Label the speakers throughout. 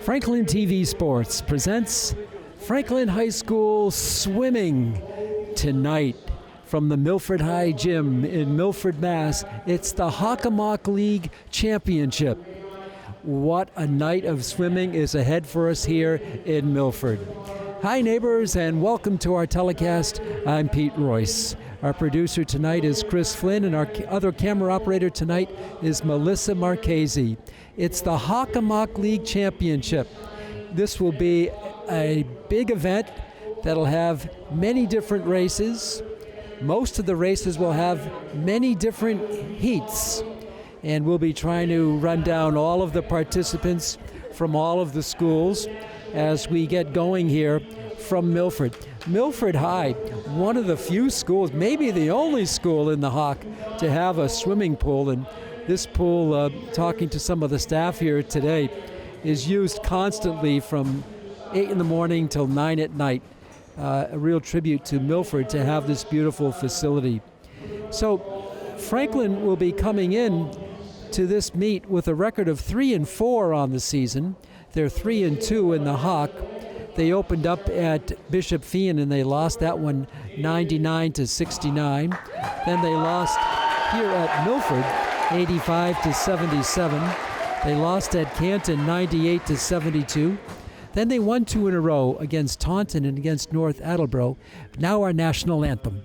Speaker 1: Franklin TV Sports presents Franklin High School Swimming tonight from the Milford High Gym in Milford, Mass. It's the Hockomock League Championship. What a night of swimming is ahead for us here in Milford. Hi neighbors, and welcome to our telecast. I'm Pete Royce. Our producer tonight is Chris Flynn, and our other camera operator tonight is Melissa Marchese. It's the Hockomock League Championship. This will be a big event that'll have many different races. Most of the races will have many different heats, and we'll be trying to run down all of the participants from all of the schools as we get going here from Milford. Milford High, one of the few schools, maybe the only school in the Hawk to have a swimming pool, and this pool, talking to some of the staff here today, is used constantly from 8 in the morning till 9 at night. A real tribute to Milford to have this beautiful facility. So Franklin will be coming in to this meet with a record of 3-4 on the season. They're 3-2 in the Hawk. They opened up at Bishop Feehan and they lost that one 99-69. Then they lost here at Milford 85-77. They lost at Canton 98-72. Then they won 2 in a row against Taunton and against North Attleboro. Now our national anthem.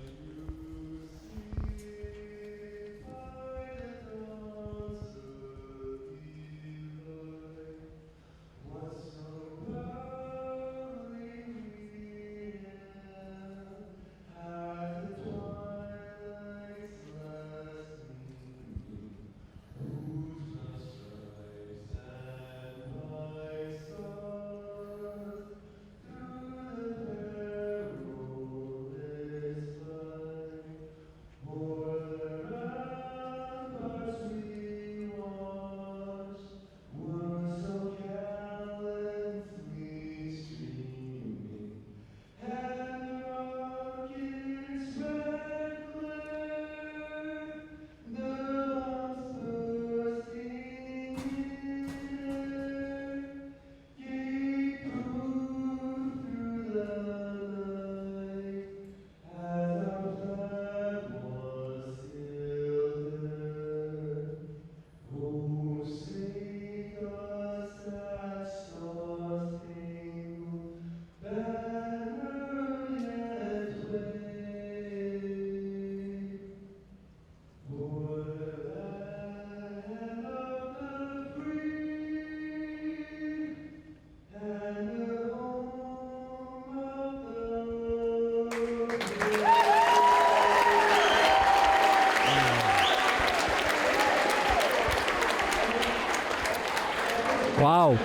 Speaker 1: Wow,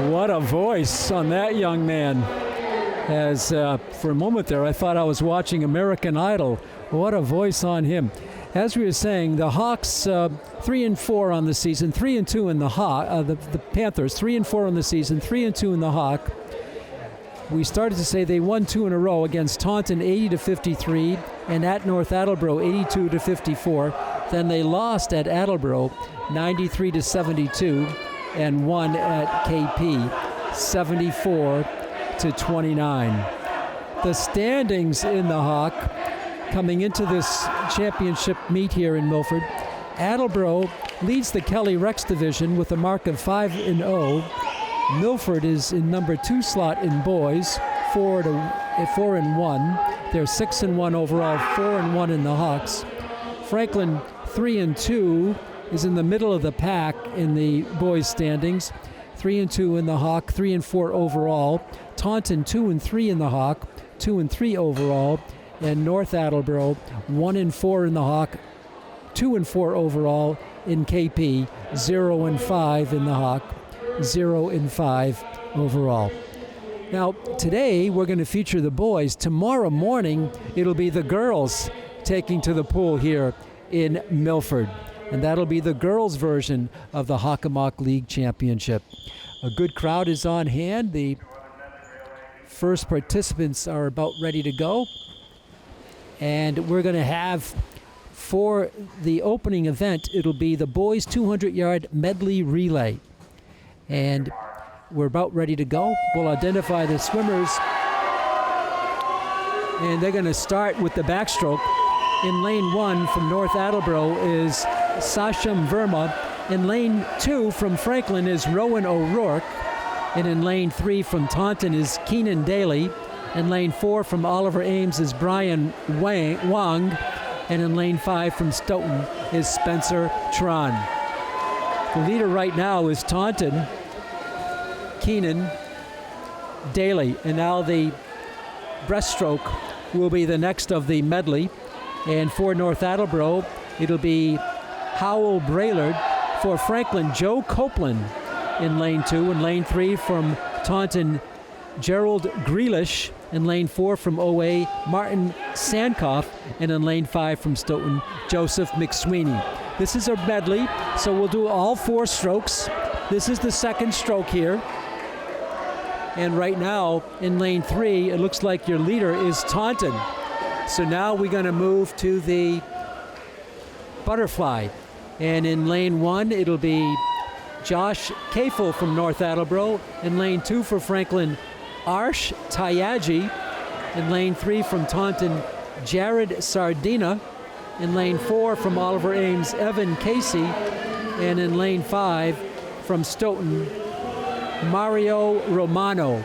Speaker 1: what a voice on that young man. As for a moment there, I thought I was watching American Idol. What a voice on him. As we were saying, the Hawks 3-4 on the season, 3-2 in the Hawk. The Panthers 3-4 on the season, 3-2 in the Hawk. We started to say they won 2 in a row against Taunton 80-53 and at North Attleboro 82-54. Then they lost at Attleboro 93-72. And won at KP 74-29. The standings in the Hawk coming into this championship meet here in Milford. Attleboro leads the Kelly Rex division with a mark of 5-0. Milford is in number 2 slot in boys, 4-1. They're 6-1 overall, 4-1 in the Hawks. Franklin 3-2. is in the middle of the pack in the boys' standings, 3-2 in the Hawk, 3-4 overall. Taunton 2-3 in the Hawk, 2-3 overall, and North Attleboro 1-4 in the Hawk, 2-4 overall in KP, 0-5 in the Hawk, 0-5 overall. Now today we're going to feature the boys. Tomorrow morning it'll be the girls taking to the pool here in Milford. And that'll be the girls' version of the Hockomock League Championship. A good crowd is on hand. The first participants are about ready to go. And we're going to have, for the opening event, it'll be the boys' 200-yard medley relay. And we're about ready to go. We'll identify the swimmers. And they're going to start with the backstroke. In lane 1 from North Attleboro is Sasham Verma. In lane 2 from Franklin is Rowan O'Rourke. And in lane 3 from Taunton is Keenan Daly. In lane 4 from Oliver Ames is Brian Wang. And in lane 5 from Stoughton is Spencer Tron. The leader right now is Taunton, Keenan, Daly. And now the breaststroke will be the next of the medley. And for North Attleboro, it'll be Howell Braillard. For Franklin, Joe Copeland in lane 2. In lane 3 from Taunton, Gerald Grealish. In lane 4 from OA, Martin Sankoff. And in lane 5 from Stoughton, Joseph McSweeney. This is a medley, so we'll do all 4 strokes. This is the second stroke here. And right now, in lane 3, it looks like your leader is Taunton. So now we're going to move to the butterfly. And in lane 1, it'll be Josh Kafel from North Attleboro. In lane 2 for Franklin, Arsh Tayaji. In lane 3 from Taunton, Jared Sardina. In lane 4 from Oliver Ames, Evan Casey. And in lane 5 from Stoughton, Mario Romano.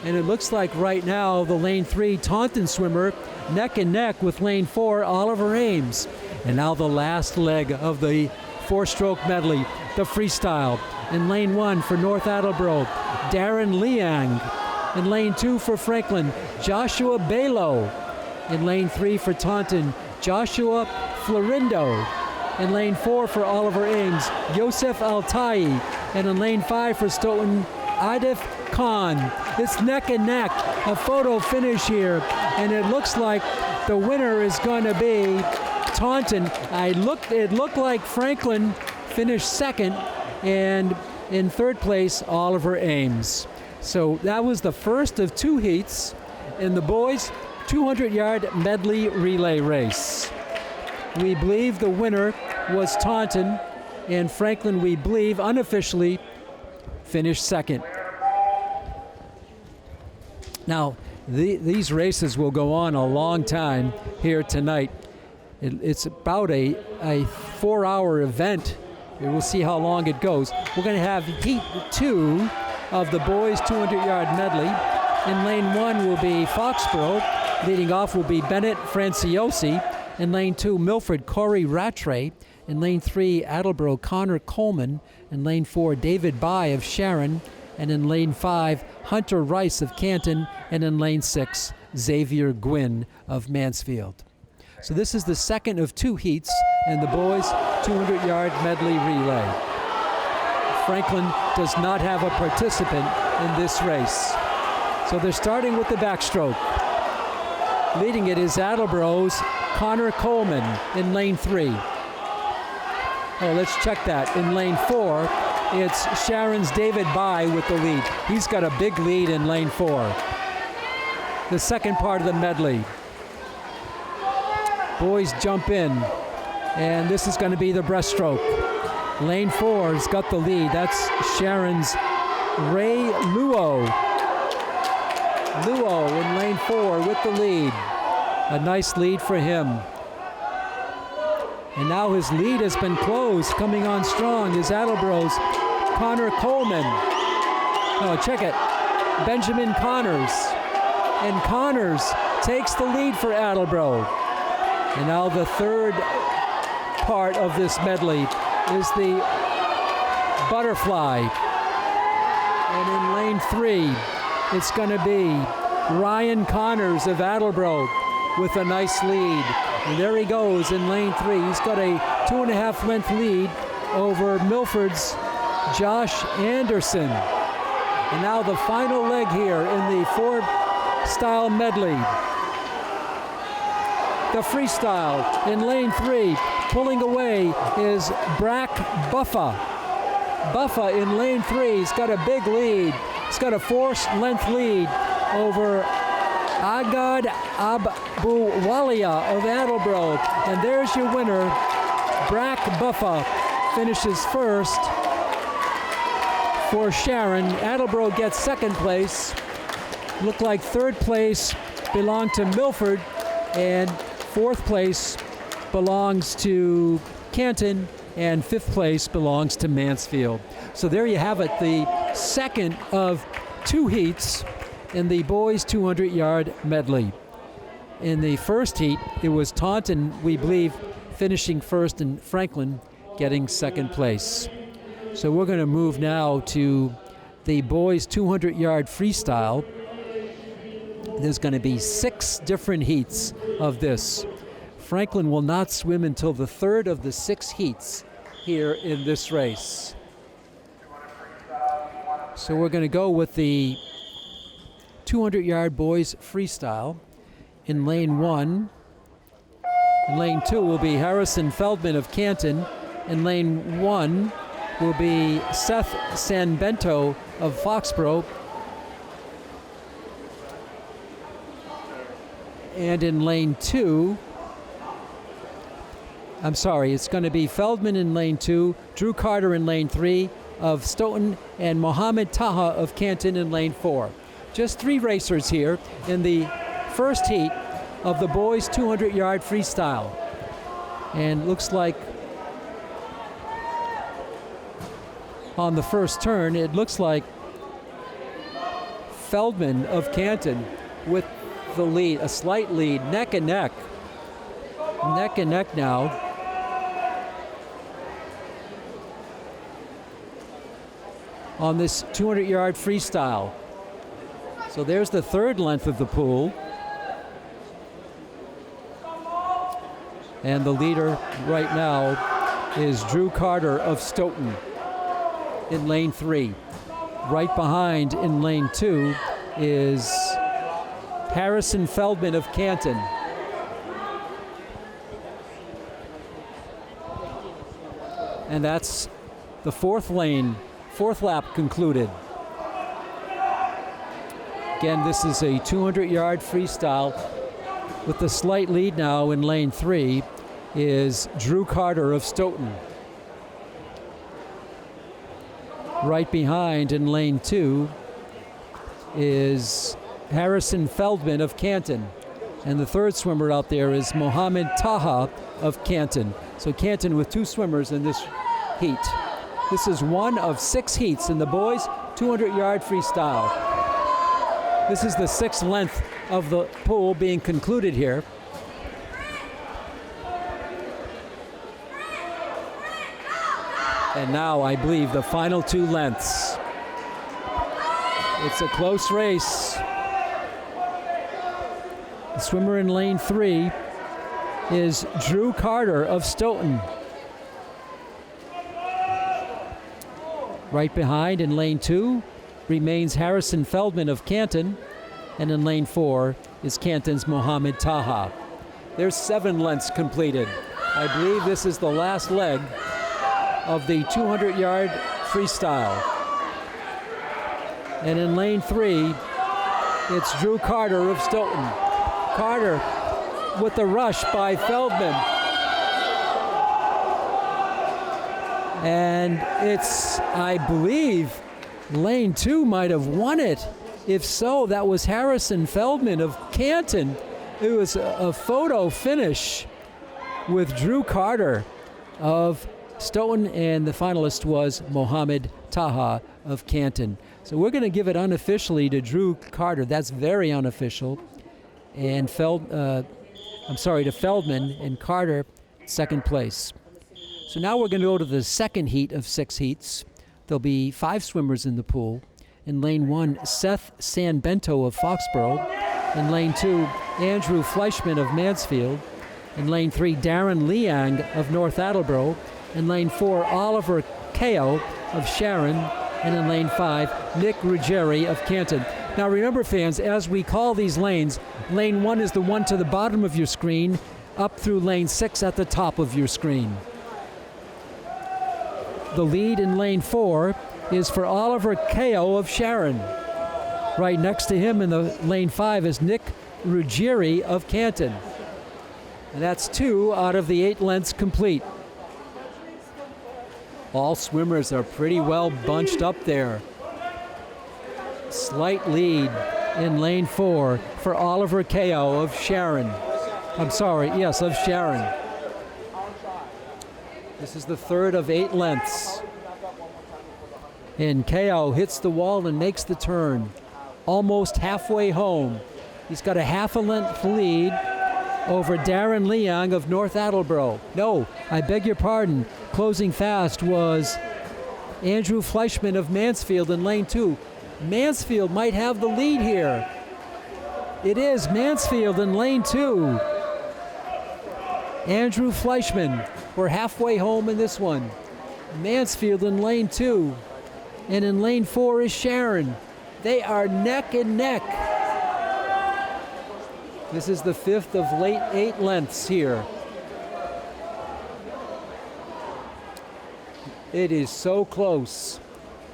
Speaker 1: And it looks like right now the lane 3 Taunton swimmer neck and neck with lane 4 Oliver Ames. And now the last leg of the 4-stroke medley, the freestyle. In lane 1 for North Attleboro, Darren Liang. In lane 2 for Franklin, Joshua Balo. In lane 3 for Taunton, Joshua Florindo. In lane 4 for Oliver Ames, Yosef Altai. And in lane 5 for Stoughton, Adif Khan. It's neck and neck, a photo finish here. And it looks like the winner is going to be Taunton. It looked like Franklin finished second, and in third place, Oliver Ames. So that was the first of 2 heats in the boys' 200-yard medley relay race. We believe the winner was Taunton, and Franklin, we believe, unofficially finished second. Now, these races will go on a long time here tonight. It's about a 4-hour event. We'll see how long it goes. We're going to have heat 2 of the boys' 200-yard medley. In lane 1 will be Foxborough. Leading off will be Bennett Franciosi. In lane 2, Milford Corey Rattray. In lane 3, Attleboro Connor Coleman. In lane 4, David By of Sharon. And in lane 5, Hunter Rice of Canton. And in lane 6, Xavier Gwynn of Mansfield. So this is the second of 2 heats in the boys' 200-yard medley relay. Franklin does not have a participant in this race. So they're starting with the backstroke. Leading it is Attleboro's Connor Coleman in lane 3. Oh, let's check that. In lane 4, it's Sharon's David By with the lead. He's got a big lead in lane 4. The second part of the medley. Boys jump in, and this is going to be the breaststroke. Lane 4 has got the lead. That's Sharon's Ray Luo. Luo in lane 4 with the lead. A nice lead for him. And now his lead has been closed. Coming on strong is Attleboro's Connor Coleman. Oh, check it. Benjamin Connors. And Connors takes the lead for Attleboro. And now the third part of this medley is the butterfly. And in lane 3, it's going to be Ryan Connors of Attleboro with a nice lead. And there he goes in lane 3. He's got a 2.5 length lead over Milford's Josh Anderson. And now the final leg here in the 4-style medley. The freestyle in lane 3. Pulling away is Brack Buffa. Buffa in lane 3. He's got a big lead. He's got a 4-length lead over Agad Abuwalia of Attleboro. And there's your winner. Brack Buffa finishes first. for Sharon. Attleboro gets second place. Looked like third place belonged to Milford, and fourth place belongs to Canton, and fifth place belongs to Mansfield. So there you have it, the second of two heats in the boys 200-yard medley. In the first heat, it was Taunton, we believe, finishing first, and Franklin getting second place. So we're going to move now to the boys 200-yard freestyle. There's going to be 6 different heats of this. Franklin will not swim until the third of the 6 heats here in this race. So we're going to go with the 200-yard boys freestyle. In lane 1, in lane 2 will be Harrison Feldman of Canton. In lane 1 will be Seth Sanbento of Foxborough. And in lane 2, it's going to be Feldman in lane 2, Drew Carter in lane 3 of Stoughton, and Mohammed Taha of Canton in lane 4. Just 3 racers here in the first heat of the boys 200-yard freestyle. And looks like on the first turn, it looks like Feldman of Canton with the lead, a slight lead, neck and neck now. On this 200-yard freestyle. So there's the third length of the pool. And the leader right now is Drew Carter of Stoughton in lane 3. Right behind in lane 2 is Harrison Feldman of Canton. And that's the fourth lap concluded. Again, this is a 200-yard freestyle. With the slight lead now in lane 3 is Drew Carter of Stoughton. Right behind in lane 2 is Harrison Feldman of Canton. And the third swimmer out there is Mohammed Taha of Canton. So Canton with 2 swimmers in this heat. This is one of 6 heats in the boys 200-yard freestyle. This is the 6th length of the pool being concluded here. And now I believe the final 2 lengths. It's a close race. The swimmer in lane 3 is Drew Carter of Stoughton. Right behind in lane 2 remains Harrison Feldman of Canton, and in lane 4 is Canton's Mohammed Taha. There's 7 lengths completed. I believe this is the last leg of the 200-yard freestyle. And in lane 3, it's Drew Carter of Stoughton. Carter with the rush by Feldman. And it's, I believe, lane 2 might have won it. If so, that was Harrison Feldman of Canton. It was a photo finish with Drew Carter of Stoughton, and the finalist was Mohammed Taha of Canton. So we're going to give it unofficially to Drew Carter. That's very unofficial. And to Feldman, and Carter, second place. So now we're going to go to the second heat of 6 heats. There'll be 5 swimmers in the pool. In lane 1, Seth Sanbento of Foxborough. In lane 2, Andrew Fleischman of Mansfield. In lane 3, Darren Liang of North Attleboro. In lane 4, Oliver Kao of Sharon. And in lane 5, Nick Ruggieri of Canton. Now remember, fans, as we call these lanes, lane 1 is the one to the bottom of your screen, up through lane 6 at the top of your screen. The lead in lane 4 is for Oliver Kao of Sharon. Right next to him in the lane 5 is Nick Ruggieri of Canton. And that's 2 out of the 8 lengths complete. All swimmers are pretty well bunched up there. Slight lead in lane 4 for Oliver Kao of Sharon. Of Sharon. This is the third of 8 lengths. And Kao hits the wall and makes the turn. Almost halfway home. He's got a half a length lead over Darren Liang of North Attleboro. No, I beg your pardon. Closing fast was Andrew Fleischman of Mansfield in lane 2. Mansfield might have the lead here. It is Mansfield in lane 2. Andrew Fleischman. We're halfway home in this one. Mansfield in lane 2. And in lane 4 is Sharon. They are neck and neck. This is the 5th of late 8 lengths here. It is so close.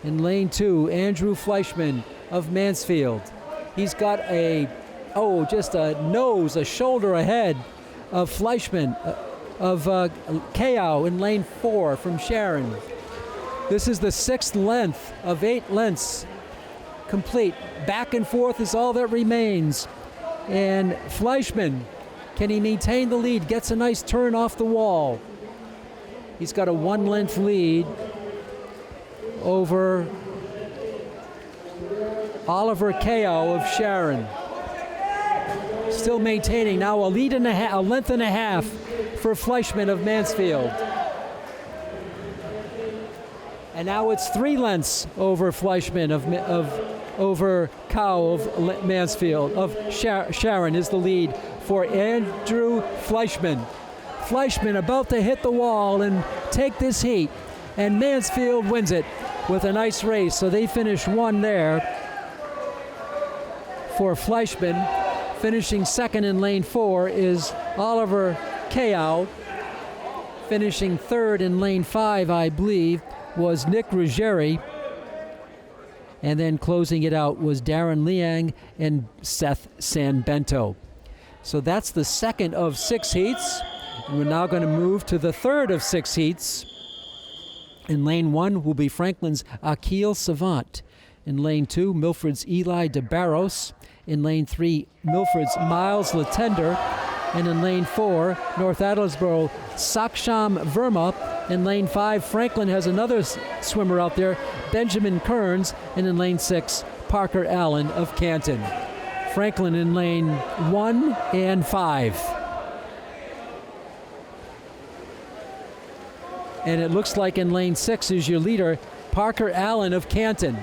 Speaker 1: In lane 2, Andrew Fleischman of Mansfield. He's got a shoulder ahead of Fleischman, of Kao in lane 4 from Sharon. This is the 6th length of 8 lengths complete. Back and forth is all that remains. And Fleischman, can he maintain the lead? Gets a nice turn off the wall. He's got a 1-length lead over Oliver Kao of Sharon. Still maintaining now a length and a half for Fleischman of Mansfield. And now it's 3 lengths over Fleischman over Kao of Mansfield. Sharon is the lead for Andrew Fleischman. Fleischman about to hit the wall and take this heat. And Mansfield wins it with a nice race. So they finish 1 there for Fleischman. Finishing 2nd in lane 4 is Oliver Kao. Finishing 3rd in lane 5, I believe, was Nick Ruggieri. And then closing it out was Darren Liang and Seth Sanbento. So that's the 2nd of 6 heats. And we're now going to move to the 3rd of 6 heats. In lane 1 will be Franklin's Akil Savant. In lane 2, Milford's Eli DeBarros. In lane 3, Milford's Miles Latender. And in lane 4, North Attlesboro, Saksham Verma. In lane 5, Franklin has another swimmer out there, Benjamin Kearns. And in lane 6, Parker Allen of Canton. Franklin in lane 1 and 5. And it looks like in lane 6 is your leader, Parker Allen of Canton.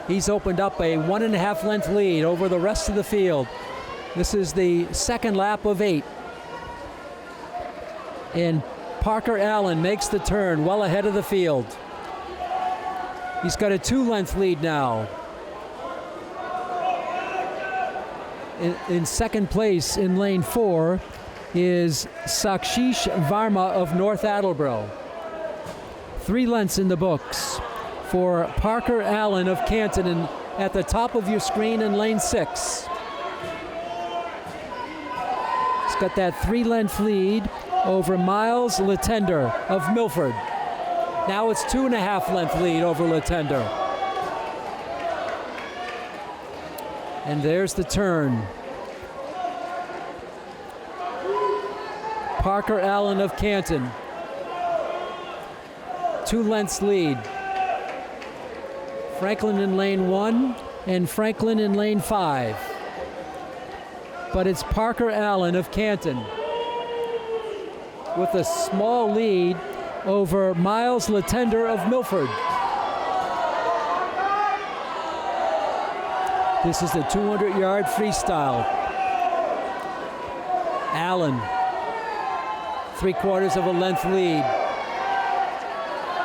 Speaker 1: He's opened up a 1.5 length lead over the rest of the field. This is the 2nd lap of 8. And Parker Allen makes the turn well ahead of the field. He's got a 2-length lead now. In 2nd place in lane 4 is Sakshish Varma of North Attleboro. 3 lengths in the books for Parker Allen of Canton, and at the top of your screen in lane 6. He's got that 3-length lead over Miles Latender of Milford. Now it's 2.5 length lead over Latender. And there's the turn. Parker Allen of Canton. 2 lengths lead. Franklin in lane 1 and Franklin in lane 5. But it's Parker Allen of Canton with a small lead over Miles Latender of Milford. This is the 200-yard freestyle. Allen, 3/4 of a length lead.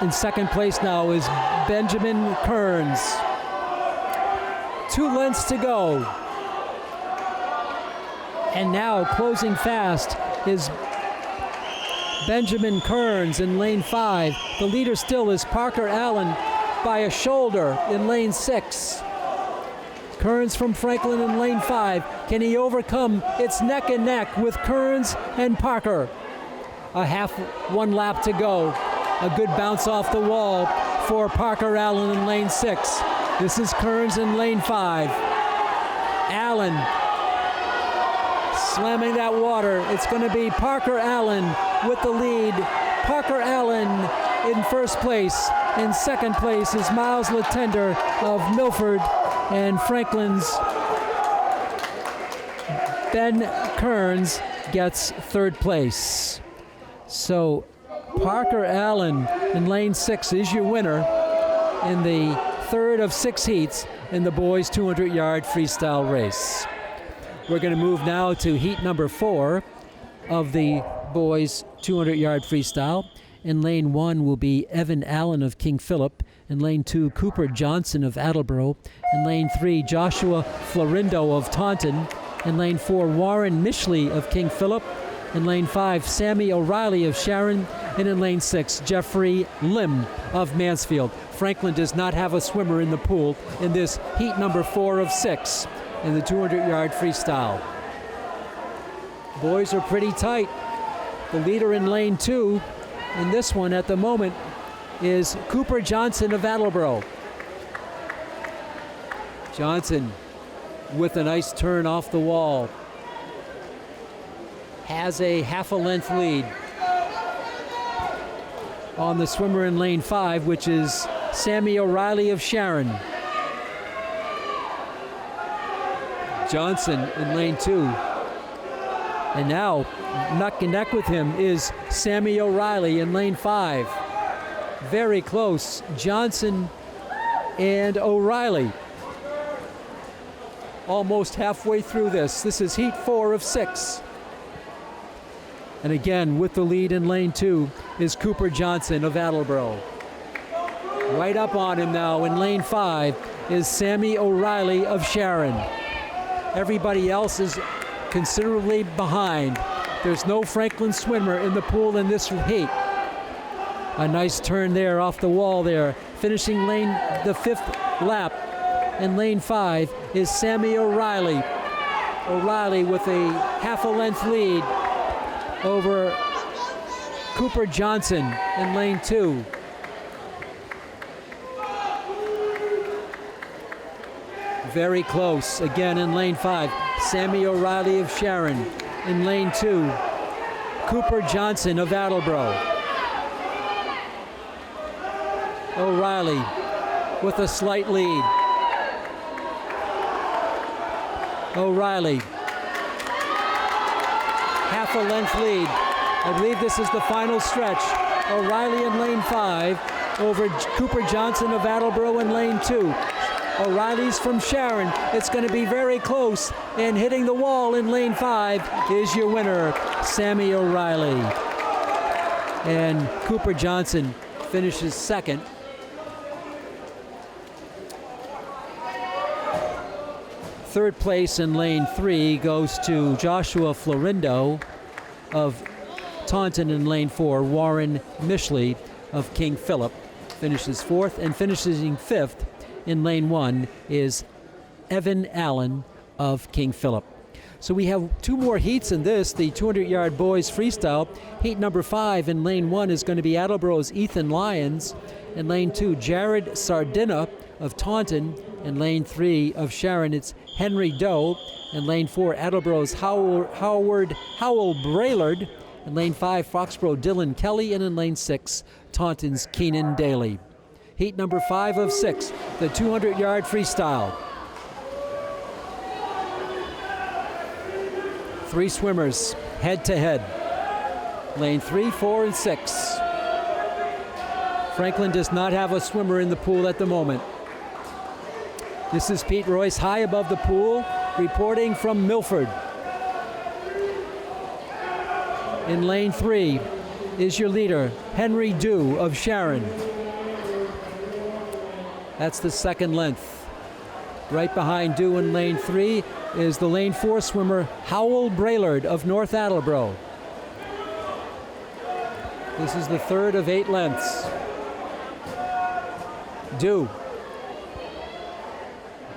Speaker 1: In 2nd place now is Benjamin Kearns. 2 lengths to go. And now closing fast is Benjamin Kearns in lane 5. The leader still is Parker Allen by a shoulder in lane 6. Kearns from Franklin in lane 5. Can he overcome? It's neck and neck with Kearns and Parker. 1 lap to go. A good bounce off the wall for Parker Allen in lane 6. This is Kearns in lane 5. Allen slamming that water. It's going to be Parker Allen with the lead. Parker Allen in first place. In second place is Miles Latender of Milford, and Franklin's Ben Kearns gets third place. So Parker Allen in lane 6 is your winner in the third of 6 heats in the boys 200-yard freestyle race. We're going to move now to heat number 4 of the boys 200-yard freestyle. In lane 1 will be Evan Allen of King Philip. In lane 2, Cooper Johnson of Attleboro. In lane 3, Joshua Florindo of Taunton. In lane 4, Warren Mishley of King Philip. In lane 5, Sammy O'Reilly of Sharon. And in lane 6, Jeffrey Lim of Mansfield. Franklin does not have a swimmer in the pool in this heat number 4 of 6 in the 200-yard freestyle. Boys are pretty tight. The leader in lane 2 in this one at the moment is Cooper Johnson of Attleboro. Johnson with a nice turn off the wall. Has a half a length lead on the swimmer in lane 5, which is Sammy O'Reilly of Sharon. Johnson in lane 2. And now, neck and neck with him is Sammy O'Reilly in lane 5. Very close, Johnson and O'Reilly. Almost halfway through this. This is heat 4 of 6. And again, with the lead in lane 2 is Cooper Johnson of Attleboro. Right up on him now in lane 5 is Sammy O'Reilly of Sharon. Everybody else is considerably behind. There's no Franklin swimmer in the pool in this heat. A nice turn there off the wall there. Finishing the 5th lap in lane 5 is Sammy O'Reilly. O'Reilly with a half a length lead over Cooper Johnson in lane 2. Very close again in lane 5. Sammy O'Reilly of Sharon. In lane 2, Cooper Johnson of Attleboro. O'Reilly with a slight lead. O'Reilly. Half a length lead. I believe this is the final stretch. O'Reilly in lane 5 over Cooper Johnson of Attleboro in lane 2. O'Reilly's from Sharon. It's going to be very close. And hitting the wall in lane 5 is your winner, Sammy O'Reilly. And Cooper Johnson finishes second. Third place in lane 3 goes to Joshua Florindo of Taunton in lane 4. Warren Mishley of King Philip finishes 4th, and finishing 5th in lane 1 is Evan Allen of King Philip. So we have 2 more heats in this, the 200-yard boys freestyle. Heat number 5 in lane 1 is going to be Attleboro's Ethan Lyons. In lane 2, Jared Sardina of Taunton. In lane 3 of Sharon, it's Henry Doe. In lane 4, Attleboro's Howell Braillard. In lane 5, Foxborough Dylan Kelly. And in lane 6, Taunton's Keenan Daly. Heat number 5 of 6, the 200-yard freestyle. 3 swimmers head to head. Lane 3, 4, and 6. Franklin does not have a swimmer in the pool at the moment. This is Pete Royce high above the pool, reporting from Milford. In lane 3 is your leader, Henry Dew of Sharon. That's the second length. Right behind Dew in lane 3 is the lane 4 swimmer, Howell Braillard of North Attleboro. This is the third of 8 lengths. Dew.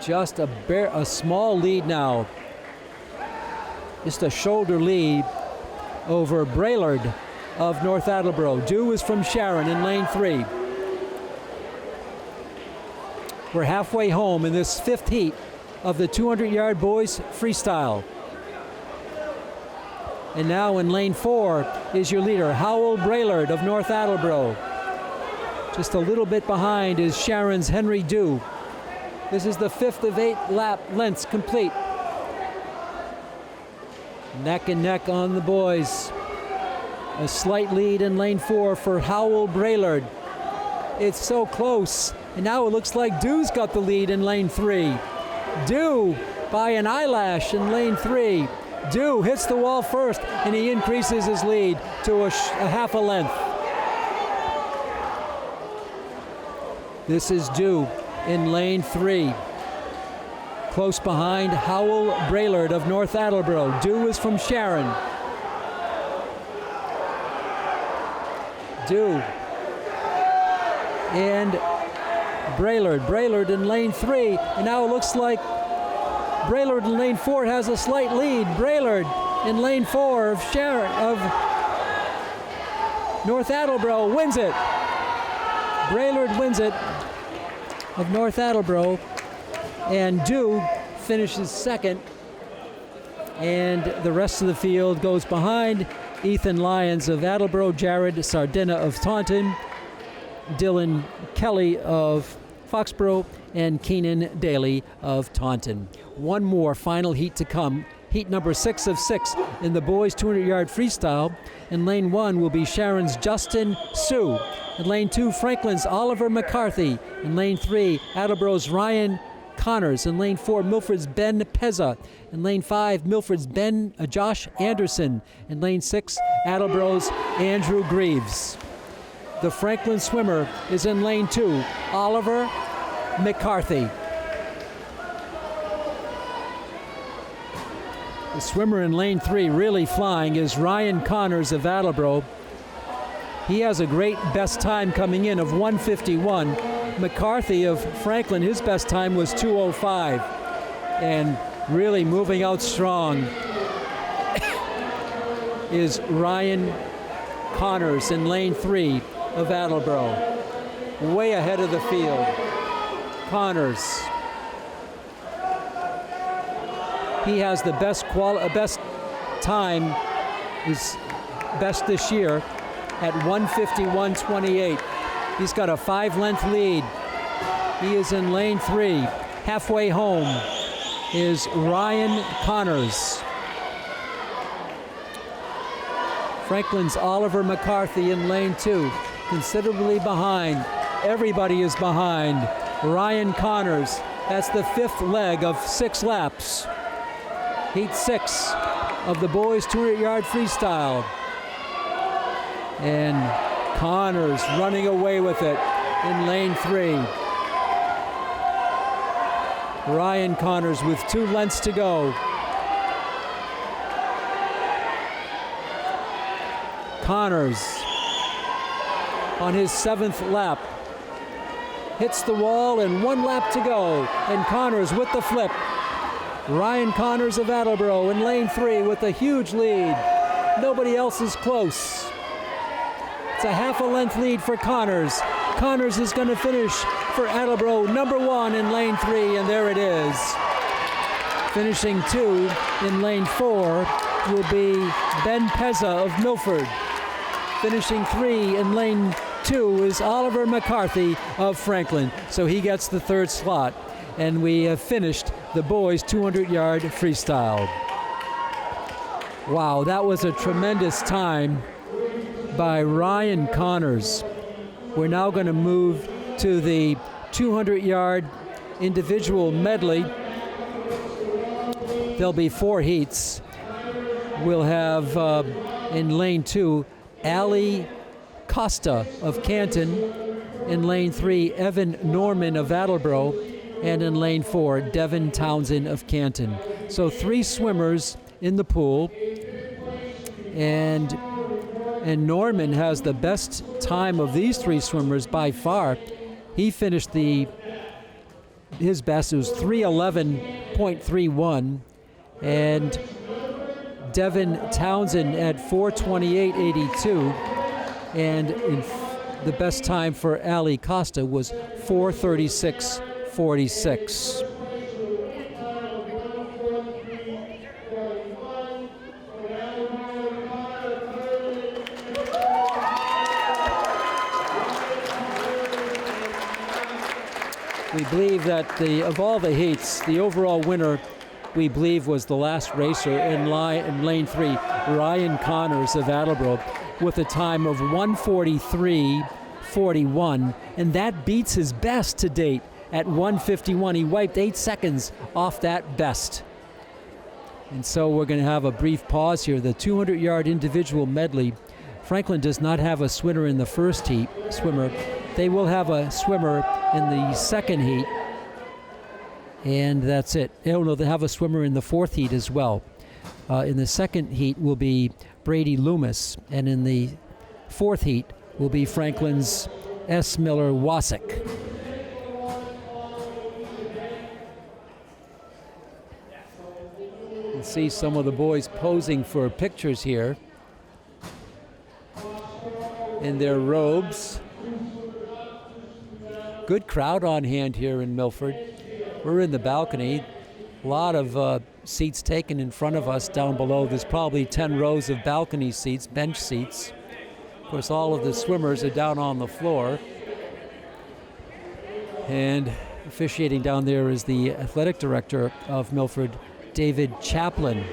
Speaker 1: Just a small lead now. Just a shoulder lead over Braillard of North Attleboro. Dew is from Sharon in lane 3. We're halfway home in this 5th heat of the 200-yard boys freestyle. And now in lane 4 is your leader, Howell Braillard of North Attleboro. Just a little bit behind is Sharon's Henry Dew. This is the 5th of 8 lengths complete. Neck and neck on the boys. A slight lead in lane 4 for Howell Braillard. It's so close. And now it looks like Dew's got the lead in lane 3. Dew by an eyelash in lane 3. Dew hits the wall first, and he increases his lead to a half a length. This is Dew in lane 3. Close behind, Howell Braillard of North Attleboro. Dew is from Sharon. Dew and Braillard in lane 3, and now it looks like Braillard in lane 4 has a slight lead. Braillard in lane 4 of Sharon of North Attleboro wins it. Braillard wins it of North Attleboro, and Dew finishes second, and the rest of the field goes behind. Ethan Lyons of Attleboro, Jared Sardina of Taunton, Dylan Kelly of Foxborough, and Keenan Daly of Taunton. One more final heat to come. Heat number 6 of 6 in the boys 200-yard freestyle. In lane 1 will be Sharon's Justin Sue. In lane 2, Franklin's Oliver McCarthy. In lane 3, Attleboro's Ryan Connors. In lane 4, Milford's Ben Pezza. In lane 5, Milford's Josh Anderson. In lane 6, Attleboro's Andrew Greaves. The Franklin swimmer is in lane 2, Oliver McCarthy. The swimmer in lane 3 really flying is Ryan Connors of Attleboro. He has a great best time coming in of 1:51. McCarthy of Franklin, his best time was 2:05. And really moving out strong is Ryan Connors in lane 3 of Attleboro. Way ahead of the field. Connors. He has the best time, his best this year, at 1:51.28. He's got a 5-length lead. He is in lane 3. Halfway home is Ryan Connors. Franklin's Oliver McCarthy in lane 2, considerably behind. Everybody is behind. Ryan Connors, that's the 5th leg of 6 laps. Heat 6 of the boys 200-yard freestyle. And Connors running away with it in lane 3. Ryan Connors with 2 lengths to go. Connors on his 7th lap. Hits the wall and 1 lap to go. And Connors with the flip. Ryan Connors of Attleboro in lane 3 with a huge lead. Nobody else is close. It's a half a length lead for Connors. Connors is going to finish for Attleboro number 1 in lane 3, and there it is. Finishing 2 in lane 4 will be Ben Pezza of Milford. Finishing 3 in lane 2 is Oliver McCarthy of Franklin. So he gets the 3rd slot. And we have finished the boys 200-yard freestyle. Wow, that was a tremendous time by Ryan Connors. We're now going to move to the 200-yard individual medley. There'll be 4 heats. We'll have in lane 2, Ali Costa of Canton. In lane 3, Evan Norman of Attleboro. And in lane 4, Devin Townsend of Canton. So 3 swimmers in the pool. And Norman has the best time of these 3 swimmers by far. He finished his best was 3:11.31. And Devin Townsend at 4:28.82. And the best time for Ali Costa was 4:36.46. We believe that of all the heats, the overall winner, we believe, was the last racer in lane 3, Ryan Connors of Attleboro, with a time of 1:43.41, and that beats his best to date at 1:51. He wiped 8 seconds off that best. And so we're going to have a brief pause here. The 200-yard individual medley. Franklin does not have a swimmer in the first heat. They will have a swimmer in the second heat, and that's it. Oh no, they have a swimmer in the fourth heat as well. In the second heat will be Brady Loomis, and in the fourth heat will be Franklin's S. Miller Wasik. You see some of the boys posing for pictures here in their robes. Good crowd on hand here in Milford. We're in the balcony. A lot of seats taken in front of us down below. There's probably 10 rows of balcony seats, bench seats. Of course, all of the swimmers are down on the floor. And officiating down there is the athletic director of Milford, David Chaplin.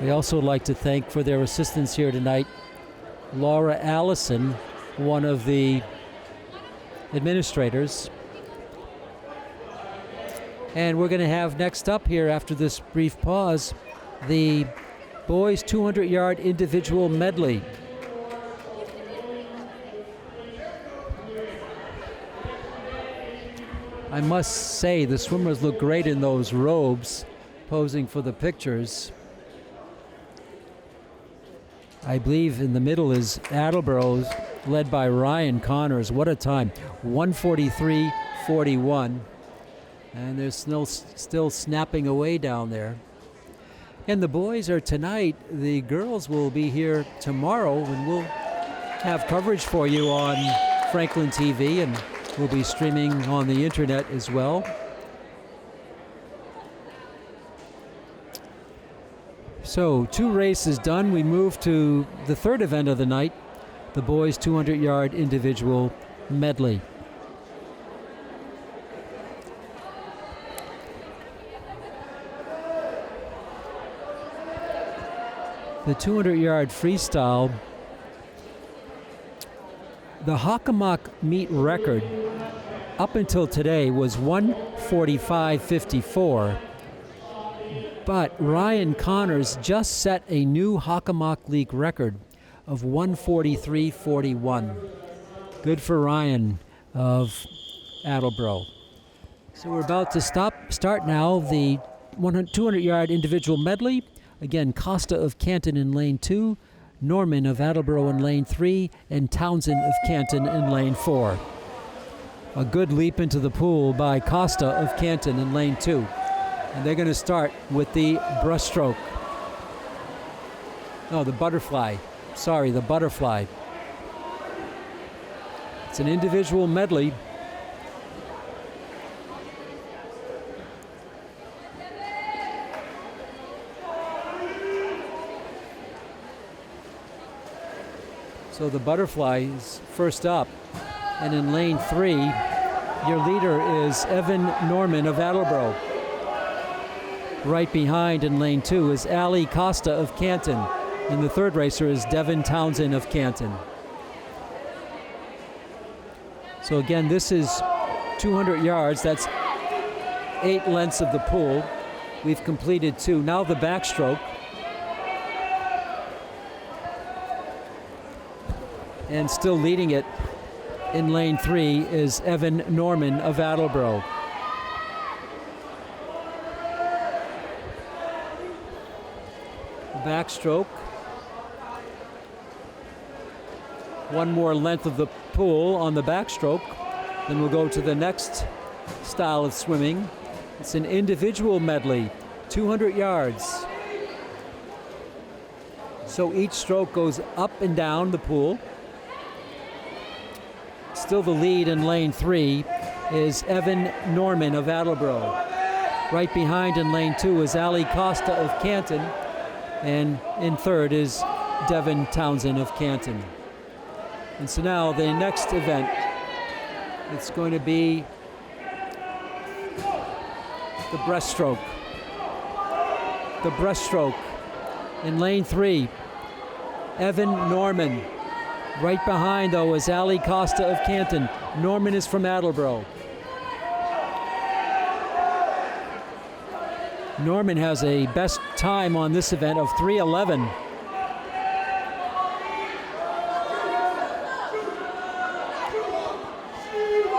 Speaker 1: We also like to thank for their assistance here tonight, Laura Allison, one of the administrators. And we're going to have next up here after this brief pause the boys 200-yard individual medley. I must say the swimmers look great in those robes posing for the pictures. I believe in the middle is Attleboro's, led by Ryan Connors. What a time, 1:43.41. And they're still snapping away down there. And the boys are tonight. The girls will be here tomorrow, and we'll have coverage for you on Franklin TV, and we'll be streaming on the internet as well. So 2 races done. We move to the third event of the night, the boys 200-yard individual medley. The 200-yard freestyle, the Hockomock meet record up until today was 1:45.54. But Ryan Connors just set a new Hockomock League record of 1:43.41. Good for Ryan of Attleboro. So we're about to start now the 200-yard individual medley. Again, Costa of Canton in lane 2, Norman of Attleboro in lane 3, and Townsend of Canton in lane 4. A good leap into the pool by Costa of Canton in lane 2. And they're going to start with the breaststroke. No, the butterfly. Sorry, the butterfly. It's an individual medley. So the butterfly is first up. And in lane 3, your leader is Evan Norman of Attleboro. Right behind in lane 2 is Ali Costa of Canton. And the third racer is Devin Townsend of Canton. So again, this is 200 yards. That's 8 lengths of the pool. We've completed 2. Now the backstroke. And still leading it in lane 3 is Evan Norman of Attleboro. Backstroke. One more length of the pool on the backstroke. Then we'll go to the next style of swimming. It's an individual medley. 200 yards. So each stroke goes up and down the pool. Still the lead in lane 3 is Evan Norman of Attleboro. Right behind in lane 2 is Ali Costa of Canton. And in third is Devin Townsend of Canton. And so now the next event, it's going to be the breaststroke. The breaststroke in lane 3, Evan Norman. Right behind, though, is Ali Costa of Canton. Norman is from Attleboro. Norman has a best time on this event of 3:11.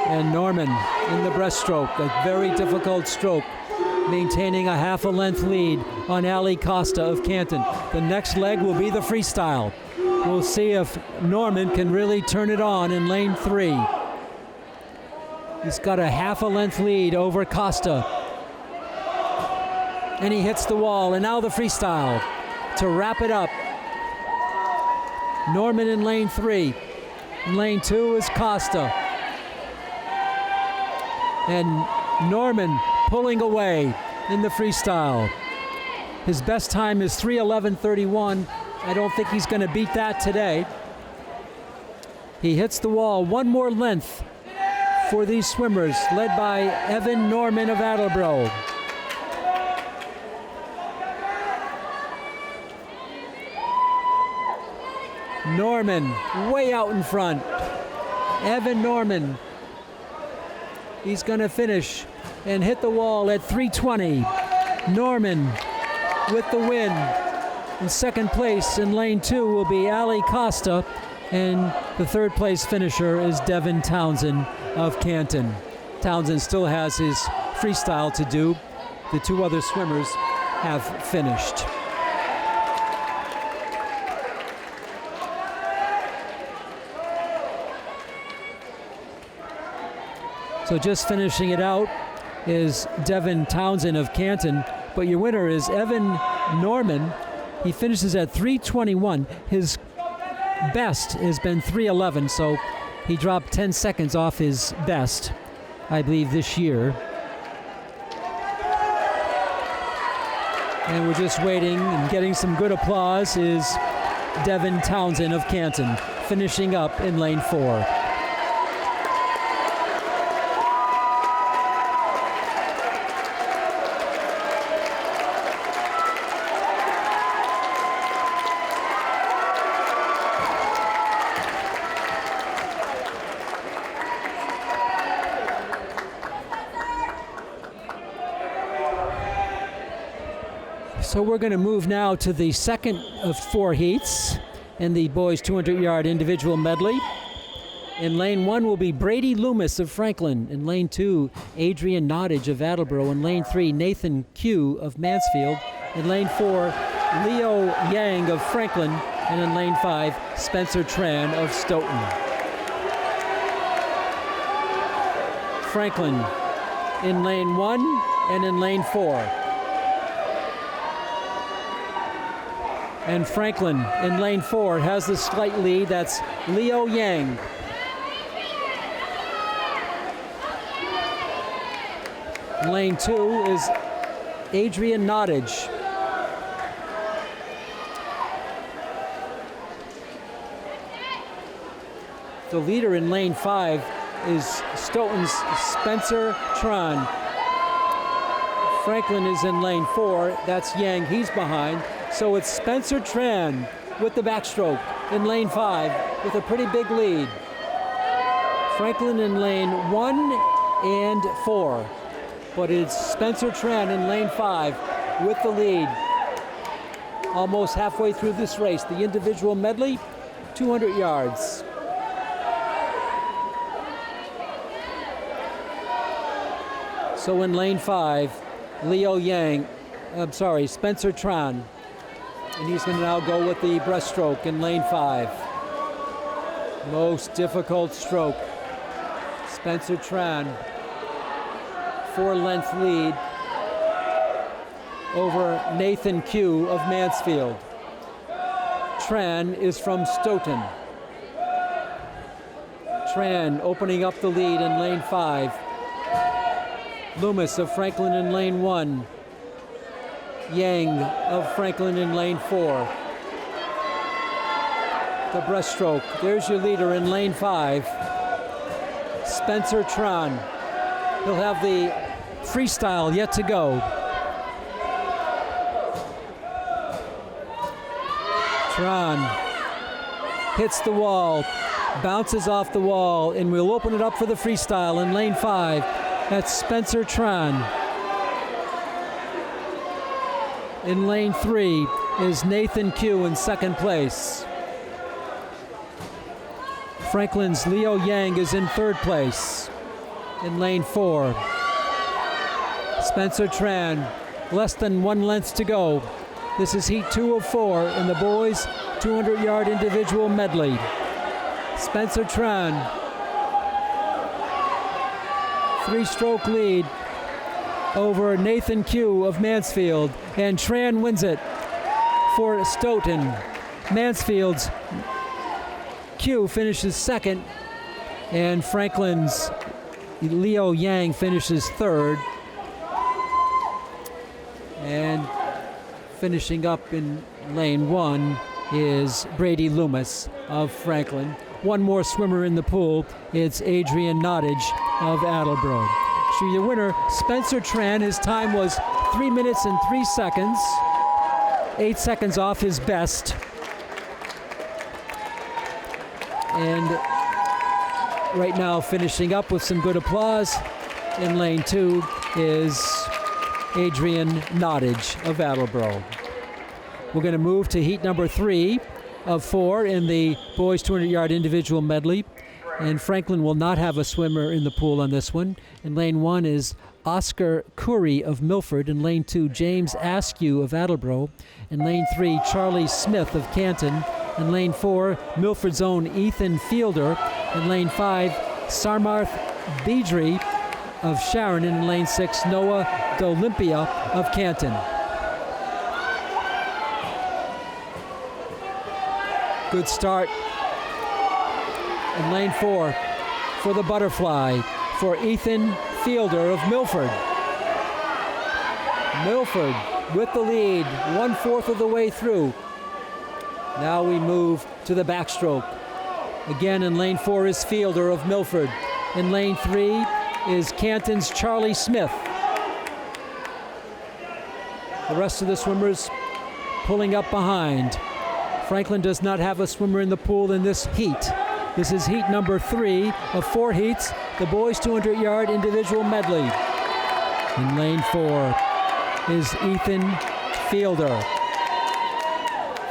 Speaker 1: And Norman in the breaststroke, a very difficult stroke, maintaining a half a length lead on Ali Costa of Canton. The next leg will be the freestyle. We'll see if Norman can really turn it on in lane 3. He's got a half a length lead over Costa. And he hits the wall, and now the freestyle to wrap it up. Norman in lane 3. In lane 2 is Costa. And Norman pulling away in the freestyle. His best time is 3:11.31. I don't think he's going to beat that today. He hits the wall. One more length for these swimmers, led by Evan Norman of Attleboro. Norman way out in front. Evan Norman. He's going to finish and hit the wall at 3:20. Norman with the win. In second place in lane 2 will be Ali Costa, and the third place finisher is Devin Townsend of Canton. Townsend still has his freestyle to do. The two other swimmers have finished. So just finishing it out is Devin Townsend of Canton, but your winner is Evan Norman. He finishes at 3:21. His best has been 3:11, so he dropped 10 seconds off his best, I believe, this year. And we're just waiting and getting some good applause is Devin Townsend of Canton, finishing up in lane 4. So we're going to move now to the second of 4 heats in the boys 200-yard individual medley. In lane 1 will be Brady Loomis of Franklin. In lane 2, Adrian Nottage of Attleboro. In lane 3, Nathan Q of Mansfield. In lane 4, Leo Yang of Franklin. And in lane 5, Spencer Tran of Stoughton. Franklin in lane 1 and in lane 4. And Franklin in lane 4 has the slight lead. That's Leo Yang. Lane 2 is Adrian Nottage. The leader in lane 5 is Stoughton's Spencer Tran. Franklin is in lane 4. That's Yang. He's behind. So it's Spencer Tran with the backstroke in lane 5 with a pretty big lead. Franklin in lane 1 and 4. But it's Spencer Tran in lane 5 with the lead. Almost halfway through this race. The individual medley, 200 yards. So in lane 5, Spencer Tran. And he's going to now go with the breaststroke in lane 5. Most difficult stroke. Spencer Tran, 4-length lead. over Nathan Q of Mansfield. Tran is from Stoughton. Tran opening up the lead in lane 5. Loomis of Franklin in lane 1. Yang of Franklin in lane 4. The breaststroke. There's your leader in lane 5. Spencer Tran. He'll have the freestyle yet to go. Tran hits the wall, bounces off the wall, and we'll open it up for the freestyle in lane 5. That's Spencer Tran. In lane 3 is Nathan Q in second place. Franklin's Leo Yang is in third place. In lane 4, Spencer Tran, less than 1 length to go. This is heat 2 of 4 in the boys' 200-yard individual medley. Spencer Tran, 3-stroke lead over Nathan Q of Mansfield, and Tran wins it for Stoughton. Mansfield's Q finishes second, and Franklin's Leo Yang finishes third. And finishing up in lane 1 is Brady Loomis of Franklin. One more swimmer in the pool. It's Adrian Nottage of Attleboro. So your winner, Spencer Tran. His time was 3 minutes and 3 seconds. 8 seconds off his best. And right now finishing up with some good applause in lane 2 is Adrian Nottage of Attleboro. We're going to move to heat number 3 of 4 in the boys 200-yard individual medley. And Franklin will not have a swimmer in the pool on this one. In lane 1 is Oscar Curry of Milford. In lane 2, James Askew of Attleboro. In lane 3, Charlie Smith of Canton. In lane 4, Milford's own Ethan Fielder. In lane 5, Sarmarth Beedry of Sharon. And in lane 6, Noah D'Olympia of Canton. Good start in lane 4 for the butterfly for Ethan Fielder of Milford. Milford with the lead, 1/4 of the way through. Now we move to the backstroke. Again in lane 4 is Fielder of Milford. In lane 3 is Canton's Charlie Smith. The rest of the swimmers pulling up behind. Franklin does not have a swimmer in the pool in this heat. This is heat number 3 of 4 heats, the boys 200-yard individual medley. In lane 4 is Ethan Fielder.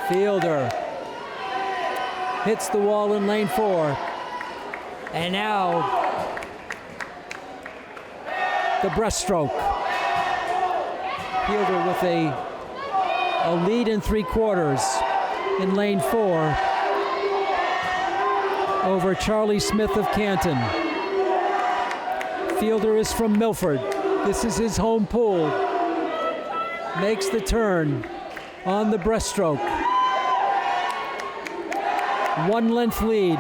Speaker 1: Fielder hits the wall in lane 4. And now the breaststroke. Fielder with a lead in 3/4 in lane 4 over Charlie Smith of Canton. Fielder is from Milford. This is his home pool. Makes the turn on the breaststroke. 1 length lead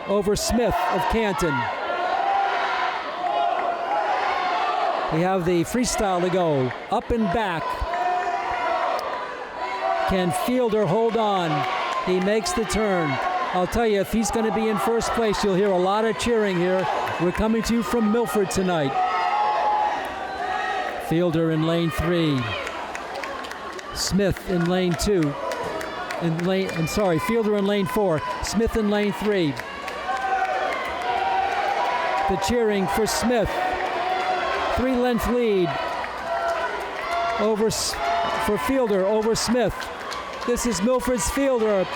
Speaker 1: over Smith of Canton. We have the freestyle to go. Up and back. Can Fielder hold on? He makes the turn. I'll tell you, if he's going to be in first place, you'll hear a lot of cheering here. We're coming to you from Milford tonight. Fielder in lane 3. Smith in lane 2. Fielder in lane 4. Smith in lane 3. The cheering for Smith. 3-length lead for Fielder over Smith. This is Milford's Fielder.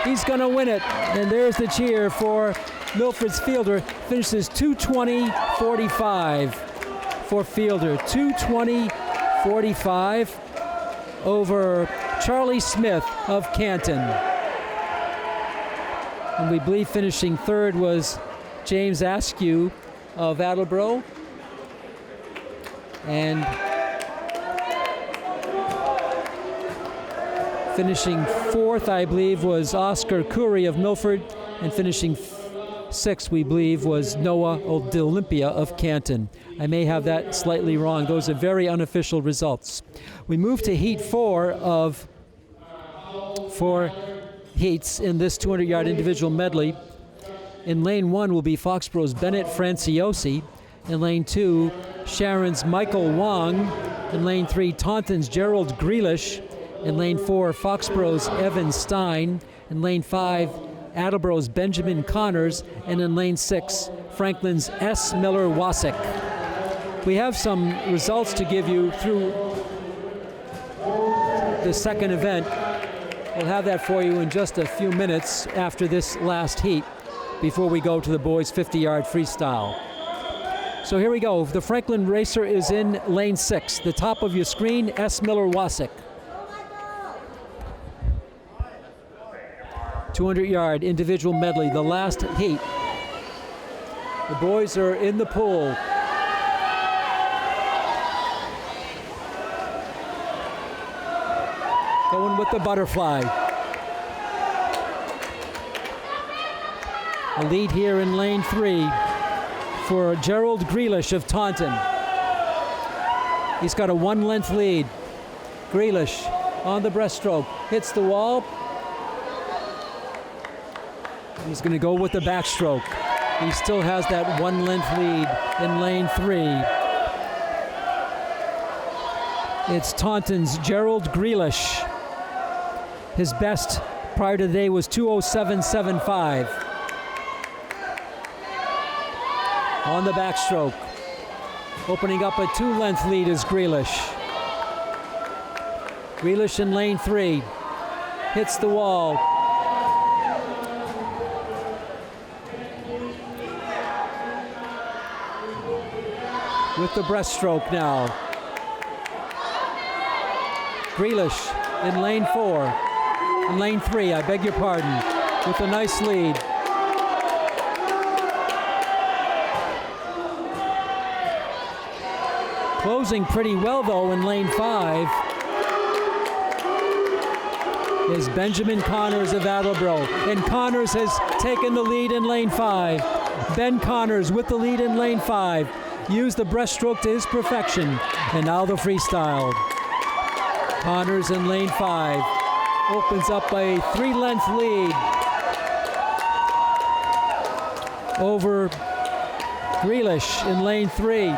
Speaker 1: He's going to win it. And there's the cheer for Milford's Fielder. Finishes 2:20.45 for Fielder. 2:20.45 over Charlie Smith of Canton. And we believe finishing third was James Askew of Attleboro. And finishing fourth, I believe, was Oscar Curry of Milford, and finishing sixth, we believe, was Noah D'Olympia of Canton. I may have that slightly wrong. Those are very unofficial results. We move to heat 4 of 4 heats in this 200-yard individual medley. In lane 1 will be Foxborough's Bennett Franciosi. In lane 2, Sharon's Michael Wong. In lane 3, Taunton's Gerald Grealish. In lane 4, Foxborough's Evan Stein. In lane 5, Attleborough's Benjamin Connors. And in lane 6, Franklin's S. Miller Wasik. We have some results to give you through the second event. We'll have that for you in just a few minutes after this last heat before we go to the boys' 50-yard freestyle. So here we go. The Franklin racer is in lane 6. The top of your screen, S. Miller Wasik. 200-yard individual medley, the last heat. The boys are in the pool. Going with the butterfly. A lead here in lane 3 for Gerald Grealish of Taunton. He's got a 1-length lead. Grealish on the breaststroke, hits the wall. He's going to go with the backstroke. He still has that 1-length lead in lane 3. It's Taunton's Gerald Grealish. His best prior to today was 2:07.75. On the backstroke. Opening up a 2-length lead is Grealish. Grealish in lane 3. Hits the wall. With the breaststroke now. Grealish in lane 4. In lane 3, I beg your pardon. With a nice lead. Closing pretty well, though, in lane 5 is Benjamin Connors of Attleboro. And Connors has taken the lead in lane 5. Ben Connors with the lead in lane 5. Used the breaststroke to his perfection. And now the freestyle. Connors in lane 5. Opens up a 3-length lead over Grealish in lane 3.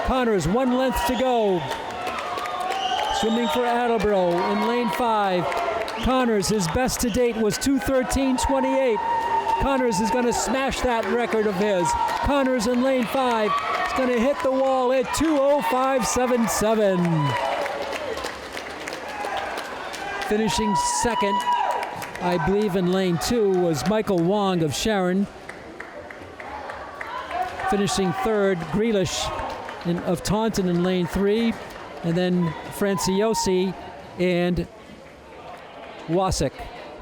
Speaker 1: Connors, 1 length to go. Swimming for Attleboro in lane 5. Connors, his best to date was 2:13.28. Connors is going to smash that record of his. Connors in lane 5 is going to hit the wall at 2:05.77. Finishing second, I believe in lane 2, was Michael Wong of Sharon. Finishing third, Grealish of Taunton in lane 3. And then Franciosi and Wasik.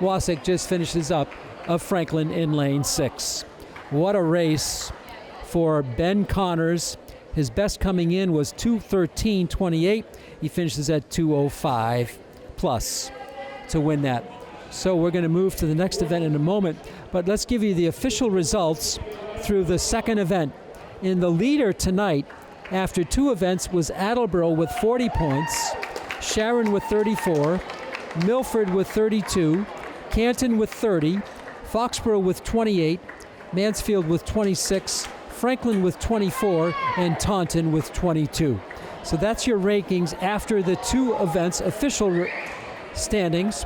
Speaker 1: Wasik just finishes up of Franklin in lane 6. What a race for Ben Connors. His best coming in was 2:13.28. He finishes at 2:05 plus to win that. So we're going to move to the next event in a moment, but let's give you the official results through the second event. In the leader tonight, after 2 events, was Attleboro with 40 points, Sharon with 34, Milford with 32, Canton with 30, Foxborough with 28, Mansfield with 26, Franklin with 24, and Taunton with 22. So that's your rankings after the 2 events, official standings.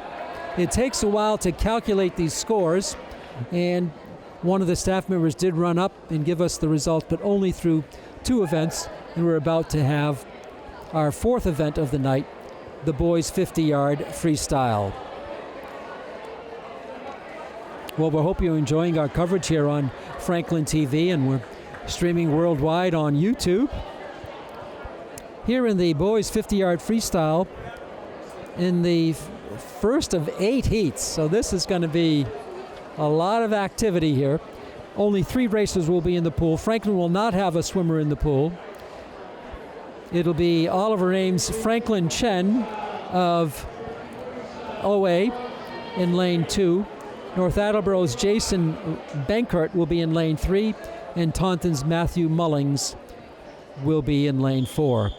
Speaker 1: It takes a while to calculate these scores, and one of the staff members did run up and give us the results, but only through 2 events, and we're about to have our 4th event of the night, the boys' 50-yard freestyle. Well, we hope you're enjoying our coverage here on Franklin TV, and we're streaming worldwide on YouTube. Here in the boys' 50-yard freestyle, in the first of 8 heats, so this is going to be a lot of activity here. Only 3 racers will be in the pool. Franklin will not have a swimmer in the pool. It'll be Oliver Ames, Franklin Chen of OA in lane 2. North Attleboro's Jason Benkert will be in lane 3, and Taunton's Matthew Mullings will be in lane 4.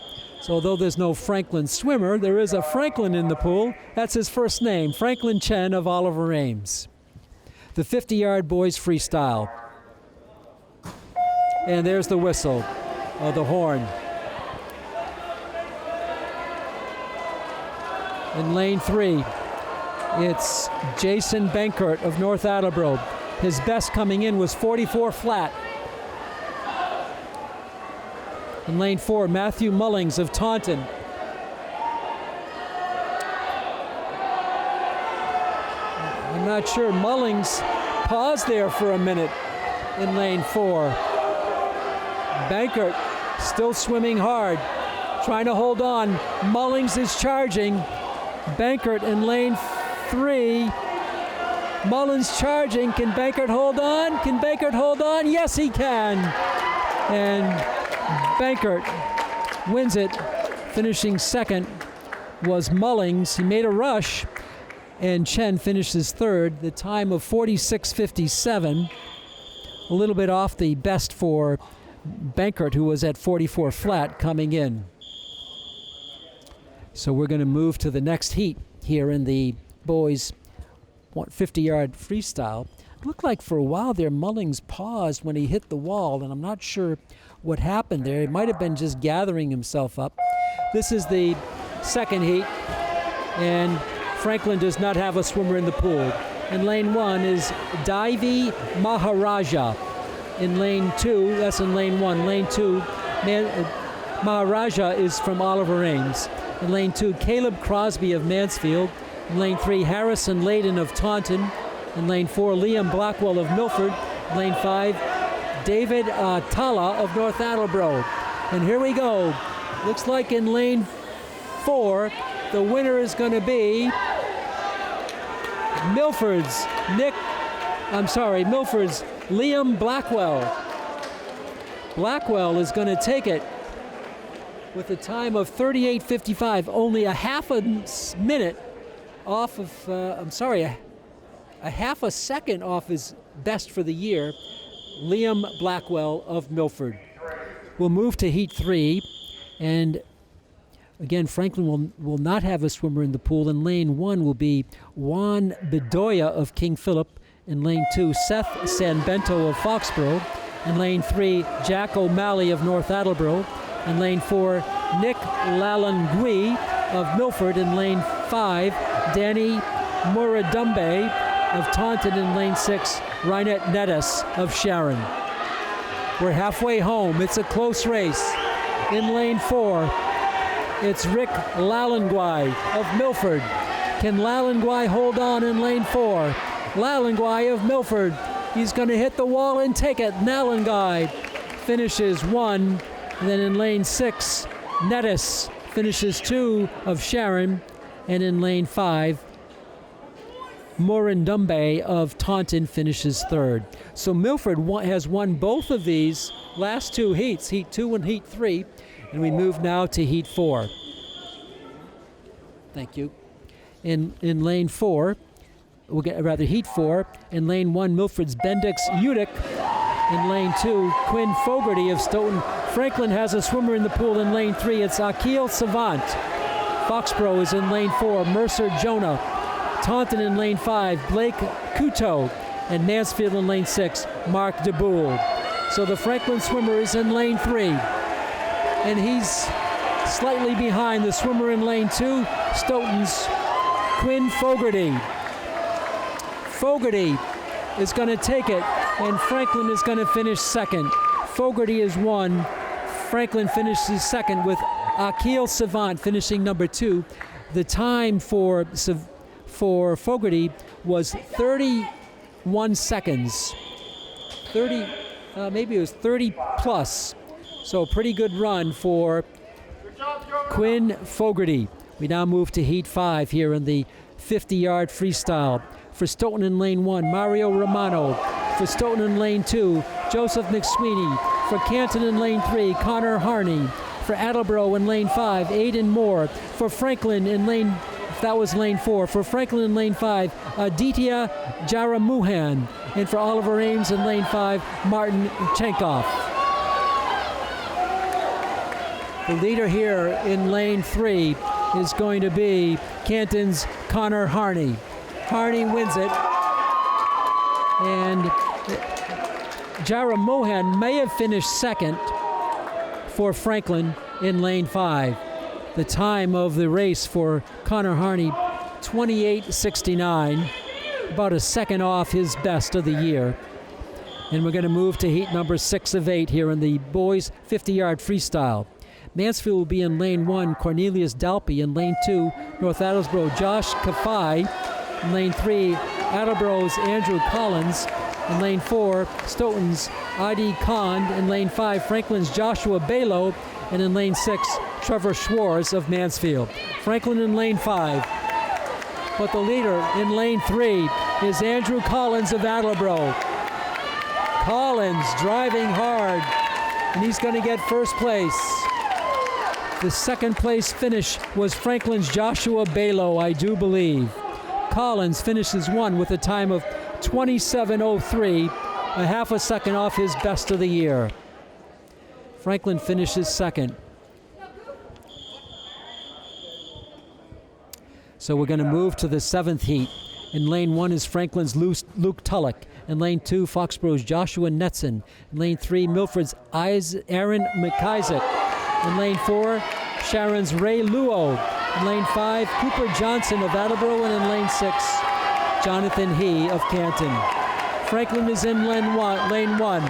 Speaker 1: So although there's no Franklin swimmer, there is a Franklin in the pool. That's his first name, Franklin Chen of Oliver Ames. The 50-yard boys freestyle. And there's the whistle, the horn. In lane 3, it's Jason Benkert of North Attleboro. His best coming in was 44 flat. In lane 4, Matthew Mullings of Taunton. I'm not sure. Mullings paused there for a minute in lane 4. Benkert still swimming hard, trying to hold on. Mullings is charging. Benkert in lane 3. Mullins charging. Can Benkert hold on? Can Benkert hold on? Yes, he can. And Benkert wins it. Finishing second was Mullings. He made a rush, and Chen finishes third. The time of 46:57, a little bit off the best for Benkert, who was at 44 flat coming in. So we're going to move to the next heat here in the boys' 50-yard freestyle. It looked like for a while there Mullings paused when he hit the wall, and I'm not sure what happened there. He might have been just gathering himself up. This is the second heat, and Franklin does not have a swimmer in the pool. In lane 1 is Davy Maharaja. In lane 2, that's in lane 1. Lane 2, Maharaja is from Oliver Ames. In lane 2, Caleb Crosby of Mansfield. In lane 3, Harrison Layden of Taunton. In lane 4, Liam Blackwell of Milford. In lane 5, David Tala of North Attleboro. And here we go. Looks like in lane 4, the winner is going to be Milford's Liam Blackwell. Blackwell is going to take it with a time of 38:55, only a half a minute off of, a half a second off his best for the year, Liam Blackwell of Milford. We'll move to Heat 3, and again, Franklin will not have a swimmer in the pool. In lane 1 will be Juan Bedoya of King Philip. In lane 2, Seth Sanbento of Foxborough. In lane 3, Jack O'Malley of North Attleboro. In lane 4, Nick Lalangui of Milford. In lane 5, Danny Muradumbe of Taunton. In lane 6, Rynette Nettis of Sharon. We're halfway home. It's a close race. In lane 4, it's Rick Lalangui of Milford. Can Lalangui hold on in lane 4? Lalangui of Milford. He's going to hit the wall and take it. Lalangui finishes 1. And then in lane 6, Nettis finishes 2 of Sharon. And in lane 5, Morindumbe of Taunton finishes 3rd. So Milford has won both of these last 2 heats, Heat 2 and Heat 3. And we move now to Heat 4. Thank you. In lane 4, Heat 4. In lane 1, Milford's Bendix Udick. In lane 2, Quinn Fogarty of Stoughton. Franklin has a swimmer in the pool in lane 3. It's Akil Savant. Foxborough is in lane 4, Mercer Jonah. Taunton in lane 5, Blake Couteau. And Mansfield in lane 6, Mark DeBoule. So the Franklin swimmer is in lane 3. And he's slightly behind the swimmer in lane 2, Stoughton's Quinn Fogarty. Fogarty is going to take it, and Franklin is going to finish 2nd. Fogarty is 1. Franklin finishes 2nd with Akil Savant finishing number 2. The time for Fogarty was 31 seconds. 30, maybe it was 30 plus. So a pretty good run for Quinn Fogarty. We now move to Heat 5 here in the 50-yard freestyle. For Stoughton in lane 1, Mario Romano. For Stoughton in lane 2, Joseph McSweeney. For Canton in lane 3, Connor Harney. For Attleboro in lane 5, Aiden Moore. For Franklin in lane, that was lane 4. For Franklin in lane 5, Aditya Jaramuhan. And for Oliver Ames in lane 5, Martin Chenkov. The leader here in lane 3 is going to be Canton's Connor Harney. Harney wins it. And Jaramuhan may have finished second for Franklin in lane 5. The time of the race for Connor Harney, 28:69, about a second off his best of the year. And we're going to move to heat number 6 of 8 here in the boys 50-yard freestyle. Mansfield will be in lane 1, Cornelius Dalpy. In lane 2, North Attlesboro, Josh Kafai. In lane 3, Attleboro's Andrew Collins. In lane 4, Stoughton's Adi Khan. In lane 5, Franklin's Joshua Balo. And in lane 6, Trevor Schwartz of Mansfield. Franklin in lane 5. But the leader in lane 3 is Andrew Collins of Attleboro. Collins driving hard, and he's going to get first place. The second place finish was Franklin's Joshua Balo, I do believe. Collins finishes one with a time of 27:03, a half a second off his best of the year. Franklin finishes second. So we're going to move to the 7th heat. In lane 1 is Franklin's Luke Tullock. In lane 2, Foxborough's Joshua Netson. In lane 3, Milford's Aaron McIsaac. In lane 4, Sharon's Ray Luo. In lane 5, Cooper Johnson of Attleboro. And in lane 6, Jonathan He of Canton. Franklin is in lane 1.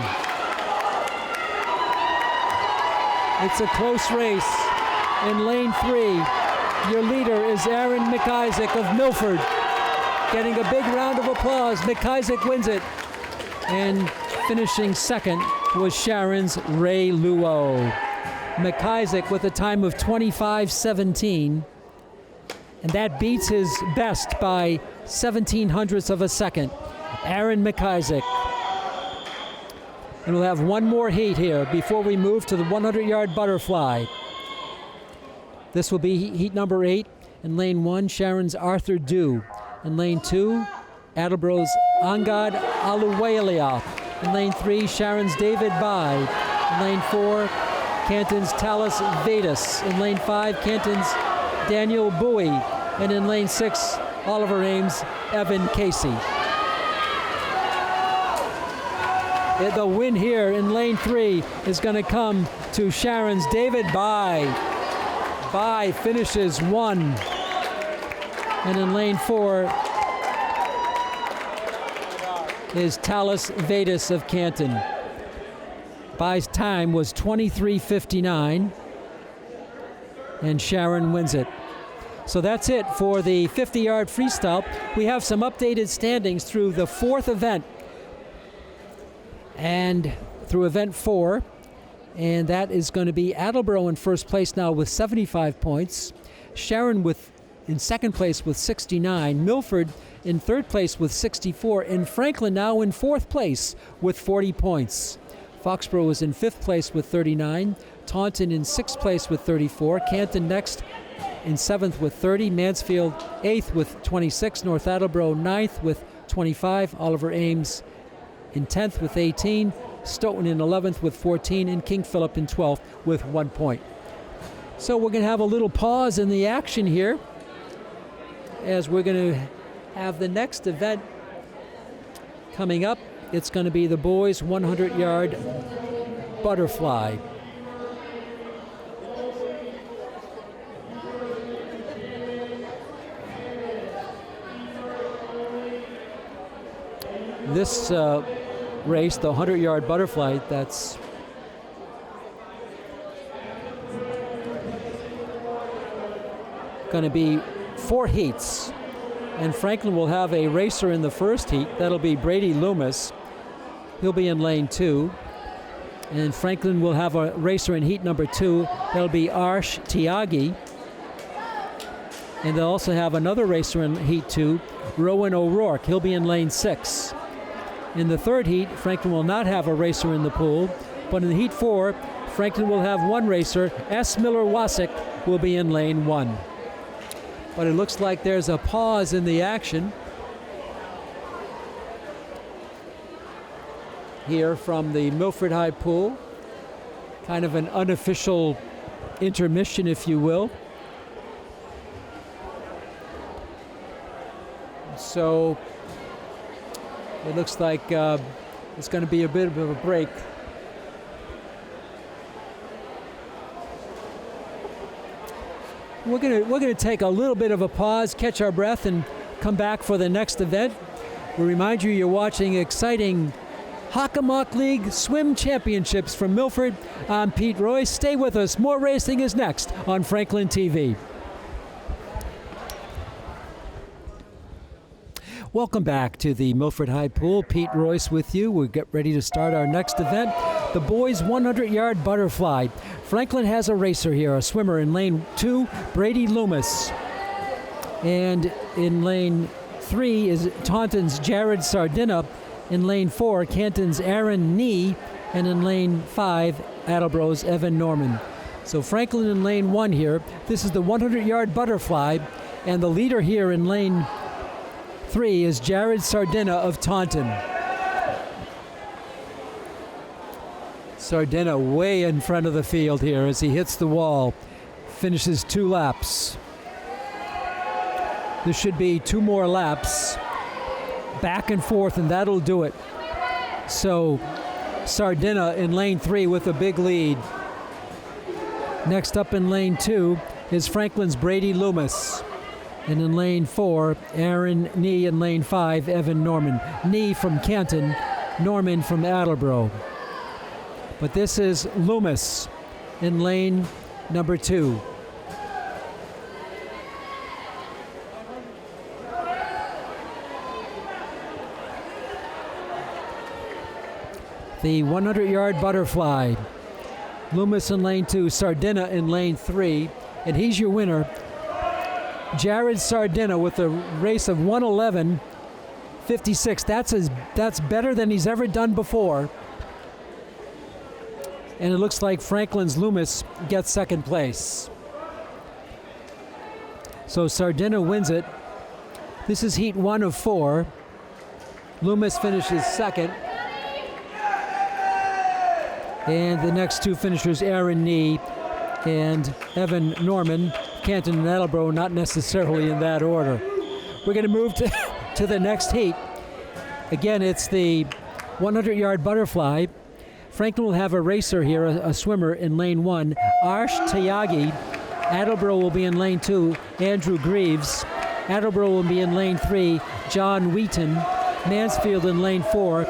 Speaker 1: It's a close race. In lane 3, your leader is Aaron McIsaac of Milford. Getting a big round of applause. McIsaac wins it. And finishing second was Sharon's Ray Luo. McIsaac with a time of 25:17. And that beats his best by 0.17 of a second. Aaron McIsaac. And we'll have one more heat here before we move to the 100-yard butterfly. This will be heat number 8. In lane 1, Sharon's Arthur Dew. In lane 2, Attleboro's Angad Aluwalia. In lane 3, Sharon's David Bai. In lane 4, Canton's Talis Vedas. In lane 5, Canton's Daniel Bowie. And in lane 6, Oliver Ames, Evan Casey. The win here in lane 3 is going to come to Sharon's David Bai. Bai finishes 1. And in lane 4 is Talis Vedas of Canton. Bai's time was 23:59, and Sharon wins it. So that's it for the 50-yard freestyle. We have some updated standings through the 4th event and through event 4, and that is going to be Attleboro in first place now with 75 points, Sharon in second place with 69, Milford in third place with 64, and Franklin now in fourth place with 40 points. Foxborough is in fifth place with 39, Taunton in sixth place with 34, Canton next in seventh with 30, Mansfield eighth with 26, North Attleboro ninth with 25, Oliver Ames in 10th with 18, Stoughton in 11th with 14, and King Philip in 12th with 1 point. So we're going to have a little pause in the action here as we're going to have the next event coming up. It's going to be the boys 100-yard butterfly. This race, the 100-yard butterfly, that's going to be 4 heats. And Franklin will have a racer in the first heat. That'll be Brady Loomis. He'll be in lane 2. And Franklin will have a racer in heat number 2. That'll be Arsh Tiagi. And they'll also have another racer in heat 2, Rowan O'Rourke. He'll be in lane 6. In the third heat, Franklin will not have a racer in the pool, but in heat 4, Franklin will have one racer. S. Miller Wasik will be in lane 1. But it looks like there's a pause in the action here from the Milford High Pool. Kind of an unofficial intermission, if you will. So it looks like it's going to be a bit of a break. We're gonna take a little bit of a pause, catch our breath, and come back for the next event. We remind you you're watching exciting Hockomock League Swim Championships from Milford. I'm Pete Royce. Stay with us. More racing is next on Franklin TV. Welcome back to the Milford High Pool. Pete Royce with you. We'll get ready to start our next event, the boys 100-yard butterfly. Franklin has a racer here, a swimmer in lane 2, Brady Loomis. And in lane 3 is Taunton's Jared Sardina. In lane 4, Canton's Aaron Nee. And in lane 5, Attleboro's Evan Norman. So Franklin in lane 1 here. This is the 100-yard butterfly. And the leader here in lane 3 is Jared Sardina of Taunton. Sardina way in front of the field here as he hits the wall, finishes 2 laps. There should be 2 more laps, back and forth, and that'll do it. So Sardina in lane 3 with a big lead. Next up in lane 2 is Franklin's Brady Loomis. And in lane 4, Aaron Nee. In lane 5, Evan Norman. Nee from Canton, Norman from Attleboro. But this is Loomis in lane number 2. The 100-yard butterfly. Loomis in lane 2, Sardina in lane 3, and he's your winner. Jared Sardina with a race of 1:11.56. That's better than he's ever done before. And it looks like Franklin's Loomis gets second place. So Sardina wins it. This is heat 1 of 4. Loomis finishes second. And the next 2 finishers, Aaron Nee and Evan Norman. Canton and Attleboro, not necessarily in that order. We're going to move to the next heat. Again, it's the 100-yard butterfly. Franklin will have a racer here, a swimmer in lane 1, Arsh Tyagi. Attleboro will be in lane 2, Andrew Greaves. Attleboro will be in lane 3, John Wheaton. Mansfield in lane 4,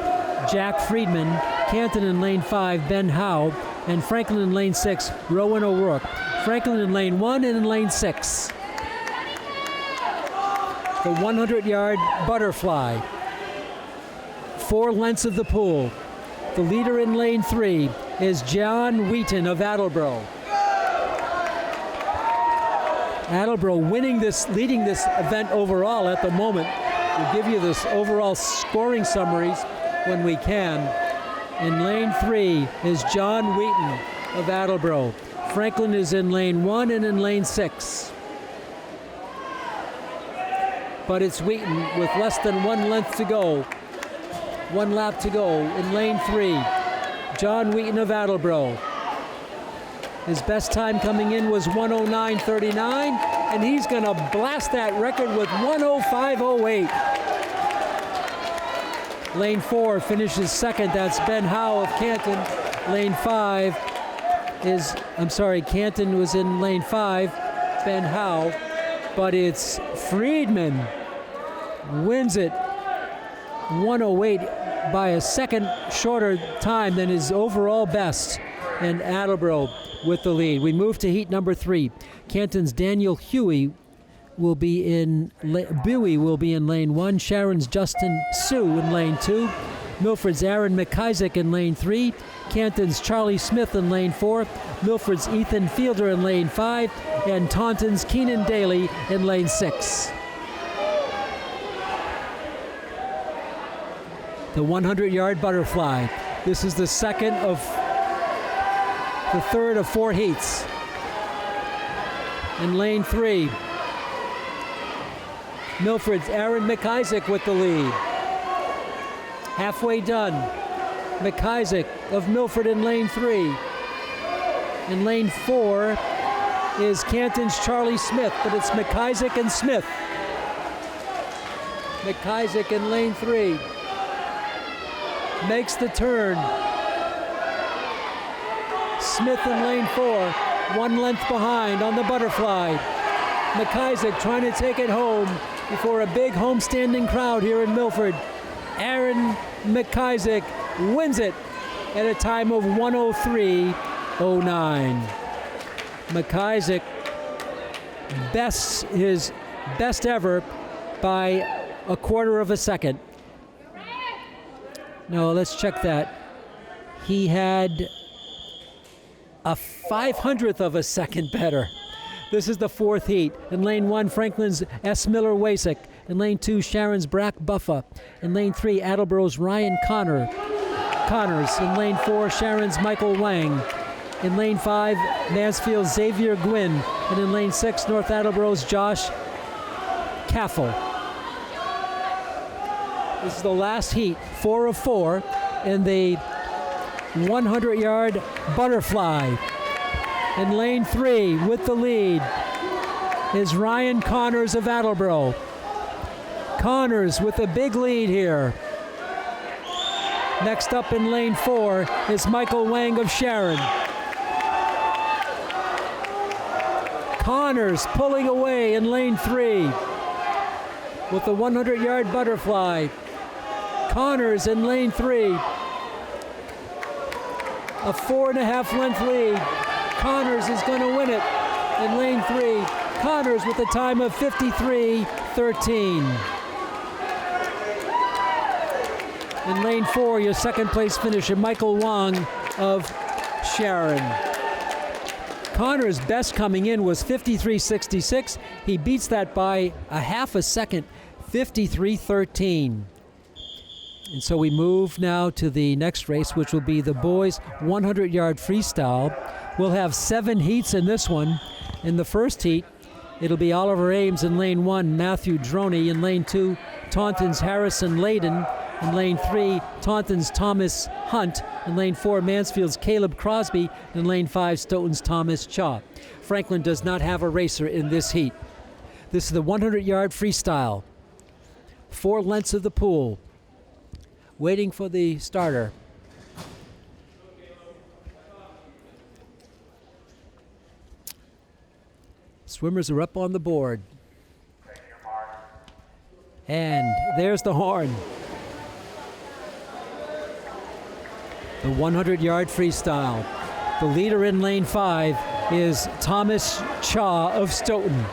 Speaker 1: Jack Friedman. Canton in lane 5, Ben Howe. And Franklin in lane 6, Rowan O'Rourke. Franklin in lane 1 and in lane 6. The 100-yard butterfly. 4 lengths of the pool. The leader in lane 3 is John Wheaton of Attleboro. Attleboro leading this event overall at the moment. We'll give you this overall scoring summaries when we can. In lane 3 is John Wheaton of Attleboro. Franklin is in lane 1 and in lane 6. But it's Wheaton with less than 1 length to go. 1 lap to go in lane 3. John Wheaton of Attleboro. His best time coming in was 1:09.39, and he's going to blast that record with 1:05.08. Lane 4 finishes second. That's Ben Howe of Canton. Lane 5 is, Canton was in lane 5, Ben Howe, but it's Friedman wins it 1:08 by a second shorter time than his overall best, and Attleboro with the lead. We move to heat number 3. Canton's Daniel Bowie will be in lane 1. Sharon's Justin Sue in lane 2. Milford's Aaron McIsaac in lane 3. Canton's Charlie Smith in lane 4. Milford's Ethan Fielder in lane 5. And Taunton's Keenan Daly in lane 6. The 100-yard butterfly. This is the second of the third of 4 heats. In lane 3, Milford's Aaron McIsaac with the lead. Halfway done, McIsaac of Milford in lane 3. In lane 4 is Canton's Charlie Smith, but it's McIsaac and Smith. McIsaac in lane 3 makes the turn. Smith in lane 4, 1 length behind on the butterfly. McIsaac trying to take it home before a big homestanding crowd here in Milford. Aaron McIsaac wins it at a time of 1:03.09. McIsaac bests his best ever by a quarter of a second. No, let's check that. He had a 500th of a second better. This is the 4th heat. In lane 1, Franklin's S. Miller Wasik. In lane 2, Sharon's Brack Buffa. In lane 3, Attleboro's Ryan Connors. In lane 4, Sharon's Michael Wang. In lane 5, Mansfield's Xavier Gwynn. And in lane 6, North Attleboro's Josh Caffel. This is the last heat, 4 of 4, in the 100-yard butterfly. In lane 3, with the lead, is Ryan Connors of Attleboro. Connors with a big lead here. Next up in lane 4 is Michael Wang of Sharon. Connors pulling away in lane 3 with the 100-yard butterfly. Connors in lane 3. A 4.5 length lead. Connors is going to win it in lane 3. Connors with a time of 53:13. In lane 4, your second place finisher, Michael Wang of Sharon. Connors' best coming in was 53:66. He beats that by a half a second, 53:13. And so we move now to the next race, which will be the boys' 100-yard freestyle. We'll have 7 heats in this one. In the first heat, it'll be Oliver Ames in lane 1, Matthew Droney in lane 2, Taunton's Harrison Layden in lane 3, Taunton's Thomas Hunt in lane 4, Mansfield's Caleb Crosby in lane 5, Stoughton's Thomas Chaw. Franklin does not have a racer in this heat. This is the 100-yard freestyle. 4 lengths of the pool. Waiting for the starter. Swimmers are up on the board. And there's the horn. The 100-yard freestyle. The leader in lane 5 is Thomas Chaw of Stoughton.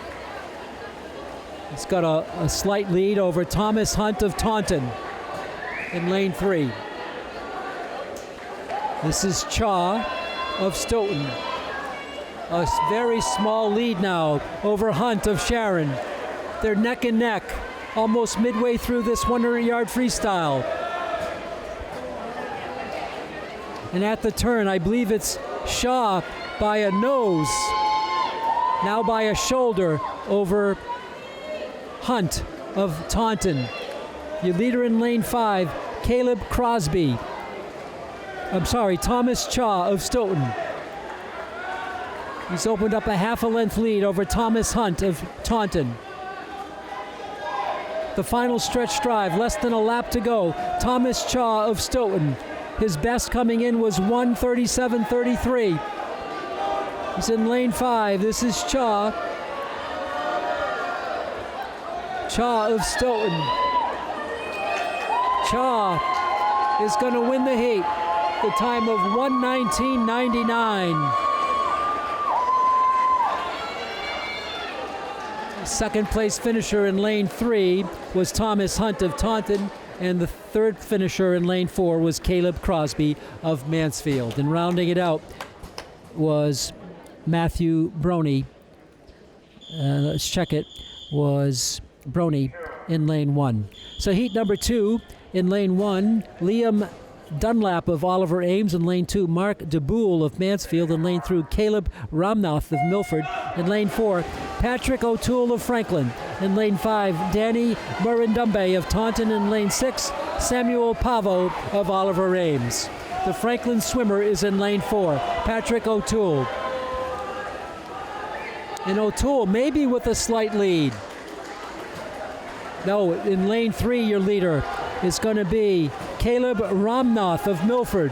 Speaker 1: He's got a slight lead over Thomas Hunt of Taunton in lane 3. This is Chaw of Stoughton. A very small lead now over Hunt of Sharon. They're neck and neck, almost midway through this 100-yard freestyle. And at the turn, I believe it's Shaw by a nose, now by a shoulder over Hunt of Taunton. Your leader in lane 5, Caleb Crosby. Thomas Chaw of Stoughton. He's opened up a half a length lead over Thomas Hunt of Taunton. The final stretch drive, less than a lap to go. Thomas Chaw of Stoughton. His best coming in was 1:37.33. He's in lane 5. This is Chaw. Chaw of Stoughton. Chaw is going to win the heat. The time of 1:19.99. Second place finisher in lane 3 was Thomas Hunt of Taunton, and the third finisher in lane 4 was Caleb Crosby of Mansfield. And rounding it out was Matthew Broney. Let's check it. Was Broney in lane 1. So heat number 2 in lane 1, Liam Dunlap of Oliver Ames. In lane 2, Mark DeBoule of Mansfield. In lane 3, Caleb Ramnath of Milford. In lane 4, Patrick O'Toole of Franklin. In lane 5, Danny Murindumbe of Taunton. In lane 6, Samuel Pavo of Oliver Ames. The Franklin swimmer is in lane 4, Patrick O'Toole. And O'Toole maybe with a slight lead. No, in lane 3, your leader is going to be Caleb Ramnath of Milford.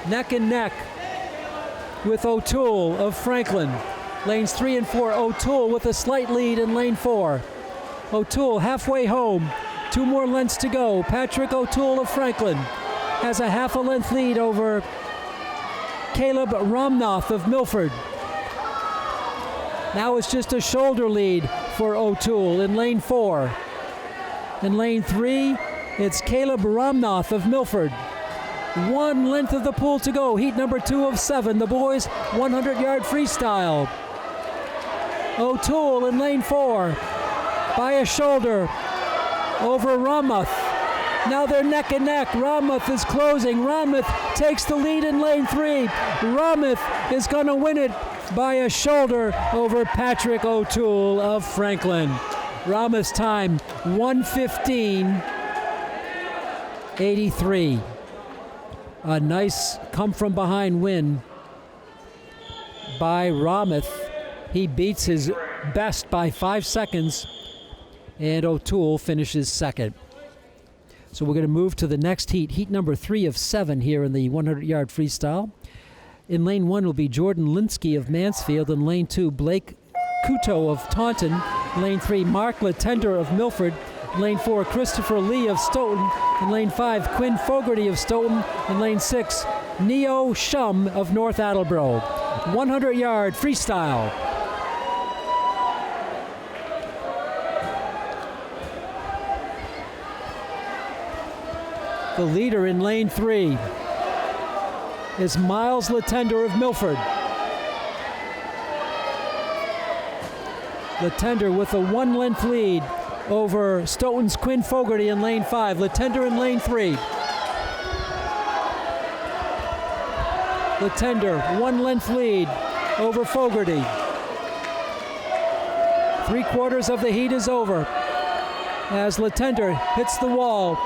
Speaker 1: Neck and neck with O'Toole of Franklin. Lanes 3 and 4, O'Toole with a slight lead in lane 4. O'Toole halfway home, 2 more lengths to go. Patrick O'Toole of Franklin has a half a length lead over Caleb Ramnath of Milford. Now it's just a shoulder lead for O'Toole in lane 4. In lane 3, it's Caleb Ramnath of Milford. 1 length of the pool to go. Heat number 2 of 7, the boys 100-yard freestyle. O'Toole in lane 4 by a shoulder over Ramnath. Now they're neck and neck. Ramnath is closing. Ramnath takes the lead in lane 3. Ramnath is going to win it by a shoulder over Patrick O'Toole of Franklin. Ramnath's time 1:15.83. A nice come-from-behind win by Ramnath. He beats his best by 5 seconds, and O'Toole finishes second. So we're going to move to the next heat, heat number 3 of 7 here in the 100-yard freestyle. In lane 1 will be Jordan Linsky of Mansfield. In lane 2, Blake Kuto of Taunton. Lane 3, Mark Latender of Milford. Lane 4, Christopher Lee of Stoughton. In lane 5, Quinn Fogarty of Stoughton. In lane 6, Neo Shum of North Attleboro. 100-yard freestyle. The leader in lane 3 is Miles Latender of Milford. Latender with a 1-length lead over Stoughton's Quinn Fogarty in lane 5. Latender in lane 3. Latender, 1-length lead over Fogarty. 3/4 of the heat is over as Latender hits the wall,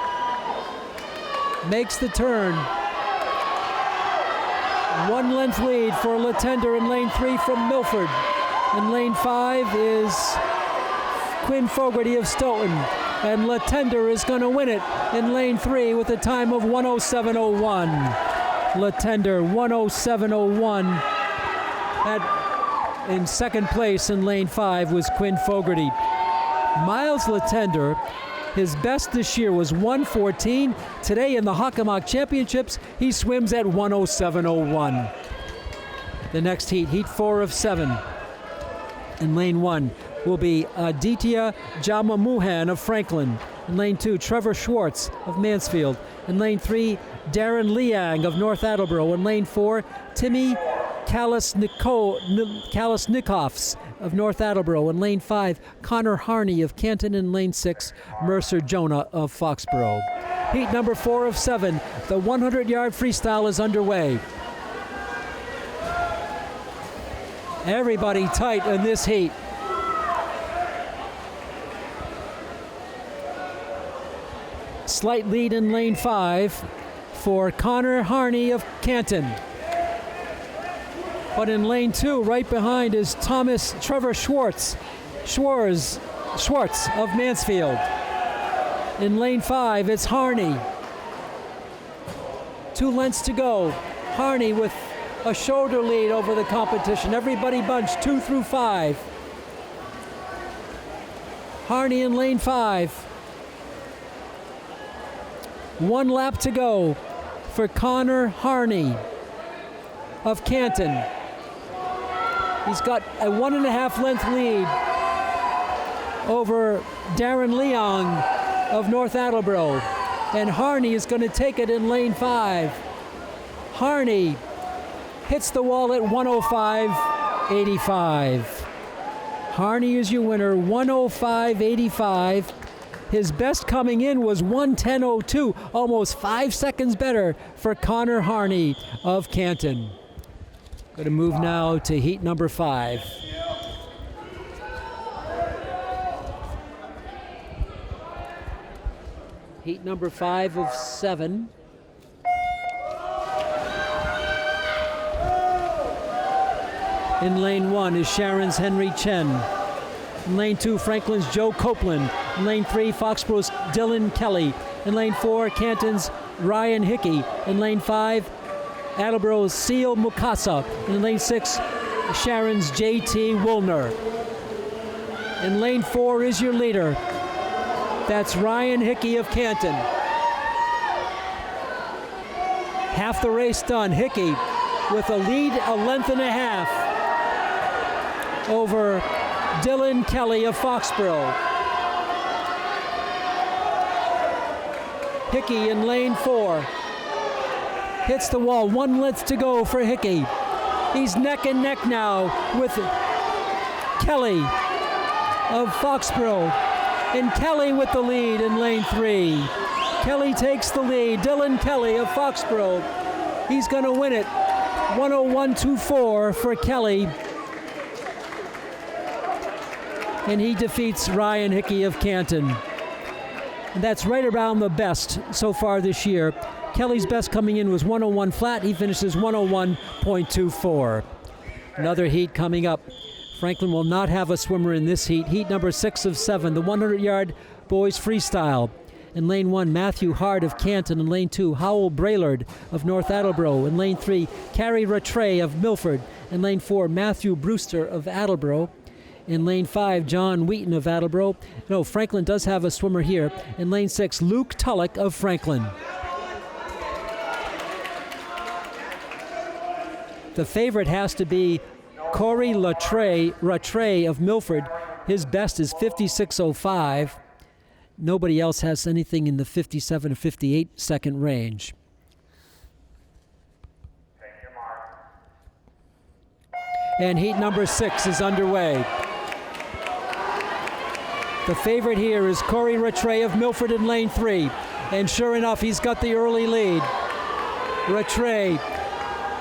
Speaker 1: makes the turn. 1-length lead for Latender in lane 3 from Milford. In lane 5 is Quinn Fogarty of Stoughton, and Latender is going to win it in lane 3 with a time of 1:07.01. Latender 1:07.01. In second place in lane 5 was Quinn Fogarty. Miles Latender, his best this year was 1:14. Today in the Hockomock Championships, he swims at 1:07.01. The next heat, heat 4 of 7. In lane 1 will be Aditya Jamamuhan of Franklin. In lane 2, Trevor Schwartz of Mansfield. In lane 3, Darren Liang of North Attleboro. In lane 4, Timmy Kalasnikovs of North Attleboro. In lane 5, Connor Harney of Canton. In lane 6, Mercer Jonah of Foxborough. Heat number 4 of 7. The 100-yard freestyle is underway. Everybody tight in this heat. Slight lead in lane 5 for Connor Harney of Canton. But in lane 2, right behind is Trevor Schwartz of Mansfield. In lane 5, it's Harney. 2 lengths to go. Harney with a shoulder lead over the competition. Everybody bunched 2 through 5. Harney in lane 5. 1 lap to go for Connor Harney of Canton. He's got a 1.5 length lead over Darren Leong of North Attleboro. And Harney is going to take it in lane 5. Harney hits the wall at 1:05.85. Harney is your winner, 1:05.85. His best coming in was 1:10.02, almost 5 seconds better for Connor Harney of Canton. Going to move now to heat number 5. Heat number 5 of 7. In lane 1 is Sharon's Henry Chen. In lane 2, Franklin's Joe Copeland. In lane 3, Foxborough's Dylan Kelly. In lane 4, Canton's Ryan Hickey. In lane 5, Attleboro's Seal Mukasa. In lane 6, Sharon's J.T. Woolner. In lane 4 is your leader. That's Ryan Hickey of Canton. Half the race done. Hickey with a lead a length and a half over Dylan Kelly of Foxborough. Hickey in lane 4. Hits the wall. 1 length to go for Hickey. He's neck and neck now with Kelly of Foxborough. And Kelly with the lead in lane 3. Kelly takes the lead. Dylan Kelly of Foxborough. He's going to win it. 101.24 for Kelly. And he defeats Ryan Hickey of Canton. And that's right around the best so far this year. Kelly's best coming in was 101 flat. He finishes 101.24. Another heat coming up. Franklin will not have a swimmer in this heat. Heat number 6 of 7, the 100-yard boys freestyle. In lane 1, Matthew Hart of Canton. In lane 2, Howell Braillard of North Attleboro. In lane 3, Carrie Rattray of Milford. In lane 4, Matthew Brewster of Attleboro. In lane 5, John Wheaton of Attleboro. No, Franklin does have a swimmer here. In lane 6, Luke Tullock of Franklin. The favorite has to be Corey Rattray of Milford. His best is 56.05. Nobody else has anything in the 57 to 58 second range. And heat number 6 is underway. The favorite here is Corey Rattray of Milford in lane 3. And sure enough, he's got the early lead. Rattray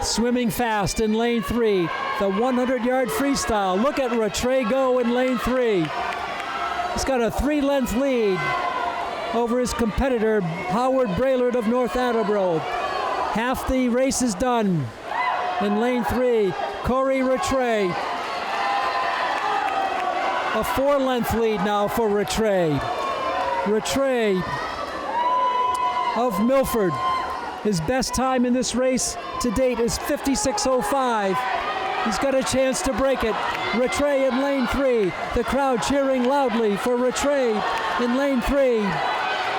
Speaker 1: swimming fast in lane 3. The 100-yard freestyle. Look at Rattray go in lane 3. He's got a 3-length lead over his competitor, Howard Braillard of North Attleboro. Half the race is done. In lane 3, Corey Rattray. A 4-length lead now for Rattray. Rattray of Milford. His best time in this race to date is 56.05. He's got a chance to break it. Rattray in lane 3. The crowd cheering loudly for Rattray in lane 3.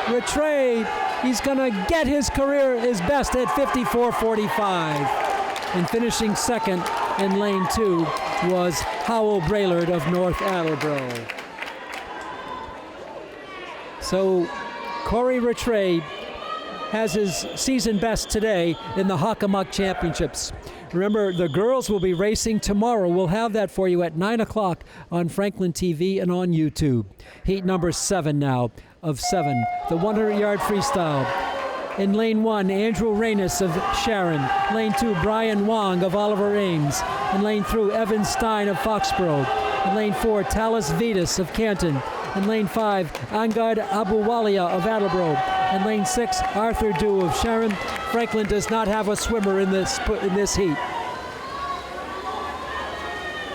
Speaker 1: Rattray, he's going to get his best at 54.45. And finishing second in lane 2 was Howell Braillard of North Attleboro. So Corey Rattray has his season best today in the Hockomock Championships. Remember, the girls will be racing tomorrow. We'll have that for you at 9 o'clock on Franklin TV and on YouTube. Heat number 7 now of 7, the 100-yard freestyle. In lane 1, Andrew Reynes of Sharon. Lane 2, Brian Wong of Oliver Ames. In lane 3, Evan Stein of Foxborough. In lane 4, Talis Vitas of Canton. In lane 5, Angad Abuwalia of Attleboro. In lane 6, Arthur Dew of Sharon. Franklin does not have a swimmer in this heat.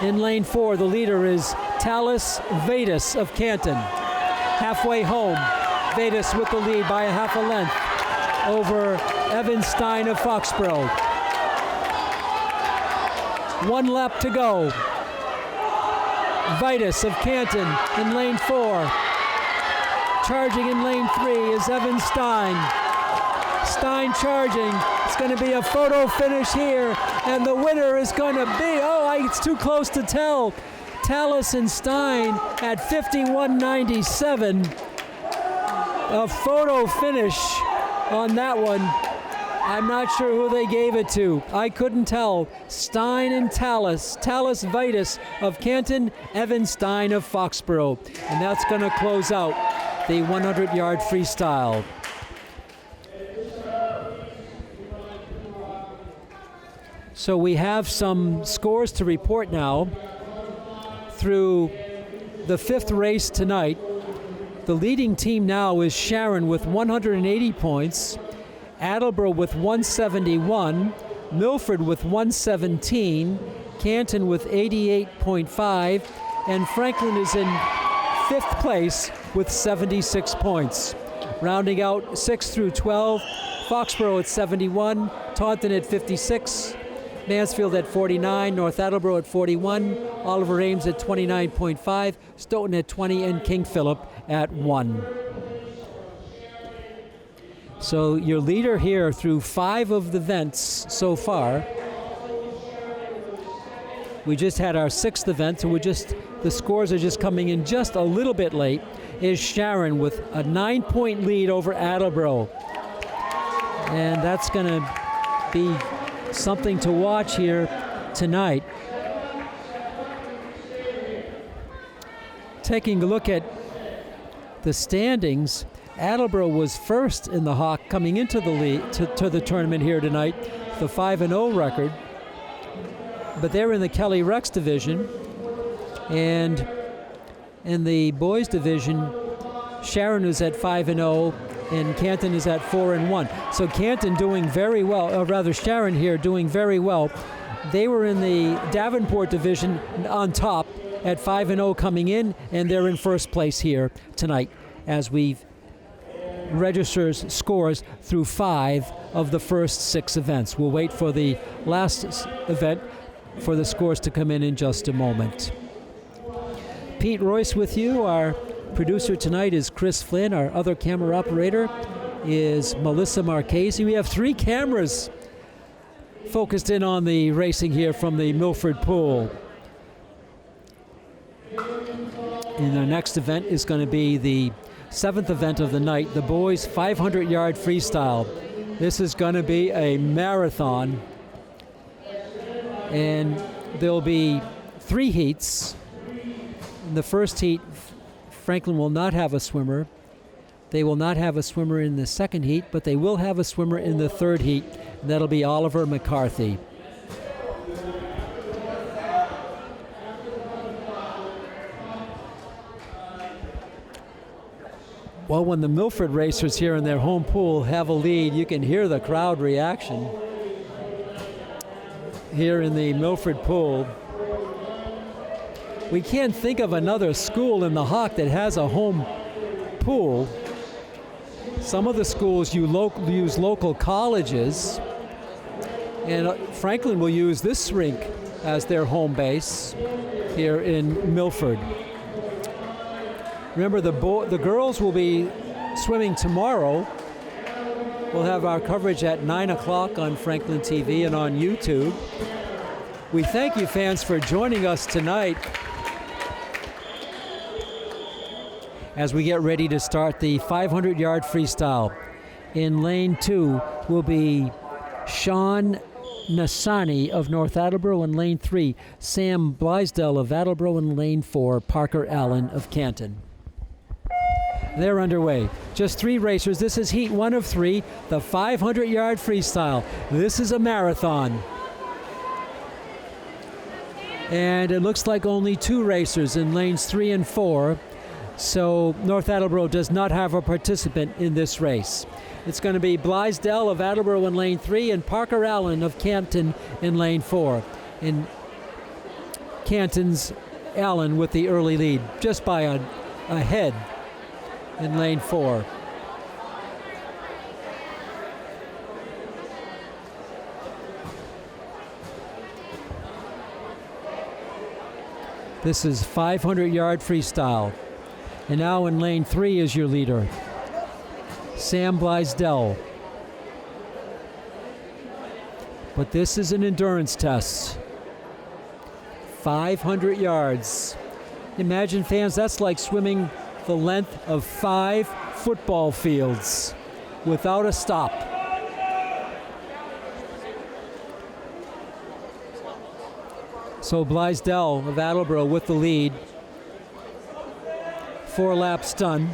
Speaker 1: In lane 4, the leader is Talis Vitas of Canton. Halfway home, Vitas with the lead by a half a length over Evan Stein of Foxborough. 1 lap to go. Vitas of Canton in lane 4. Charging in lane 3 is Evan Stein. Stein charging. It's going to be a photo finish here, and the winner is going to be, it's too close to tell. Talis and Stein at 51.97. A photo finish on that one. I'm not sure who they gave it to. I couldn't tell. Stein and Talis. Talis Vitas of Canton, Evan Stein of Foxborough. And that's going to close out the 100-yard freestyle. So we have some scores to report now. Through the 5th race tonight, the leading team now is Sharon with 180 points, Attleboro with 171, Milford with 117, Canton with 88.5, and Franklin is in 5th place with 76 points. Rounding out 6 through 12, Foxborough at 71, Taunton at 56, Mansfield at 49, North Attleboro at 41, Oliver Ames at 29.5, Stoughton at 20, and King Philip at 1. So your leader here through 5 of the events so far. We just had our 6th event, so the scores are just coming in just a little bit late, is Sharon with a 9-point lead over Attleboro. And that's going to be something to watch here tonight. Taking a look at the standings, Attleboro was first in the Hawk coming into the league to the tournament here tonight, the 5-0 record. But they're in the Kelly Rex division, and in the boys division, Sharon is at 5-0. And Canton is at 4-1. So Canton doing very well, or rather Sharon here doing very well. They were in the Davenport division on top at 5-0 coming in, and they're in first place here tonight as we register scores through 5 of the first 6 events. We'll wait for the last event for the scores to come in just a moment. Pete Royce with you. Our producer tonight is Chris Flynn. Our other camera operator is Melissa Marchese. We have 3 cameras focused in on the racing here from the Milford Pool. And our next event is going to be the 7th event of the night, the boys 500-yard freestyle. This is going to be a marathon, and there'll be 3 heats. In the first heat, Franklin will not have a swimmer. They will not have a swimmer in the second heat, but they will have a swimmer in the third heat, and that'll be Oliver McCarthy. Well, when the Milford racers here in their home pool have a lead, you can hear the crowd reaction here in the Milford pool. We can't think of another school in the Hawk that has a home pool. Some of the schools use local colleges, and Franklin will use this rink as their home base here in Milford. Remember, the girls will be swimming tomorrow. We'll have our coverage at 9 o'clock on Franklin TV and on YouTube. We thank you, fans, for joining us tonight as we get ready to start the 500-yard freestyle. In lane 2 will be Sean Nassani of North Attleboro. In lane 3, Sam Blaisdell of Attleboro. In lane 4, Parker Allen of Canton. They're underway. Just 3 racers. This is heat 1 of 3, the 500-yard freestyle. This is a marathon. And it looks like only 2 racers in lanes 3 and 4. So North Attleboro does not have a participant in this race. It's going to be Blaisdell of Attleboro in lane 3 and Parker Allen of Canton in lane 4. In Canton's Allen with the early lead, just by a head in lane 4. This is 500-yard freestyle. And now in lane 3 is your leader, Sam Blaisdell. But this is an endurance test. 500 yards. Imagine, fans, that's like swimming the length of 5 football fields without a stop. So Blaisdell of Attleboro with the lead. 4 laps done.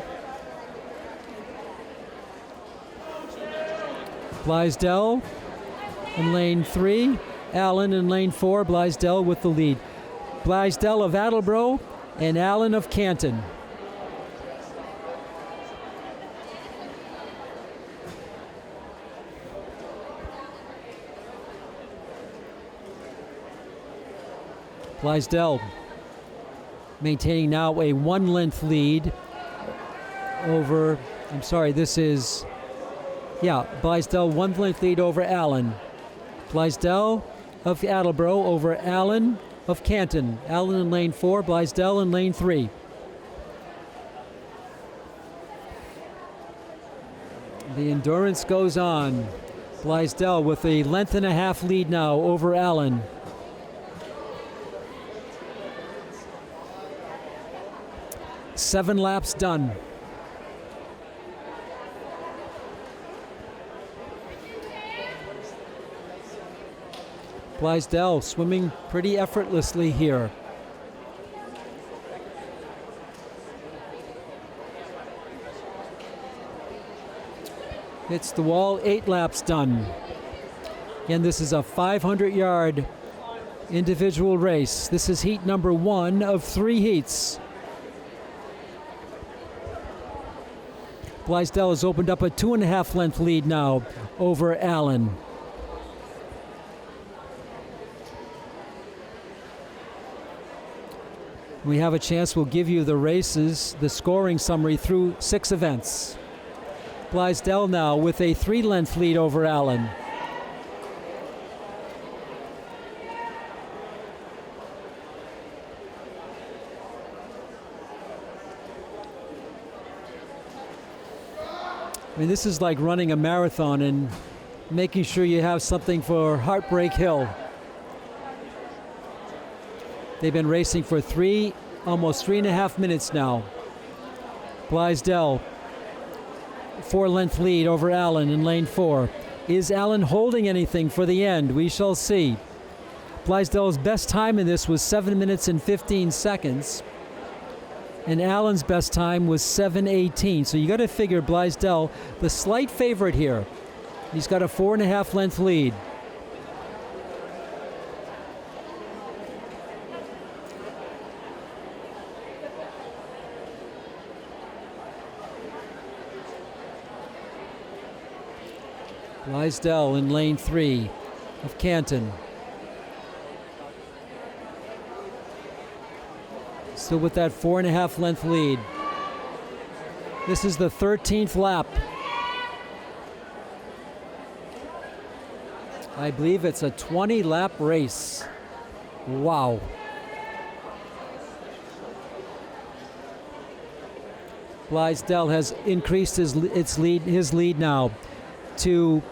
Speaker 1: Blaisdell in lane 3. Allen in lane 4. Blaisdell with the lead. Blaisdell of Attleboro and Allen of Canton. Blaisdell maintaining now a 1-length lead over, Blaisdell 1-length lead over Allen. Blaisdell of Attleboro over Allen of Canton. Allen in lane 4, Blaisdell in lane 3. The endurance goes on. Blaisdell with a 1.5 length lead now over Allen. Seven laps done. Blaisdell swimming pretty effortlessly here. Hits the wall, 8 laps done. Again, this is a 500-yard individual race. This is heat number 1 of 3 heats. Blaisdell has opened up a 2.5 length lead now over Allen. We have a chance, we'll give you the races, the scoring summary through 6 events. Blaisdell now with a 3-length lead over Allen. I mean, this is like running a marathon and making sure you have something for Heartbreak Hill. They've been racing for almost 3.5 minutes now. Blaisdell, 4-length lead over Allen in lane 4. Is Allen holding anything for the end? We shall see. Blaisdell's best time in this was 7 minutes and 15 seconds. And Allen's best time was 7:18. So you got to figure Blaisdell, the slight favorite here. He's got a 4.5 length lead. Blaisdell in lane 3 of Canton. Still with that 4.5 length lead. This is the 13th lap. I believe it's a 20-lap race. Wow. Blaisdell has increased his lead now to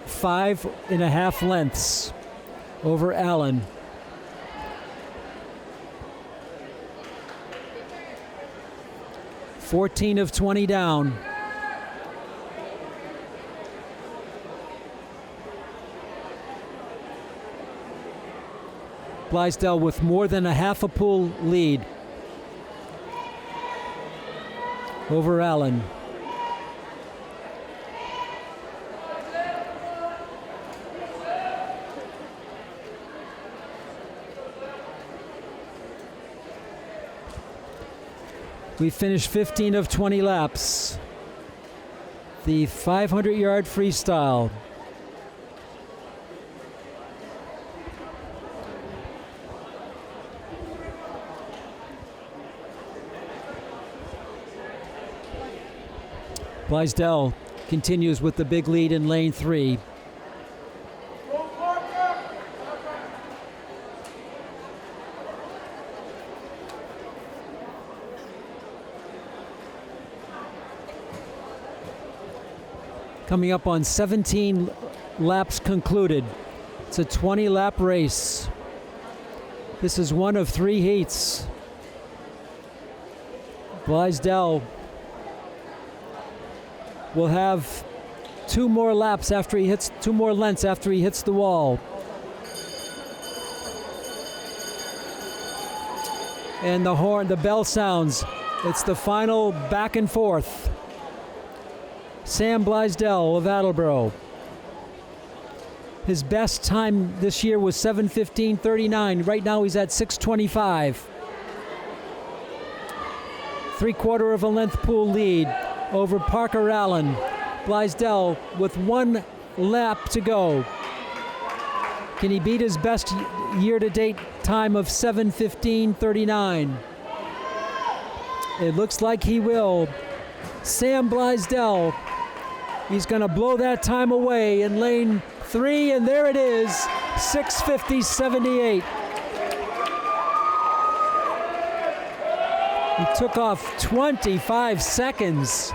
Speaker 1: 5.5 lengths over Allen. $14 of 20 down. Blaisdell with more than a half a pool lead over Allen. We finished 15 of 20 laps. The 500-yard freestyle. Blaisdell continues with the big lead in lane 3. Coming up on 17 laps concluded. It's a 20-lap race. This is one of 3 heats. Blaisdell will have 2 more laps after he hits, 2 more lengths after he hits the wall. And the bell sounds. It's the final back and forth. Sam Blaisdell of Attleboro His best time this year was 7:15:39. Right now he's at 6:25. 3/4 of a length pool lead over Parker Allen. Blaisdell with 1 lap to go. Can he beat his best year-to-date time of 7:15:39? It looks like he will. Sam Blaisdell, he's going to blow that time away in lane 3, and there it is, 6:50:78. He took off 25 seconds.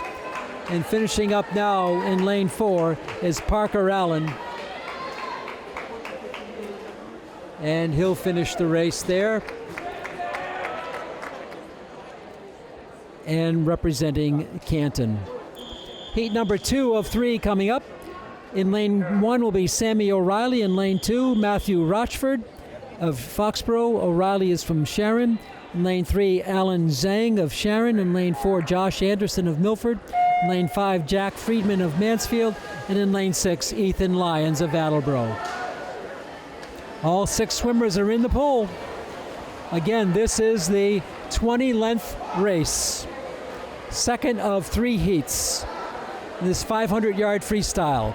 Speaker 1: And finishing up now in lane 4 is Parker Allen. And he'll finish the race there. And representing Canton. Heat number 2 of 3 coming up. In lane 1 will be Sammy O'Reilly. In lane 2, Matthew Rochford of Foxborough. O'Reilly is from Sharon. In lane 3, Alan Zhang of Sharon. In lane 4, Josh Anderson of Milford. In lane 5, Jack Friedman of Mansfield. And in lane 6, Ethan Lyons of Attleboro. All 6 swimmers are in the pool. Again, this is the 20-length race. Second of 3 heats. This 500-yard freestyle.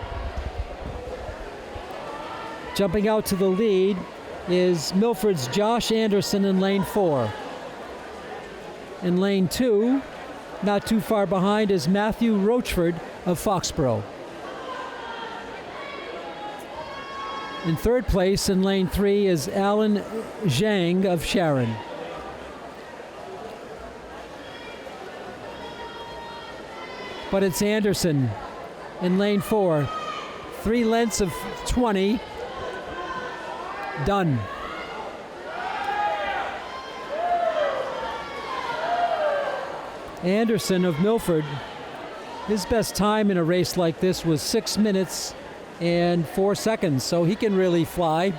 Speaker 1: Jumping out to the lead is Milford's Josh Anderson in lane 4. In lane 2, not too far behind, is Matthew Rochford of Foxborough. In third place in lane 3 is Alan Zhang of Sharon. But it's Anderson in lane 4. 3 lengths of 20. Done. Anderson of Milford, his best time in a race like this was 6 minutes and 4 seconds, so he can really fly.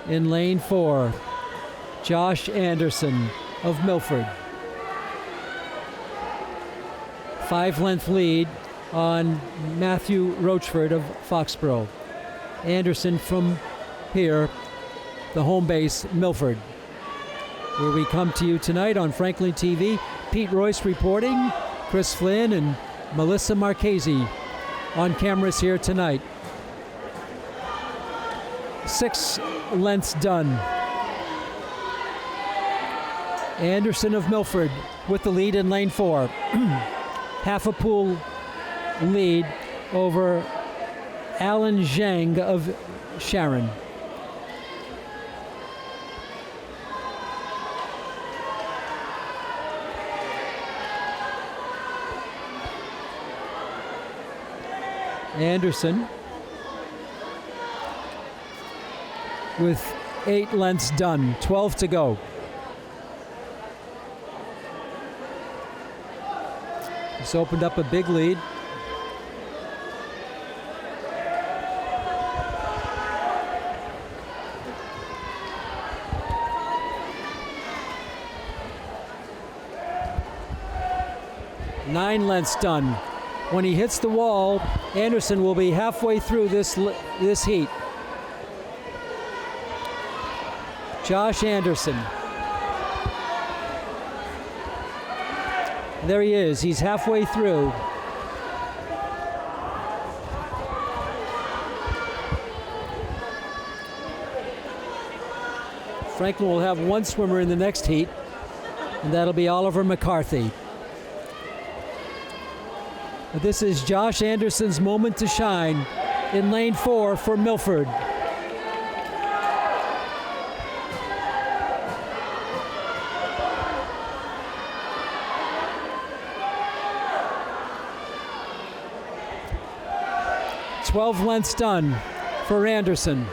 Speaker 1: In lane 4, Josh Anderson of Milford. 5-length lead on Matthew Rochford of Foxborough. Anderson from here, the home base, Milford, where we come to you tonight on Franklin TV. Pete Royce reporting, Chris Flynn and Melissa Marchese on cameras here tonight. 6 lengths done. Anderson of Milford with the lead in lane 4. Half a pool lead over Alan Zhang of Sharon. Anderson with 8 lengths done, 12 to go. He's opened up a big lead. Nine lengths done. When he hits the wall, Anderson will be halfway through this heat. Josh Anderson. There he is. He's halfway through. Franklin will have one swimmer in the next heat, and that'll be Oliver McCarthy. But this is Josh Anderson's moment to shine in lane 4 for Milford. "12 lengths done for Anderson.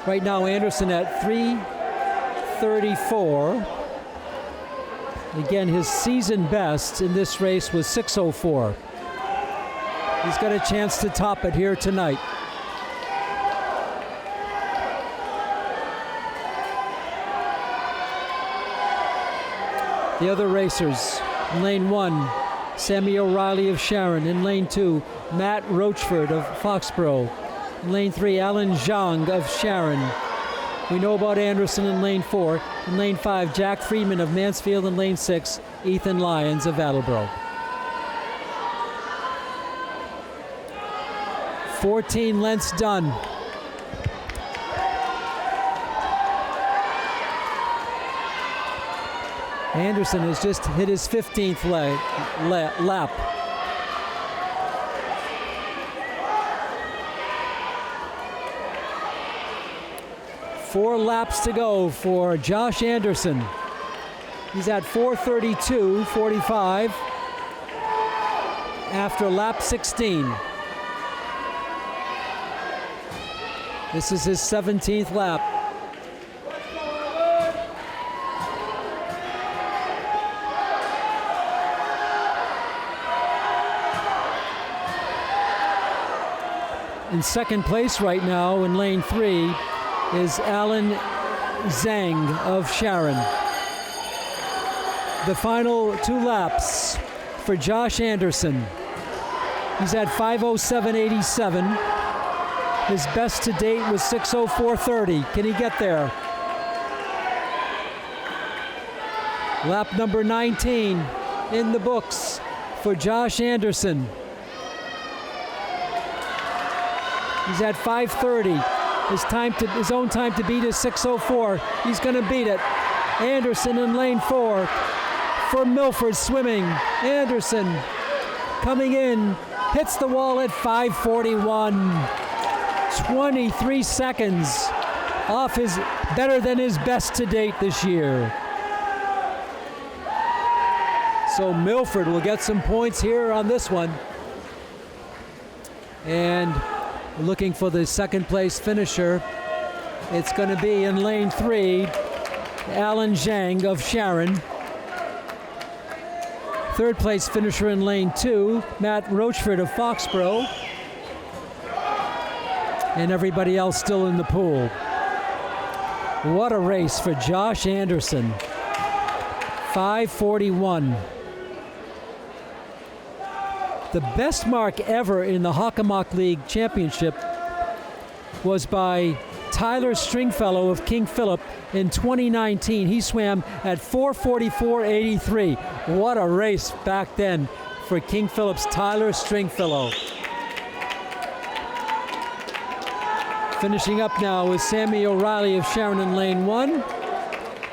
Speaker 1: Right now, Anderson at 3:34. Again, his season best in this race was 6:04. He's got a chance to top it here tonight. The other racers, in lane 1, Sammy O'Reilly of Sharon. In lane 2, Matt Rochford of Foxborough. In lane 3, Alan Zhang of Sharon. We know about Anderson in lane 4. In lane 5, Jack Friedman of Mansfield. In lane 6, Ethan Lyons of Attleboro. 14 lengths done. Anderson has just hit his 15th lap. Four laps to go for Josh Anderson. He's at 4:32.45 after lap 16. This is his 17th lap. In second place right now in lane 3 is Alan Zhang of Sharon. The final 2 laps for Josh Anderson. He's at 5:07.87. His best to date was 6:04.30. Can he get there? Lap number 19 in the books for Josh Anderson. He's at 5:30. His own time to beat is 6:04. He's going to beat it. Anderson in lane 4 for Milford Swimming. Anderson coming in, hits the wall at 5:41. 23 seconds off better than his best to date this year. So Milford will get some points here on this one. And looking for the second place finisher, it's going to be in lane 3, Alan Zhang of Sharon. Third place finisher in lane 2, Matt Rochford of Foxborough. And everybody else still in the pool. What a race for Josh Anderson. 5:41. The best mark ever in the Hockomock League Championship was by Tyler Stringfellow of King Philip in 2019. He swam at 4:44.83. What a race back then for King Philip's Tyler Stringfellow. Finishing up now is Sammy O'Reilly of Sharon in lane 1.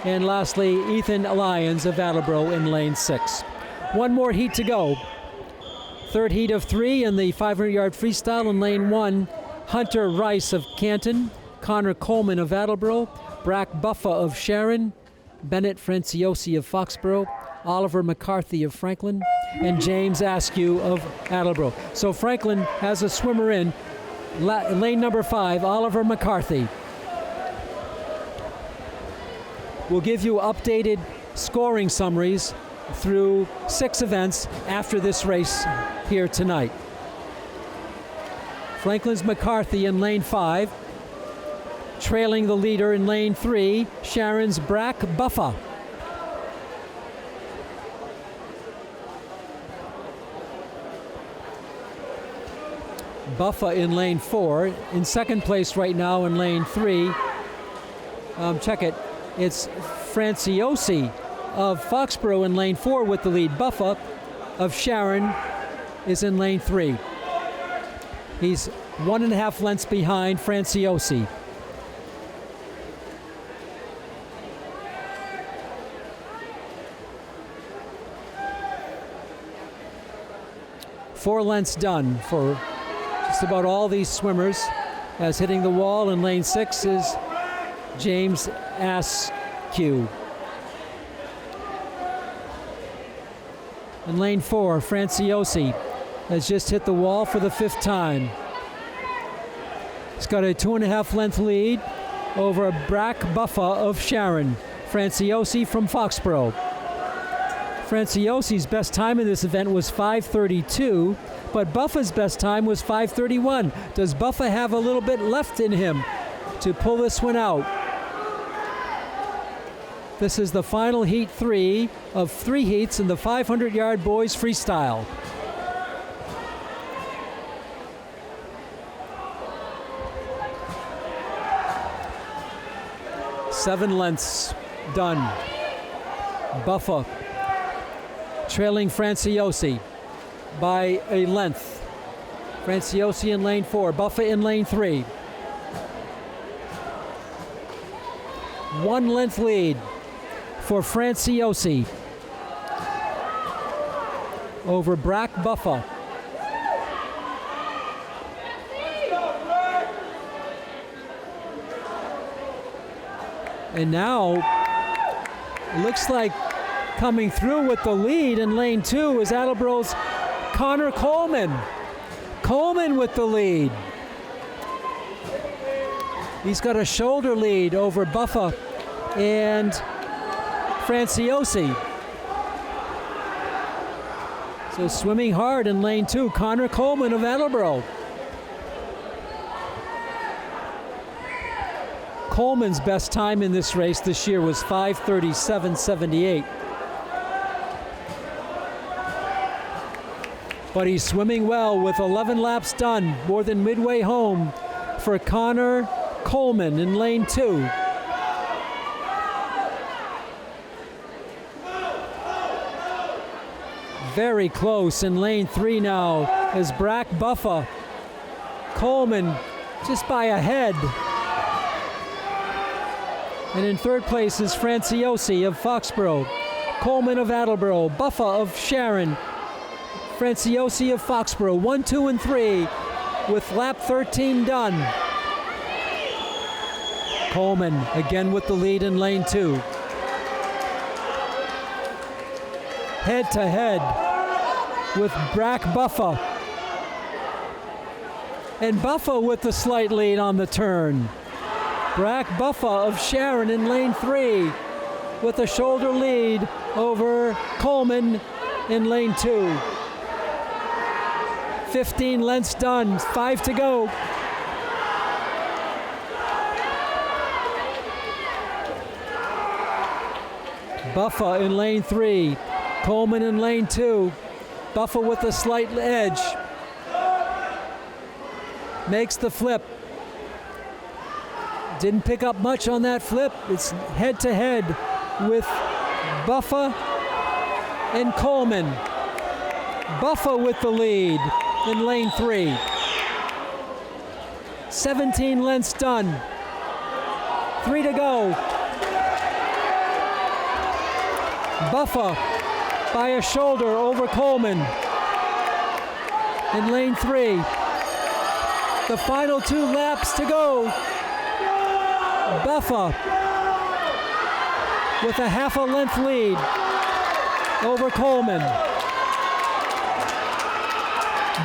Speaker 1: And lastly, Ethan Lyons of Attleboro in lane 6. One more heat to go. Third heat of 3 in the 500-yard freestyle in lane 1. Hunter Rice of Canton, Connor Coleman of Attleboro, Brack Buffa of Sharon, Bennett Franciosi of Foxborough, Oliver McCarthy of Franklin, and James Askew of Attleboro. So Franklin has a swimmer in. Lane number 5, Oliver McCarthy. We'll give you updated scoring summaries through 6 events after this race here tonight. Franklin's McCarthy in lane 5. Trailing the leader in lane 3, Sharon's Brack Buffa. Buffa in lane 4. In second place right now in lane 3. Check it. It's Franciosi of Foxborough in lane 4 with the lead. Buffa of Sharon is in lane 3. He's 1.5 lengths behind Franciosi. Four lengths done for just about all these swimmers. As hitting the wall in lane 6 is James Askew. In lane 4, Franciosi has just hit the wall for the 5th time. He's got a 2.5 length lead over Brack Buffa of Sharon. Franciosi from Foxborough. Franciosi's best time in this event was 5:32, but Buffa's best time was 5:31. Does Buffa have a little bit left in him to pull this one out? This is the final heat 3 of 3 heats in the 500-yard boys freestyle. Seven lengths done. Buffa trailing Franciosi by a length. Franciosi in lane 4, Buffa in lane 3. 1 length lead for Franciosi over Brack Buffa. And now, it looks like coming through with the lead in lane 2 is Attleboro's Connor Coleman. Coleman with the lead. He's got a shoulder lead over Buffa and Franciosi. So swimming hard in lane 2, Connor Coleman of Attleboro. Coleman's best time in this race this year was 5:37.78. But he's swimming well with 11 laps done, more than midway home for Connor Coleman in lane 2. Very close in lane 3 now is Brack Buffa. Coleman just by a head. And in third place is Franciosi of Foxborough, Coleman of Attleboro, Buffa of Sharon, Franciosi of Foxborough, 1, 2, and 3 with lap 13 done. Coleman again with the lead in lane 2. Head to head with Brack Buffa. And Buffa with the slight lead on the turn. Brack Buffa of Sharon in lane 3 with a shoulder lead over Coleman in lane 2. 15 lengths done, 5 to go. Buffa in lane 3, Coleman in lane 2. Buffa with a slight edge. Makes the flip. Didn't pick up much on that flip. It's head to head with Buffa and Coleman. Buffa with the lead in lane 3. 17 lengths done. 3 to go. Buffa by a shoulder over Coleman in lane 3. The final 2 laps to go. Buffa with a half a length lead over Coleman.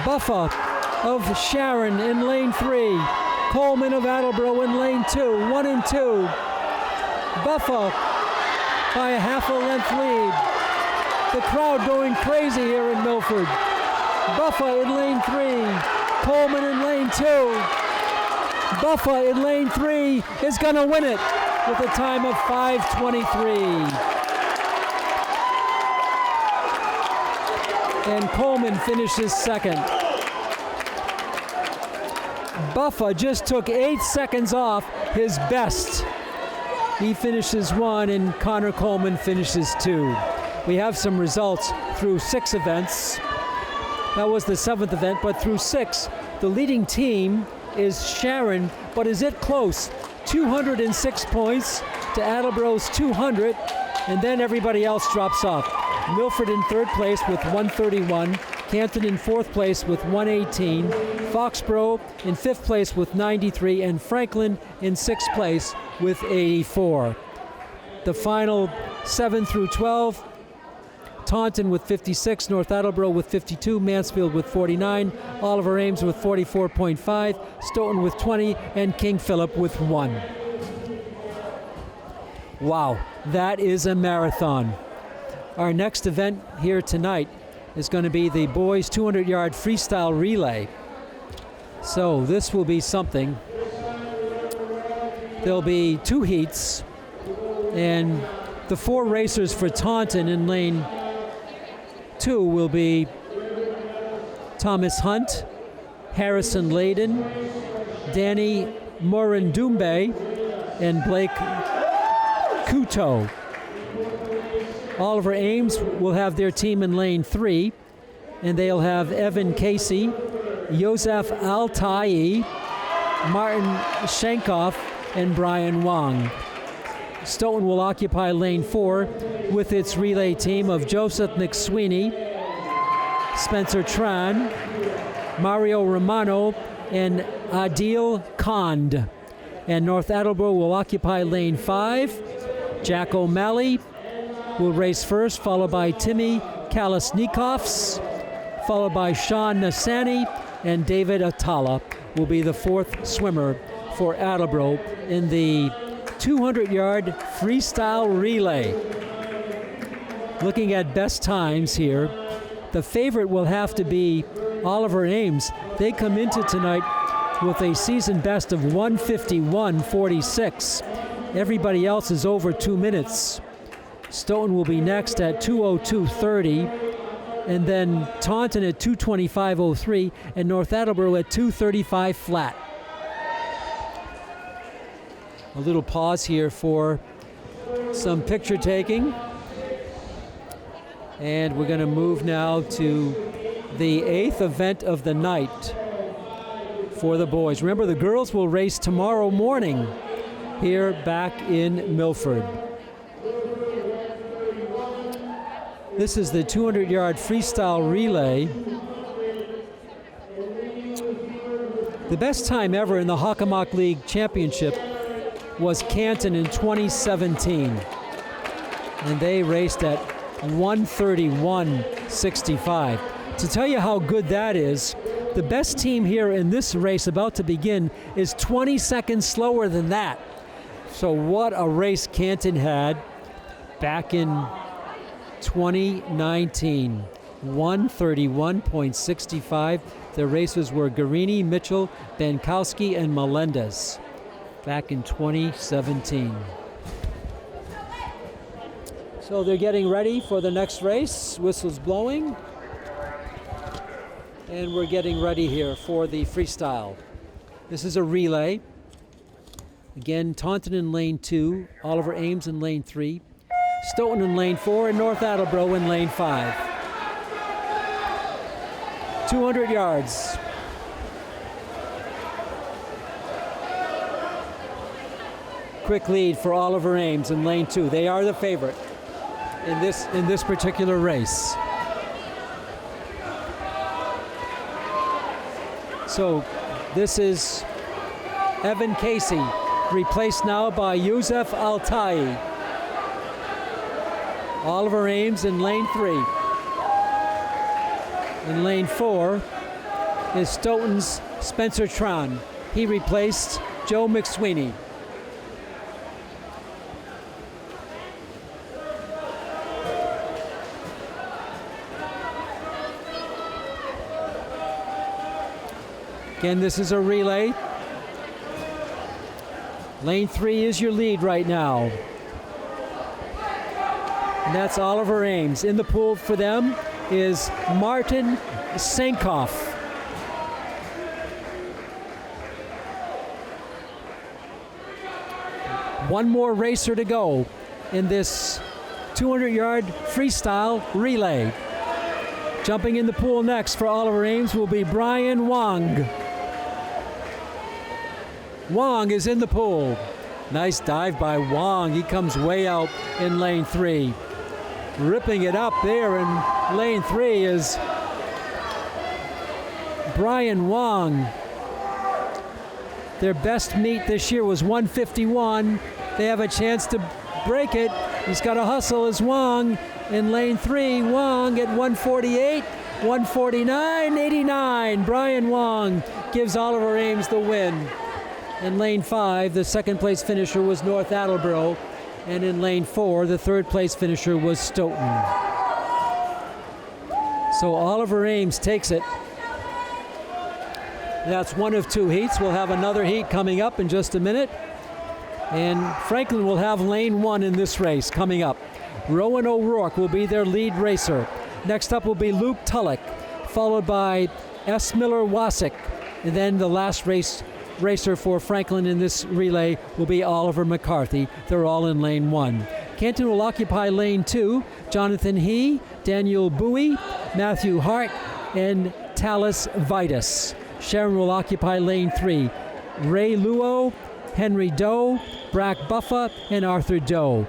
Speaker 1: Buffa of Sharon in lane 3. Coleman of Attleboro in lane 2. 1 and 2. Buffa by a half a length lead. The crowd going crazy here in Milford. Buffa in lane 3. Coleman in lane 2. Buffa in lane 3 is going to win it with a time of 5:23. And Coleman finishes second. Buffa just took 8 seconds off his best. He finishes 1 and Connor Coleman finishes 2. We have some results through 6 events. That was the 7th event, but through 6, the leading team is Sharon, but is it close? 206 points to Attleboro's 200, and then everybody else drops off. Milford in 3rd place with 131, Canton in 4th place with 118, Foxborough in 5th place with 93, and Franklin in 6th place with 84. The final 7 through 12, Taunton with 56, North Attleboro with 52, Mansfield with 49, Oliver Ames with 44.5, Stoughton with 20, and King Philip with 1. Wow, that is a marathon. Our next event here tonight is going to be the boys 200-yard freestyle relay. So this will be something. There'll be 2 heats, and The 4 racers for Taunton in lane 2 will be Thomas Hunt, Harrison Layden, Danny Morindumbe, and Blake Kuto. Oliver Ames will have their team in lane 3, and they'll have Evan Casey, Josef Altai, Martin Shankoff, and Brian Wong. Stoughton will occupy lane 4 with its relay team of Joseph McSweeney, Spencer Tran, Mario Romano, and Adil Kand. And North Attleboro will occupy lane 5. Jack O'Malley will race first, followed by Timmy Kalasnikovs, followed by Sean Nassani, and David Atala will be the 4th swimmer for Attleboro in the 200-yard freestyle relay. Looking at best times here, the favorite will have to be Oliver Ames. They come into tonight with a season best of 151.46. Everybody else is over 2 minutes. Stoughton will be next at 2:02.30, and then Taunton at 2:25.03, and North Attleboro at 2:35 flat. A little pause here for some picture taking. And we're going to move now to the 8th event of the night for the boys. Remember, the girls will race tomorrow morning here back in Milford. This is the 200-yard freestyle relay. The best time ever in the Hockomock League Championship was Canton in 2017. And they raced at 1:31.65. To tell you how good that is, the best team here in this race about to begin is 20 seconds slower than that. So what a race Canton had back in 2019. 1:31.65. The racers were Guarini, Mitchell, Bankowski, and Melendez back in 2017. So they're getting ready for the next race. Whistle's blowing. And we're getting ready here for the freestyle. This is a relay. Again, Taunton in lane 2, Oliver Ames in lane 3, Stoughton in lane 4, and North Attleboro in lane 5. 200 yards. Quick lead for Oliver Ames in lane 2. They are the favorite in this particular race. So this is Evan Casey, replaced now by Yusuf Altai. Oliver Ames in lane 3. In lane 4 is Stoughton's Spencer Tran. He replaced Joe McSweeney. Again, this is a relay. Lane 3 is your lead right now. And that's Oliver Ames. In the pool for them is Martin Sankoff. One more racer to go in this 200-yard freestyle relay. Jumping in the pool next for Oliver Ames will be Brian Wong. Wong is in the pool. Nice dive by Wong. He comes way out in lane 3. Ripping it up there in lane 3 is Brian Wong. Their best meet this year was 151. They have a chance to break it. He's got to hustle as Wong in lane 3. Wong at 148, 149.89. Brian Wong gives Oliver Ames the win. In lane 5, the second place finisher was North Attleboro, and in lane 4, the third place finisher was Stoughton. So Oliver Ames takes it. That's one of 2 heats. We'll have another heat coming up in just a minute. And Franklin will have lane 1 in this race coming up. Rowan O'Rourke will be their lead racer. Next up will be Luke Tulloch, followed by S. Miller Wasik. And then the last racer for Franklin in this relay will be Oliver McCarthy. They're all in lane 1. Canton will occupy lane 2. Jonathan He, Daniel Bowie, Matthew Hart, and Talis Vitus. Sharon will occupy lane 3. Ray Luo, Henry Doe, Brack Buffa, and Arthur Doe.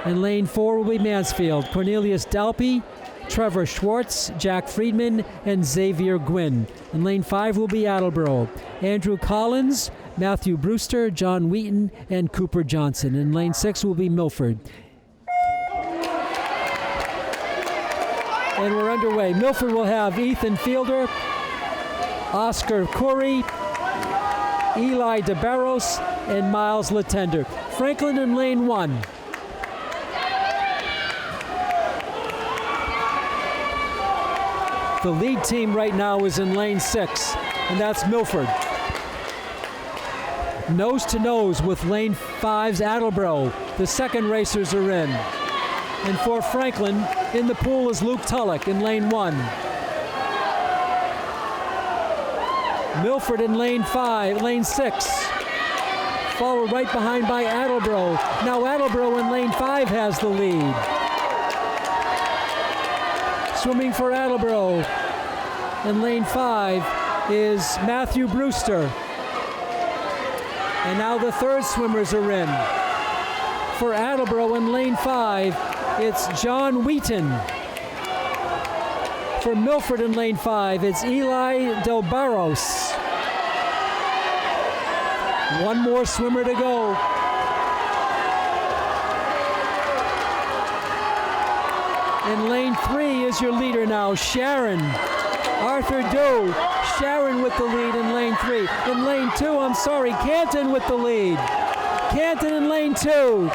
Speaker 1: In lane 4 will be Mansfield, Cornelius Dalpy, Trevor Schwartz, Jack Friedman, and Xavier Gwynn. In lane 5 will be Attleboro, Andrew Collins, Matthew Brewster, John Wheaton, and Cooper Johnson. In lane 6 will be Milford. And we're underway. Milford will have Ethan Fielder, Oscar Corey, Eli DeBarros, and Miles Latender. Franklin in lane 1. The lead team right now is in lane 6, and that's Milford. Nose to nose with lane 5's Attleboro. The second racers are in. And for Franklin, in the pool is Luke Tulloch in lane 1. Milford in lane 6. Followed right behind by Attleboro. Now Attleboro in lane 5 has the lead. Swimming for Attleboro in lane 5 is Matthew Brewster. And now the third swimmers are in. For Attleboro in lane 5, it's John Wheaton. For Milford in lane 5, it's Eli Del Barros. One more swimmer to go. In lane 3 is your leader now, Sharon. Arthur Doe. Sharon with the lead in lane 3. In lane 2, Canton with the lead. Canton in lane 2.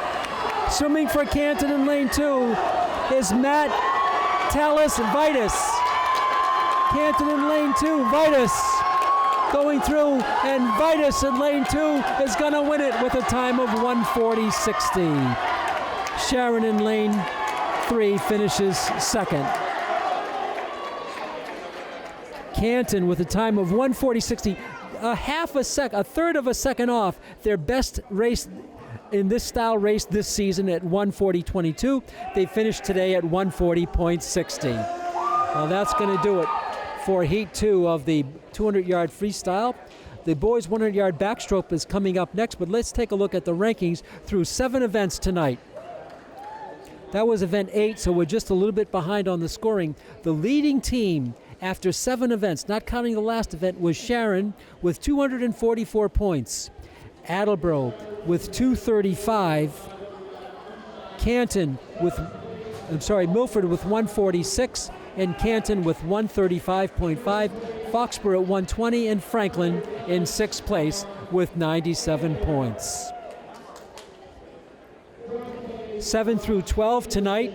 Speaker 1: Swimming for Canton in lane 2 is Matt Talis Vitus. Canton in lane 2, Vitus going through, and Vitus in lane 2 is going to win it with a time of 1:40.60. Sharon in lane 3 finishes second. Canton with a time of 1:40.60, a third of a second off their best race in this style race this season at 1:40.22. They finished today at 1:40.60. Well, that's going to do it for Heat 2 of the 200-yard freestyle. The boys' 100-yard backstroke is coming up next, but let's take a look at the rankings through 7 events tonight. That was event 8, so we're just a little bit behind on the scoring. The leading team after 7 events, not counting the last event, was Sharon with 244 points. Attleboro with 235. Milford with 146, and Canton with 135.5. Foxborough at 120, and Franklin in 6th place with 97 points. 7 through 12 tonight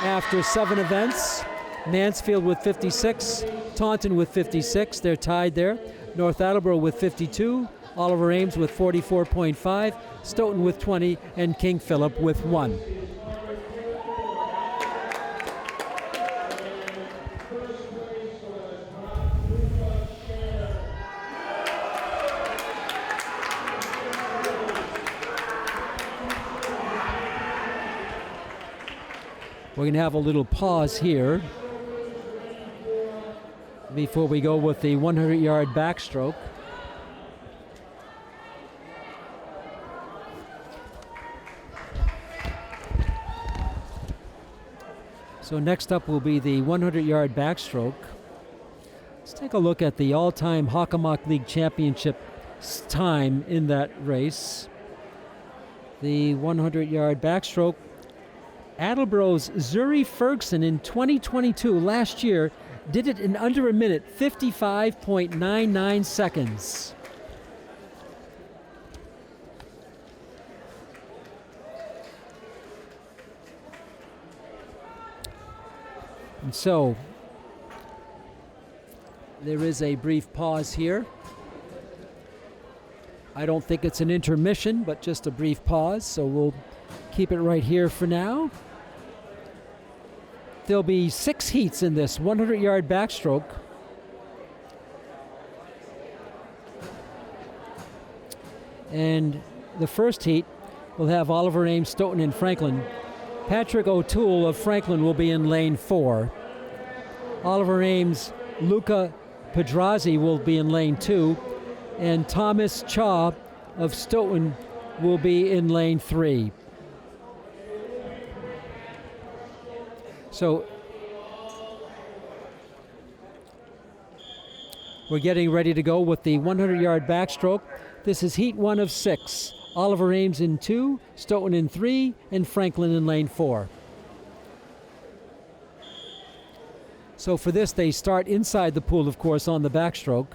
Speaker 1: after 7 events. Mansfield with 56, Taunton with 56, they're tied there. North Attleboro with 52, Oliver Ames with 44.5, Stoughton with 20, and King Philip with 1. We're going to have a little pause here before we go with the 100-yard backstroke. So next up will be the 100-yard backstroke. Let's take a look at the all-time Hockomock League Championship time in that race. The 100-yard backstroke. Attleboro's Zuri Ferguson in 2022, last year, did it in under a minute, 55.99 seconds. And so, there is a brief pause here. I don't think it's an intermission, but just a brief pause, so we'll keep it right here for now. There'll be 6 heats in this 100-yard backstroke. And the first heat will have Oliver Ames, Stoughton, and Franklin. Patrick O'Toole of Franklin will be in lane 4. Oliver Ames, Luca Pedrazzi will be in lane 2. And Thomas Chaw of Stoughton will be in lane 3. So we're getting ready to go with the 100-yard backstroke. This is heat 1 of 6. Oliver Ames in 2, Stoughton in 3, and Franklin in lane 4. So for this, they start inside the pool, of course, on the backstroke.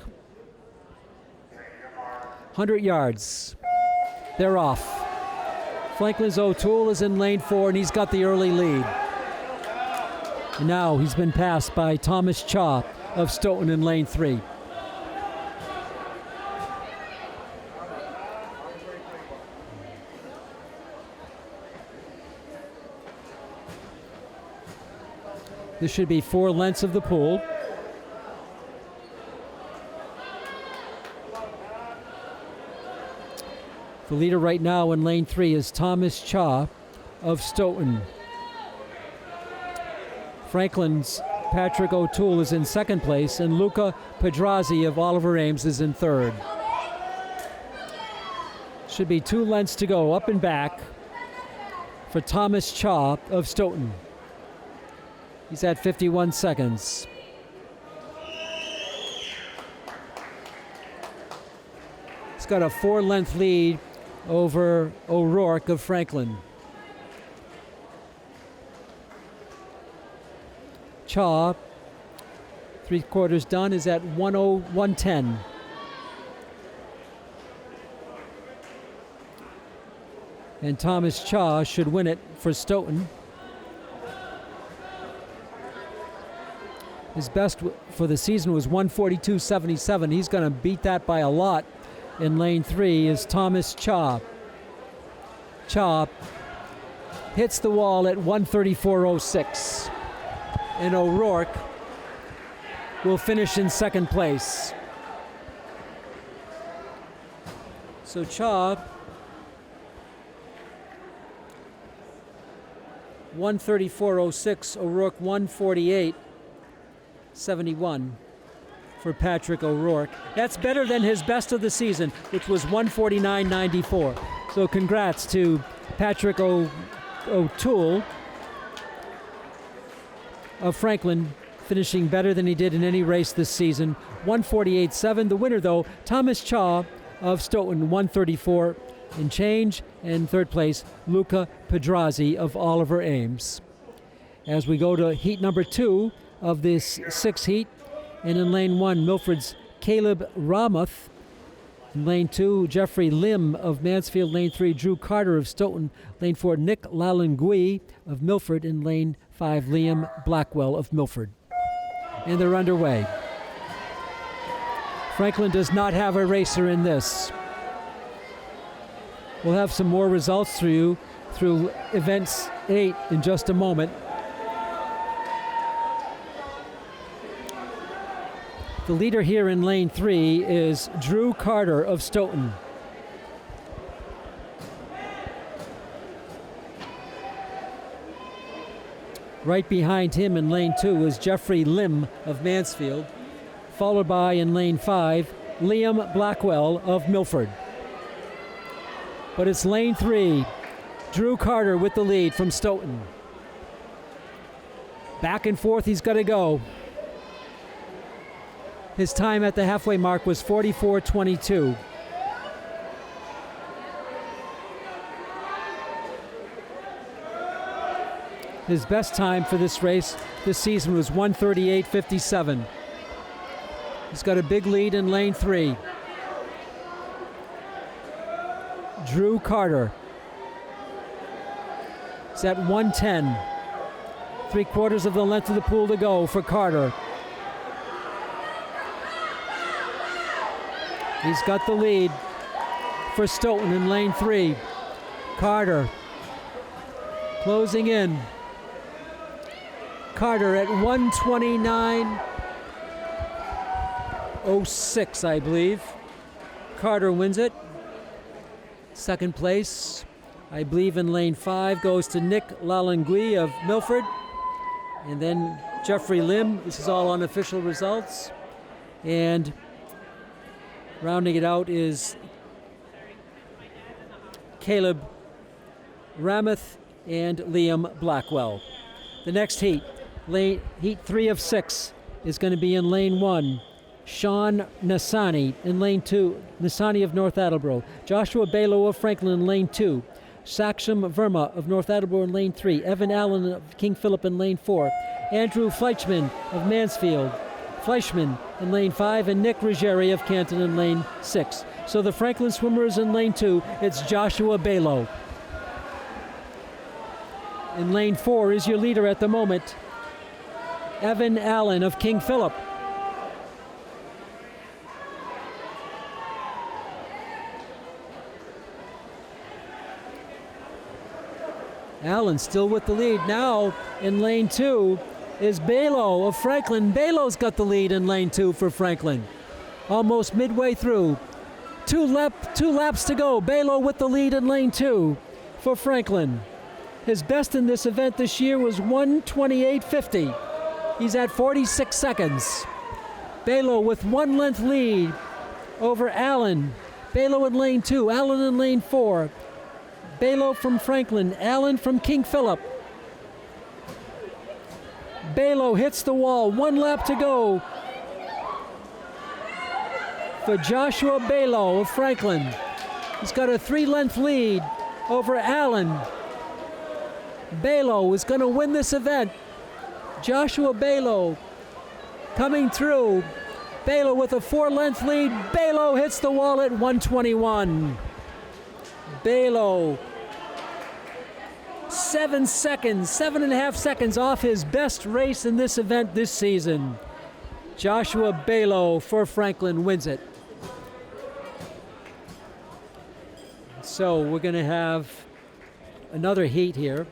Speaker 1: 100 yards. They're off. Franklin's O'Toole is in lane 4, and he's got the early lead. And now he's been passed by Thomas Chaw of Stoughton in lane 3. This should be 4 lengths of the pool. The leader right now in lane 3 is Thomas Chaw of Stoughton. Franklin's Patrick O'Toole is in second place, and Luca Pedrazzi of Oliver Ames is in third. Should be 2 lengths to go, up and back, for Thomas Chaw of Stoughton. He's at 51 seconds. He's got a 4-length lead over O'Rourke of Franklin. Chaw, 3/4 done, is at 1:10. And Thomas Chaw should win it for Stoughton. His best for the season was 1:42.77. He's going to beat that by a lot. In lane 3 is Thomas Chaw. Chaw hits the wall at 1:34.06. And O'Rourke will finish in second place. So Chaw, 1:34.06, O'Rourke 1:48.71 for Patrick O'Rourke. That's better than his best of the season, which was 1:49.94. So congrats to Patrick O'Toole of Franklin, finishing better than he did in any race this season. 1:48.7. The winner, though, Thomas Chaw of Stoughton, 1:34 and change. And third place, Luca Pedrazzi of Oliver Ames. As we go to heat number 2 of this 6 heat, and in lane 1, Milford's Caleb Ramuth. In lane 2, Jeffrey Lim of Mansfield. Lane 3, Drew Carter of Stoughton. Lane 4, Nick Lalangui of Milford. In lane 5, Liam Blackwell of Milford. And they're underway. Franklin does not have a racer in this. We'll have some more results for you through events 8 in just a moment. The leader here in lane 3 is Drew Carter of Stoughton. Right behind him in lane 2 is Jeffrey Lim of Mansfield, followed by in lane 5, Liam Blackwell of Milford. But it's lane 3, Drew Carter with the lead from Stoughton. Back and forth he's got to go. His time at the halfway mark was 44:22. His best time for this race this season was 1:38.57. He's got a big lead in lane 3. Drew Carter. It's at 1:10. 3/4 of the length of the pool to go for Carter. He's got the lead. for Stoughton in lane 3. Carter closing in. Carter at 1:29.06, I believe. Carter wins it. Second place, I believe, in lane 5 goes to Nick Lalangui of Milford. And then Jeffrey Lim. This is all unofficial results. And rounding it out is Caleb Ramath and Liam Blackwell. The next heat, heat 3 of 6, is going to be in lane 1. Sean Nasani in lane 2, Nasani of North Attleboro. Joshua Balo of Franklin in lane 2. Saksham Verma of North Attleboro in lane 3. Evan Allen of King Philip in lane 4. Andrew Fleischman of Mansfield. Fleischman in lane 5, and Nick Ruggieri of Canton in lane 6. So the Franklin swimmers in lane 2, it's Joshua Balo. In lane 4 is your leader at the moment, Evan Allen of King Philip. Allen still with the lead. Now in lane 2 is Balo of Franklin. Balo's got the lead in lane 2 for Franklin. Almost midway through. Two laps to go. Balo with the lead in lane 2 for Franklin. His best in this event this year was 1:28.50. He's at 46 seconds. Balo with 1 length lead over Allen. Balo in lane 2, Allen in lane 4. Balo from Franklin, Allen from King Philip. Balo hits the wall, 1 lap to go for Joshua Balo of Franklin. He's got a 3-length lead over Allen. Balo is going to win this event. Joshua Balo coming through. Balo with a 4-length lead. Balo hits the wall at 1:21. Balo, 7.5 seconds off his best race in this event this season. Joshua Balo for Franklin wins it. So we're going to have another heat here.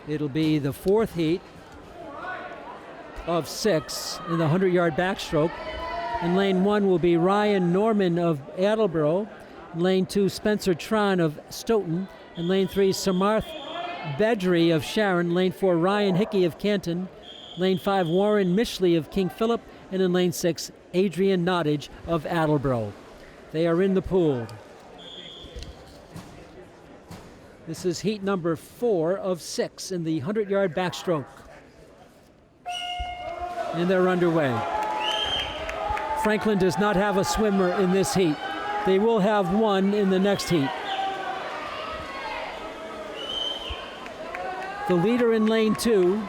Speaker 1: It'll be the 4th heat of 6 in the 100-yard backstroke. In lane 1 will be Ryan Norman of Attleboro. In lane 2, Spencer Tron of Stoughton. In lane 3, Samarth Bedri of Sharon. Lane 4, Ryan Hickey of Canton. Lane 5, Warren Mishley of King Philip. And in lane 6, Adrian Nottage of Attleboro. They are in the pool. This is heat number 4 of 6 in the 100-yard backstroke. And they're underway. Franklin does not have a swimmer in this heat. They will have one in the next heat. The leader in lane 2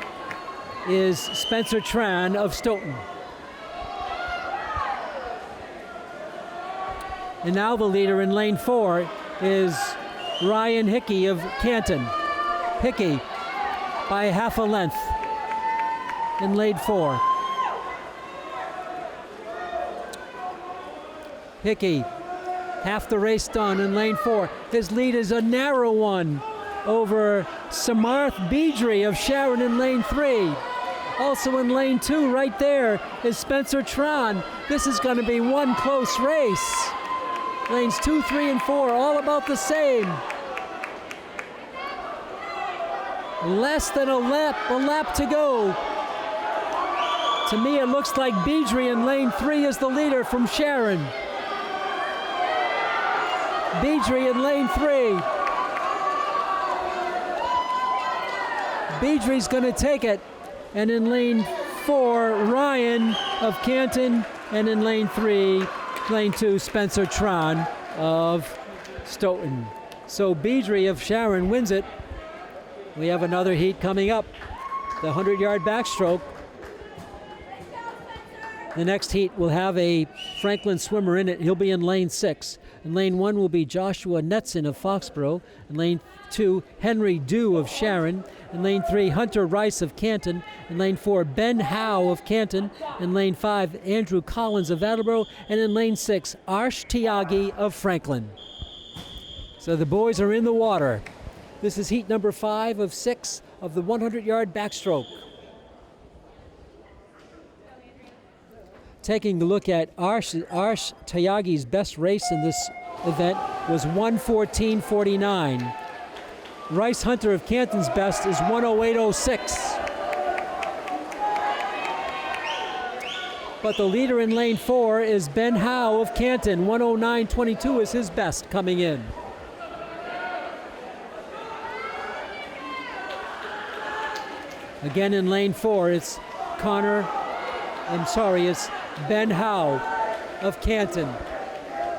Speaker 1: is Spencer Tran of Stoughton. And now the leader in lane 4 is Ryan Hickey of Canton. Hickey by half a length in lane 4. Hickey, half the race done in lane 4. His lead is a narrow one over Samarth Bedri of Sharon in lane 3. Also in lane 2 right there is Spencer Tron. This is going to be one close race. Lanes 2, 3, and 4, all about the same. Less than a lap to go. To me, it looks like Bedri in lane 3 is the leader from Sharon. Bedri in lane 3. Bedri's going to take it. And in lane 4, Ryan of Canton. And in lane 3, lane 2, Spencer Tron of Stoughton. So Bedri of Sharon wins it. We have another heat coming up, the 100-yard backstroke. The next heat will have a Franklin swimmer in it. He'll be in lane 6. In lane 1 will be Joshua Netson of Foxborough. In lane 2, Henry Dew of Sharon. In lane 3, Hunter Rice of Canton. In lane 4, Ben Howe of Canton. In lane 5, Andrew Collins of Attleboro. And in lane 6, Arsh Tiagi of Franklin. So the boys are in the water. This is heat number 5 of 6 of the 100-yard backstroke. Taking a look at Arsh Tiagi's best race in this event was 1:14.49. Rice Hunter of Canton's best is 1:08.06. But the leader in lane 4 is Ben Howe of Canton. 1:09.22 is his best coming in. Again in lane 4, it's it's Ben Howe of Canton.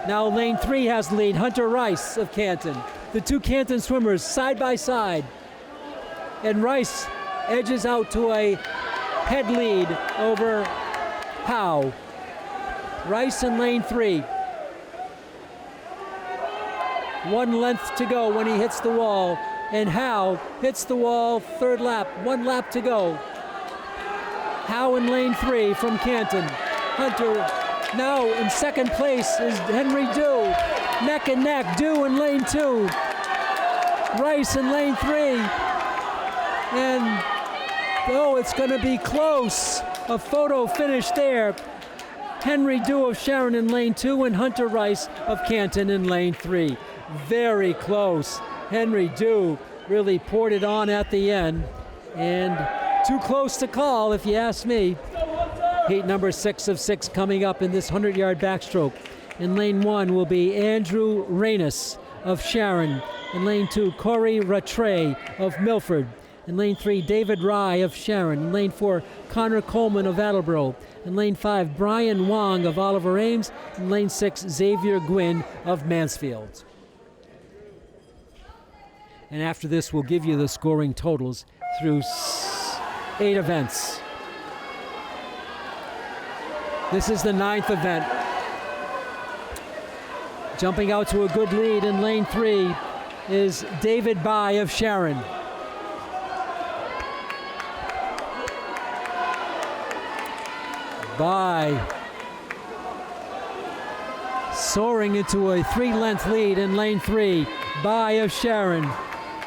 Speaker 1: Now lane 3 has the lead, Hunter Rice of Canton. The two Canton swimmers side by side. And Rice edges out to a head lead over Howe. Rice in lane 3. 1 length to go when he hits the wall. And Howe hits the wall, third lap, 1 lap to go. Howe in lane 3 from Canton. Hunter now in second place is Henry Dew. Neck and neck, Dew in lane 2. Rice in lane 3. And, it's going to be close. A photo finish there. Henry Dew of Sharon in lane 2 and Hunter Rice of Canton in lane 3. Very close. Henry Dew really poured it on at the end. And too close to call, if you ask me. Heat number 6 of 6 coming up in this 100-yard backstroke. In lane 1 will be Andrew Reynes of Sharon. In lane 2, Corey Rattray of Milford. In lane 3, David Rye of Sharon. In lane 4, Connor Coleman of Attleboro. In lane 5, Brian Wong of Oliver Ames. In lane 6, Xavier Gwynn of Mansfield. And after this, we'll give you the scoring totals through 8 events. This is the 9th event. Jumping out to a good lead in lane 3 is David By of Sharon. By soaring into a 3-length lead in lane 3. By of Sharon.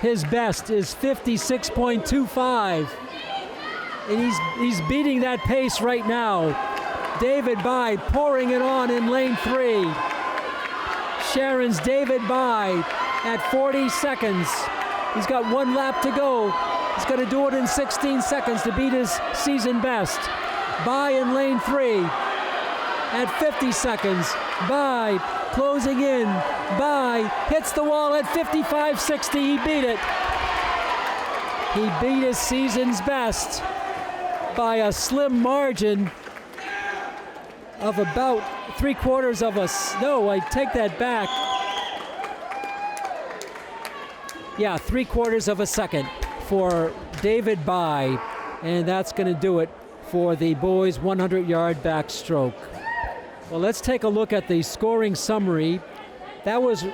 Speaker 1: His best is 56.25. And he's beating that pace right now. David By pouring it on in lane 3. Sharon's David By at 40 seconds. He's got 1 lap to go. He's going to do it in 16 seconds to beat his season best. By in lane 3 at 50 seconds. By closing in. By hits the wall at 55.60. He beat it. He beat his season's best by a slim margin of about 3/4 of a... No, I take that back. Yeah, 3/4 of a second for David By. And that's going to do it for the boys' 100-yard backstroke. Well, let's take a look at the scoring summary. That was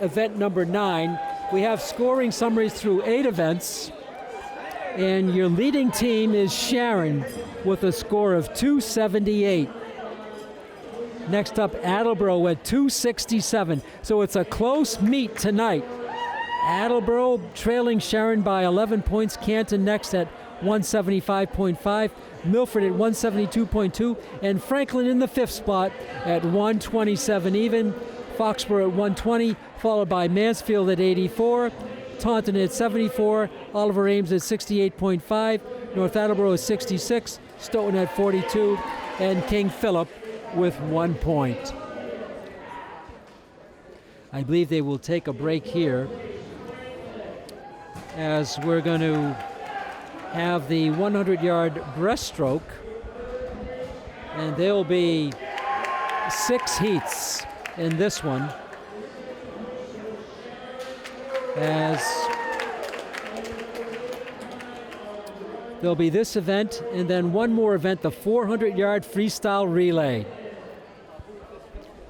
Speaker 1: event number 9. We have scoring summaries through 8 events. And your leading team is Sharon with a score of 278. Next up, Attleboro at 267. So it's a close meet tonight. Attleboro trailing Sharon by 11 points. Canton next at 175.5. Milford at 172.2. And Franklin in the 5th spot at 127 even. Foxborough at 120, followed by Mansfield at 84. Taunton at 74, Oliver Ames at 68.5, North Attleboro at 66, Stoughton at 42, and King Philip with 1 point. I believe they will take a break here as we're going to have the 100-yard breaststroke, and there'll be 6 heats in this one. As there'll be this event and then one more event, the 400-yard freestyle relay.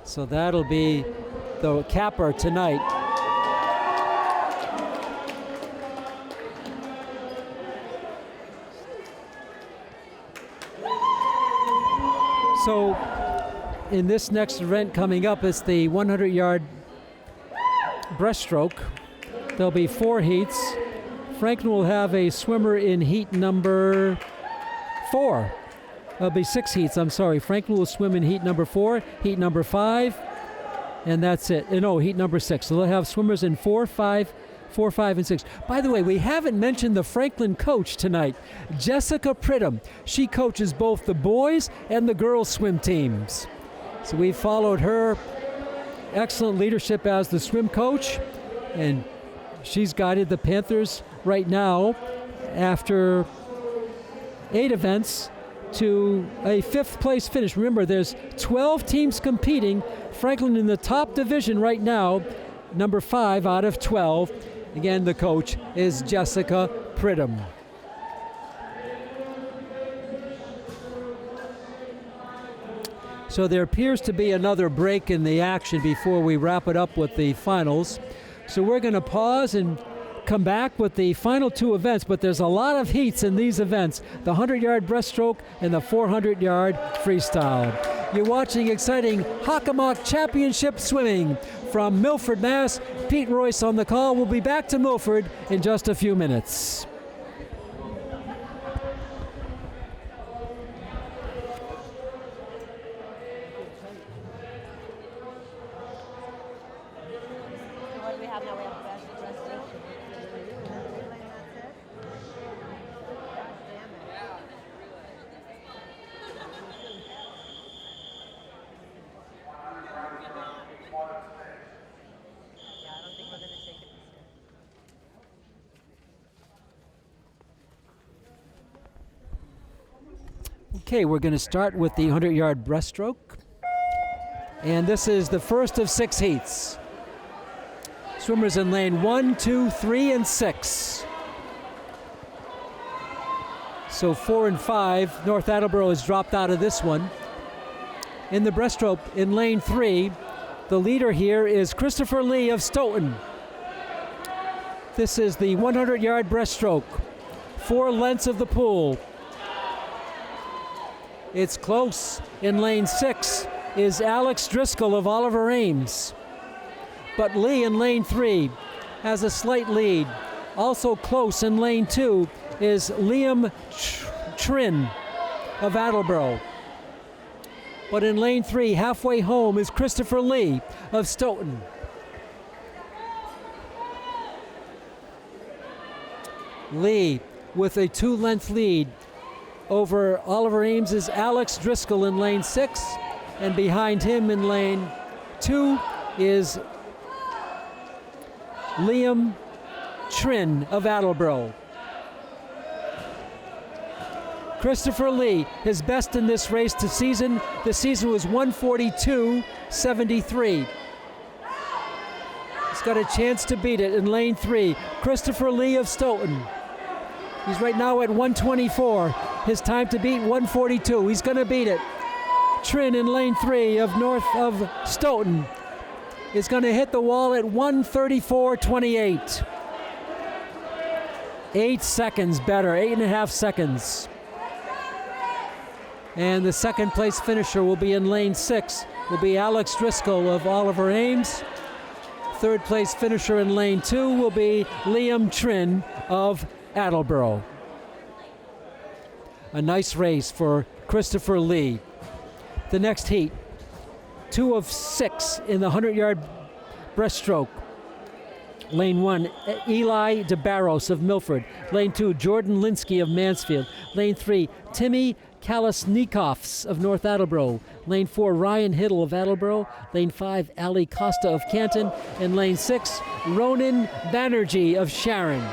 Speaker 1: So that'll be the capper tonight. So in this next event coming up, it's the 100-yard breaststroke. There'll be 4 heats. Franklin will have a swimmer in heat number 4. There'll be 6 heats, I'm sorry. Franklin will swim in heat number 4, heat number 5, and that's it. No, heat number 6. So they'll have swimmers in 4, 5, and 6. By the way, we haven't mentioned the Franklin coach tonight, Jessica Pridham. She coaches both the boys and the girls swim teams. So we followed her excellent leadership as the swim coach, and she's guided the Panthers right now after 8 events to a 5th place finish. Remember, there's 12 teams competing. Franklin in the top division right now, number 5 out of 12. Again, the coach is Jessica Pridham. So there appears to be another break in the action before we wrap it up with the finals. So we're going to pause and come back with the final 2 events, but there's a lot of heats in these events, the 100-yard breaststroke and the 400-yard freestyle. You're watching exciting Hockomock Championship Swimming from Milford, Mass. Pete Royce on the call. We'll be back to Milford in just a few minutes. Okay, we're going to start with the 100-yard breaststroke. And this is the first of 6 heats. Swimmers in lane 1, 2, 3, and 6. So 4 and 5, North Attleboro has dropped out of this one. In the breaststroke, in lane 3, the leader here is Christopher Lee of Stoughton. This is the 100-yard breaststroke. 4 lengths of the pool. It's close. In lane 6 is Alex Driscoll of Oliver Ames. But Lee in lane 3 has a slight lead. Also close in lane 2 is Liam Trin of Attleboro. But in lane 3, halfway home, is Christopher Lee of Stoughton. Lee with a 2-length lead over Oliver Ames is Alex Driscoll in lane 6, and behind him in lane 2 is Liam Trin of Attleboro. Christopher Lee, his best in this race this season was 142.73. He's got a chance to beat it in lane 3. Christopher Lee of Stoughton. He's right now at 124. His time to beat 142. He's going to beat it. Trin in lane 3 of North of Stoughton is going to hit the wall at 134.28. 8 seconds better, 8.5 seconds. And the second place finisher will be in lane 6, will be Alex Driscoll of Oliver Ames. Third place finisher in lane 2 will be Liam Trin of Attleboro. A nice race for Christopher Lee. The next heat, 2 of 6 in the 100-yard breaststroke. Lane 1, Eli DeBarros of Milford. Lane 2, Jordan Linsky of Mansfield. Lane 3, Timmy Kalasnikovs of North Attleboro. Lane 4, Ryan Hiddle of Attleboro. Lane 5, Ali Costa of Canton. And lane 6, Ronan Banerjee of Sharon.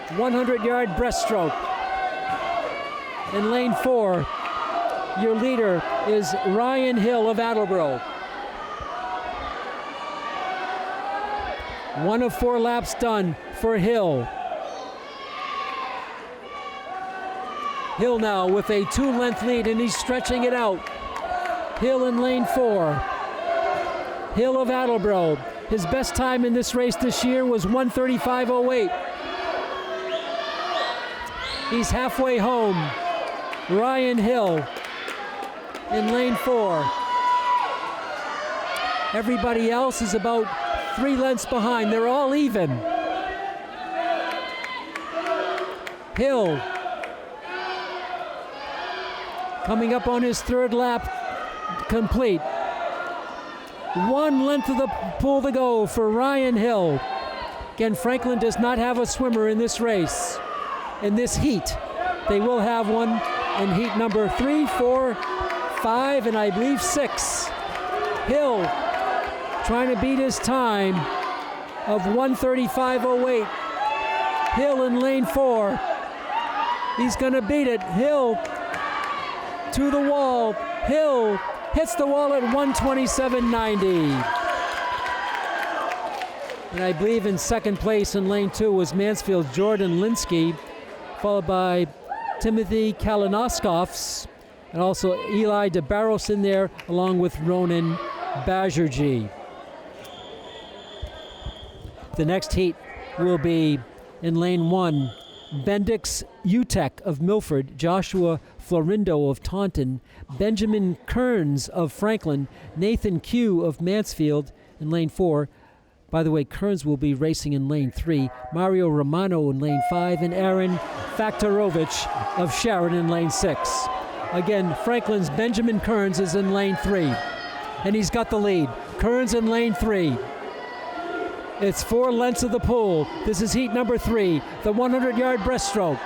Speaker 1: 100-yard breaststroke. In lane 4, your leader is Ryan Hill of Attleboro. 1 of 4 laps done for Hill. Hill now with a 2-length lead, and he's stretching it out. Hill in lane 4. Hill of Attleboro. His best time in this race this year was 1:35.08. He's halfway home. Ryan Hill in lane 4. Everybody else is about 3 lengths behind. They're all even. Hill coming up on his 3rd lap complete. 1 length of the pool to go for Ryan Hill. Again, Franklin does not have a swimmer in this race, in this heat. They will have one in heat number 3, 4, 5, and I believe 6. Hill trying to beat his time of 1:35.08. Hill in lane 4. He's going to beat it. Hill to the wall. Hill hits the wall at 1:27.90. And I believe in second place in lane 2 was Mansfield's Jordan Linsky, followed by Timothy Kalinowskis, and also Eli DeBarros in there, along with Ronan Bajerji. The next heat will be in lane 1, Bendix Utek of Milford, Joshua Florindo of Taunton, Benjamin Kearns of Franklin, Nathan Q of Mansfield in lane 4. By the way, Kearns will be racing in lane 3, Mario Romano in lane 5, and Aaron Faktorovich of Sharon in lane 6. Again, Franklin's Benjamin Kearns is in lane 3, and he's got the lead. Kearns in lane 3. It's 4 lengths of the pool. This is heat number 3, the 100-yard breaststroke.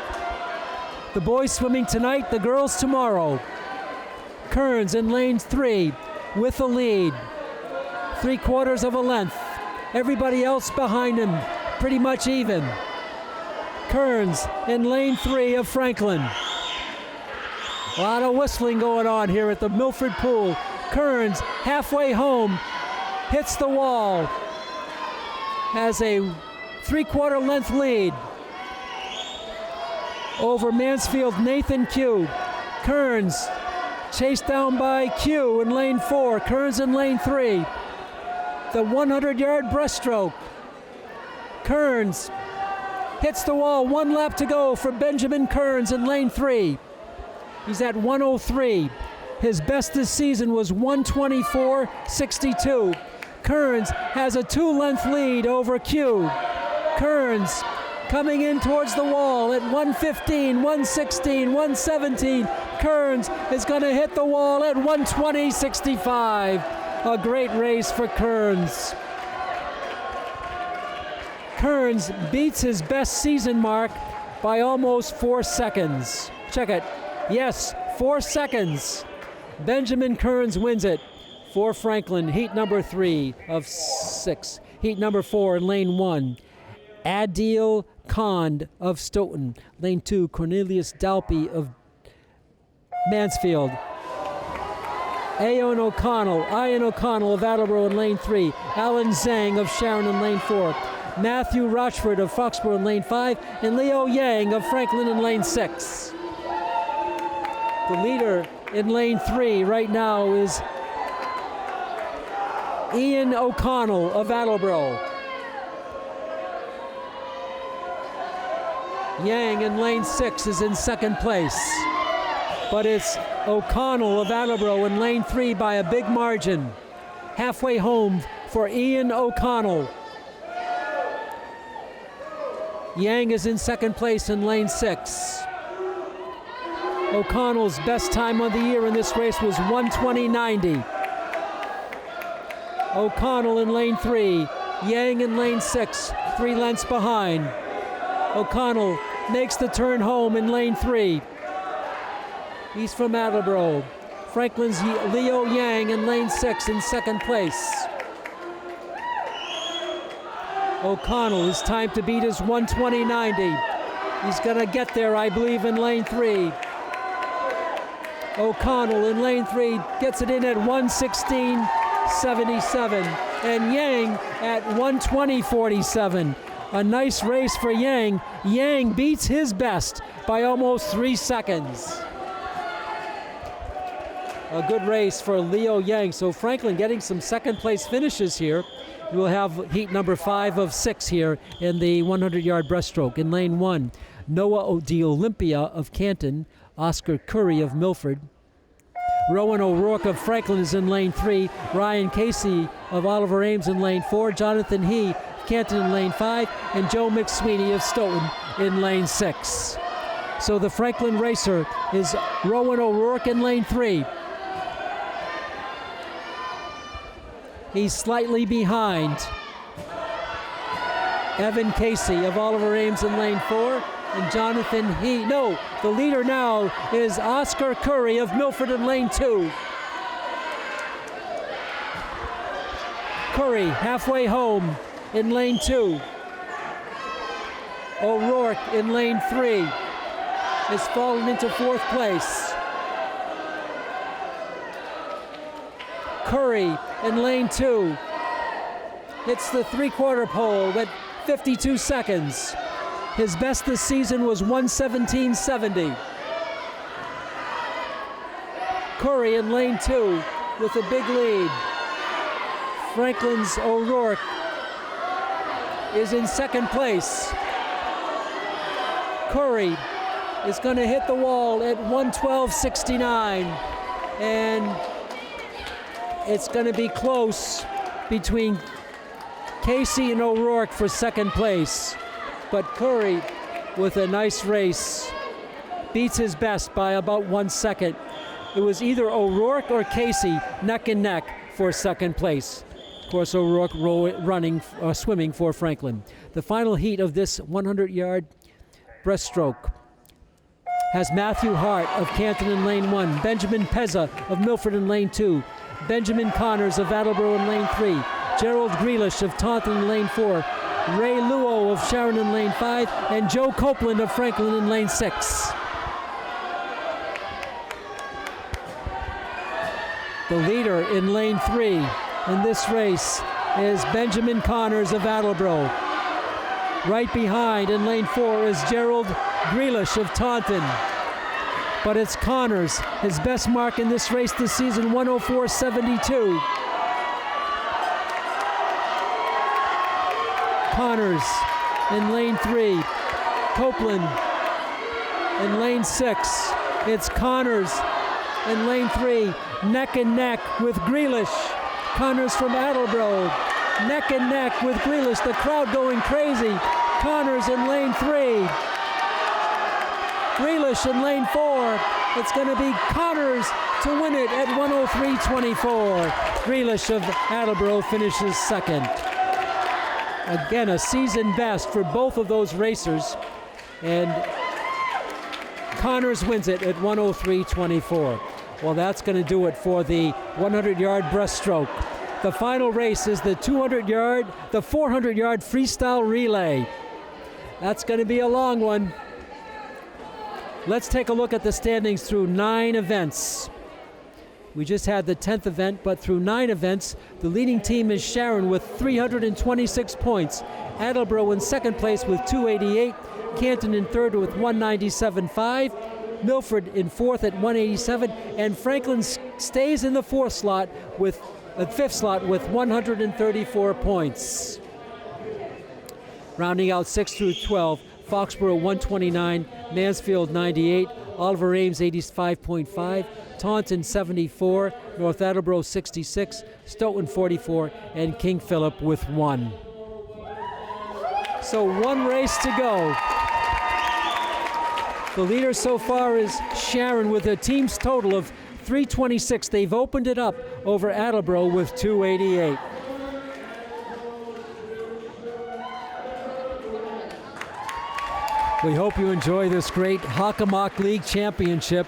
Speaker 1: The boys swimming tonight, the girls tomorrow. Kearns in lane 3 with the lead. 3/4 of a length. Everybody else behind him, pretty much even. Kearns in lane 3 of Franklin. A lot of whistling going on here at the Milford Pool. Kearns halfway home, hits the wall. Has a 3/4 length lead over Mansfield Nathan Q. Kearns chased down by Q in lane 4. Kearns in lane 3. The 100-yard breaststroke. Kearns hits the wall. 1 lap to go for Benjamin Kearns in lane 3. He's at 1:03. His best this season was 1:24.62. Kearns has a 2-length lead over Q. Kearns coming in towards the wall at 1:15, 1:16, 1:17. Kearns is going to hit the wall at 1:20.65. A great race for Kearns. Kearns beats his best season mark by almost 4 seconds. Check it. Yes, 4 seconds. Benjamin Kearns wins it for Franklin, heat number 3 of 6. Heat number 4 in lane 1, Adil Khan of Stoughton. Lane 2, Cornelius Dalpy of Mansfield. Ian O'Connell of Attleboro in lane 3. Alan Zhang of Sharon in lane 4. Matthew Rochford of Foxborough in lane 5. And Leo Yang of Franklin in lane 6. The leader in lane 3 right now is Ian O'Connell of Attleboro. Yang in lane 6 is in second place. But it's O'Connell of Attleboro in lane 3 by a big margin. Halfway home for Ian O'Connell. Yang is in second place in lane 6. O'Connell's best time of the year in this race was 1:20.90. O'Connell in lane 3, Yang in lane 6, 3 lengths behind. O'Connell makes the turn home in lane 3. He's from Attleboro. Franklin's Leo Yang in lane 6 in second place. O'Connell, his time to beat is 1:20.90. He's gonna get there, I believe, in lane 3. O'Connell in lane 3 gets it in at 1:16.77, and Yang at 1:20.47. A nice race for Yang. Yang beats his best by almost 3 seconds. A good race for Leo Yang. So Franklin getting some second place finishes here. We'll have heat number 5 of 6 here in the 100-yard breaststroke. In lane 1, Noah de Olympia of Canton, Oscar Curry of Milford. Rowan O'Rourke of Franklin is in lane 3. Ryan Casey of Oliver Ames in lane 4. Jonathan He of Canton in lane 5. And Joe McSweeney of Stoughton in lane 6. So the Franklin racer is Rowan O'Rourke in lane 3. He's slightly behind Evan Casey of Oliver Ames in lane 4. And Jonathan He. No, the leader now is Oscar Curry of Milford in lane 2. Curry halfway home in lane 2. O'Rourke in lane 3 has fallen into 4th place. Curry in lane 2 hits the 3/4 pole with 52 seconds. His best this season was 1:17.70. Curry in lane 2 with a big lead. Franklin's O'Rourke is in 2nd place. Curry is going to hit the wall at 1:12.69, and it's going to be close between Casey and O'Rourke for 2nd place. But Curry, with a nice race, beats his best by about 1 second. It was either O'Rourke or Casey neck and neck for 2nd place. Of course, O'Rourke swimming for Franklin. The final heat of this 100-yard breaststroke has Matthew Hart of Canton in lane 1, Benjamin Pezza of Milford in lane 2, Benjamin Connors of Attleboro in lane 3, Gerald Grealish of Taunton in lane 4, Ray Luo of Sharon in lane 5, and Joe Copeland of Franklin in lane 6. The leader in lane 3 in this race is Benjamin Connors of Attleboro. Right behind in lane 4 is Gerald Grealish of Taunton. But it's Connors, his best mark in this race this season, 1:04.72. Connors in lane 3, Copeland in lane 6. It's Connors in lane 3, neck and neck with Grealish. Connors from Attleboro, neck and neck with Grealish. The crowd going crazy. Connors in lane 3. Grealish in lane 4. It's going to be Connors to win it at 1:03.24. Grealish of Attleboro finishes 2nd. Again, a season best for both of those racers, and Connors wins it at 1:03.24. Well, that's going to do it for the 100-yard breaststroke. The final race is the 400-yard freestyle relay. That's going to be a long one. Let's take a look at the standings through 9 events. We just had the 10th event, but through 9 events, the leading team is Sharon with 326 points. Attleboro in 2nd place with 288. Canton in 3rd with 197.5. Milford in 4th at 187. And Franklin stays in the 5th slot with 134 points. Rounding out 6 through 12, Foxborough 129, Mansfield 98, Oliver Ames 85.5, Taunton 74, North Attleboro 66, Stoughton 44, and King Philip with 1. So 1 race to go. The leader so far is Sharon with a team's total of 326. They've opened it up over Attleboro with 288. We hope you enjoy this great Hockomock League Championship.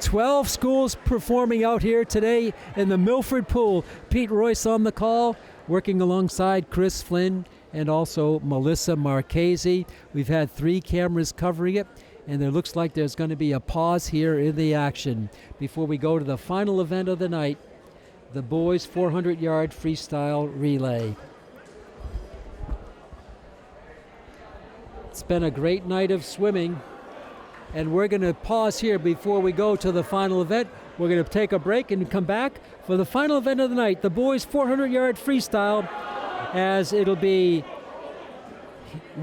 Speaker 1: 12 schools performing out here today in the Milford Pool. Pete Royce on the call, working alongside Chris Flynn and also Melissa Marchese. We've had 3 cameras covering it, and it looks like there's going to be a pause here in the action before we go to the final event of the night, the boys 400-yard freestyle relay. It's been a great night of swimming, and we're going to pause here before we go to the final event. We're going to take a break and come back for the final event of the night, the boys 400-yard freestyle, as it'll be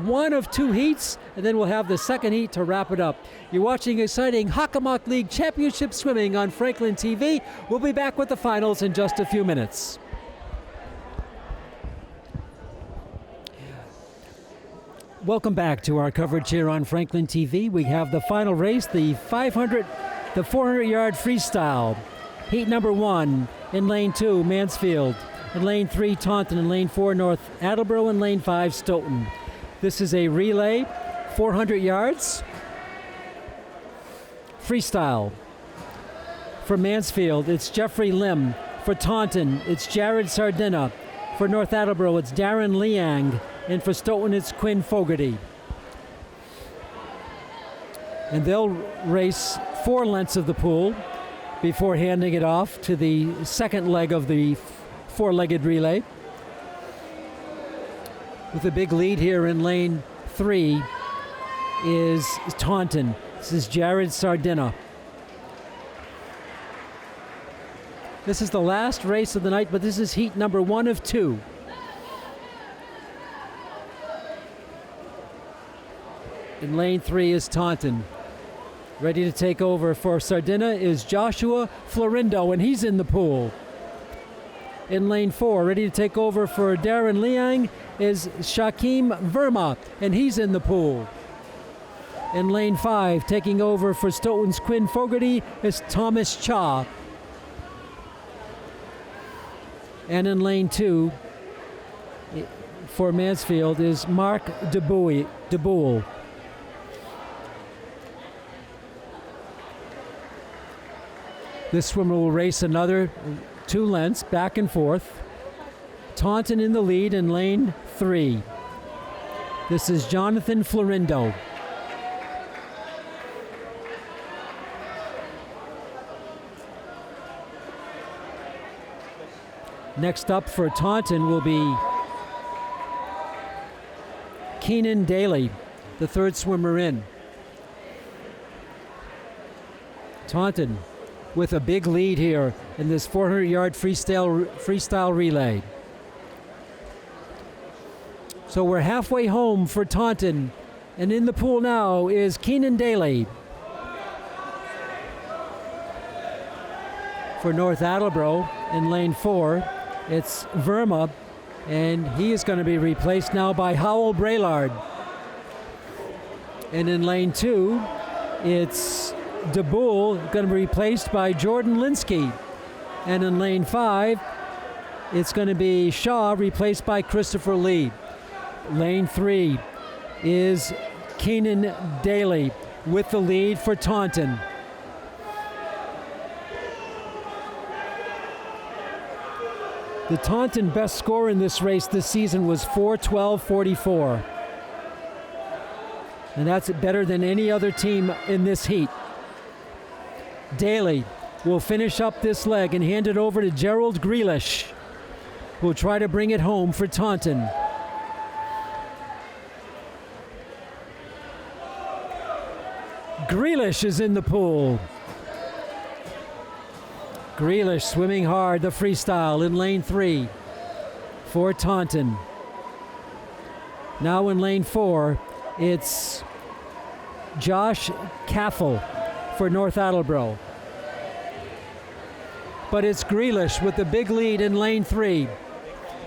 Speaker 1: one of two heats, and then we'll have the second heat to wrap it up. You're watching exciting Hockomock League Championship Swimming on Franklin TV. We'll be back with the finals in just a few minutes. Welcome back to our coverage here on Franklin TV. We have the final race, the 400-yard freestyle. Heat number 1 in lane 2, Mansfield. In lane 3, Taunton. In lane 4, North Attleboro. In lane 5, Stoughton. This is a relay, 400 yards. Freestyle. For Mansfield, it's Jeffrey Lim. For Taunton, it's Jared Sardina. For North Attleboro, it's Darren Liang. And for Stoughton, it's Quinn Fogarty. And they'll race 4 lengths of the pool before handing it off to the second leg of the four-legged relay. With a big lead here in lane 3 is Taunton. This is Jared Sardina. This is the last race of the night, but this is heat number 1 of 2. In lane 3 is Taunton. Ready to take over for Sardina is Joshua Florindo, and he's in the pool. In lane 4, ready to take over for Darren Liang is Shaquem Verma, and he's in the pool. In lane 5, taking over for Stoughton's Quinn Fogarty is Thomas Cha. And in lane 2, for Mansfield is Mark DeBoule. This swimmer will race another 2 lengths back and forth. Taunton in the lead in lane 3. This is Jonathan Florindo. Next up for Taunton will be Keenan Daly, the 3rd swimmer in. Taunton with a big lead here in this 400-yard freestyle relay. So we're halfway home for Taunton, and in the pool now is Keenan Daly. For North Attleboro in lane 4, it's Verma, and he is going to be replaced now by Howell Braillard. And in lane 2, it's DeBoule going to be replaced by Jordan Linsky. And in lane 5, it's going to be Shaw replaced by Christopher Lee. Lane 3 is Keenan Daly with the lead for Taunton. The Taunton best score in this race this season was 4:12.44. And that's better than any other team in this heat. Daly will finish up this leg and hand it over to Gerald Grealish, who will try to bring it home for Taunton. Grealish is in the pool. Grealish swimming hard the freestyle in lane 3 for Taunton. Now in lane 4, it's Josh Caffel for North Attleboro. But it's Grealish with the big lead in lane 3.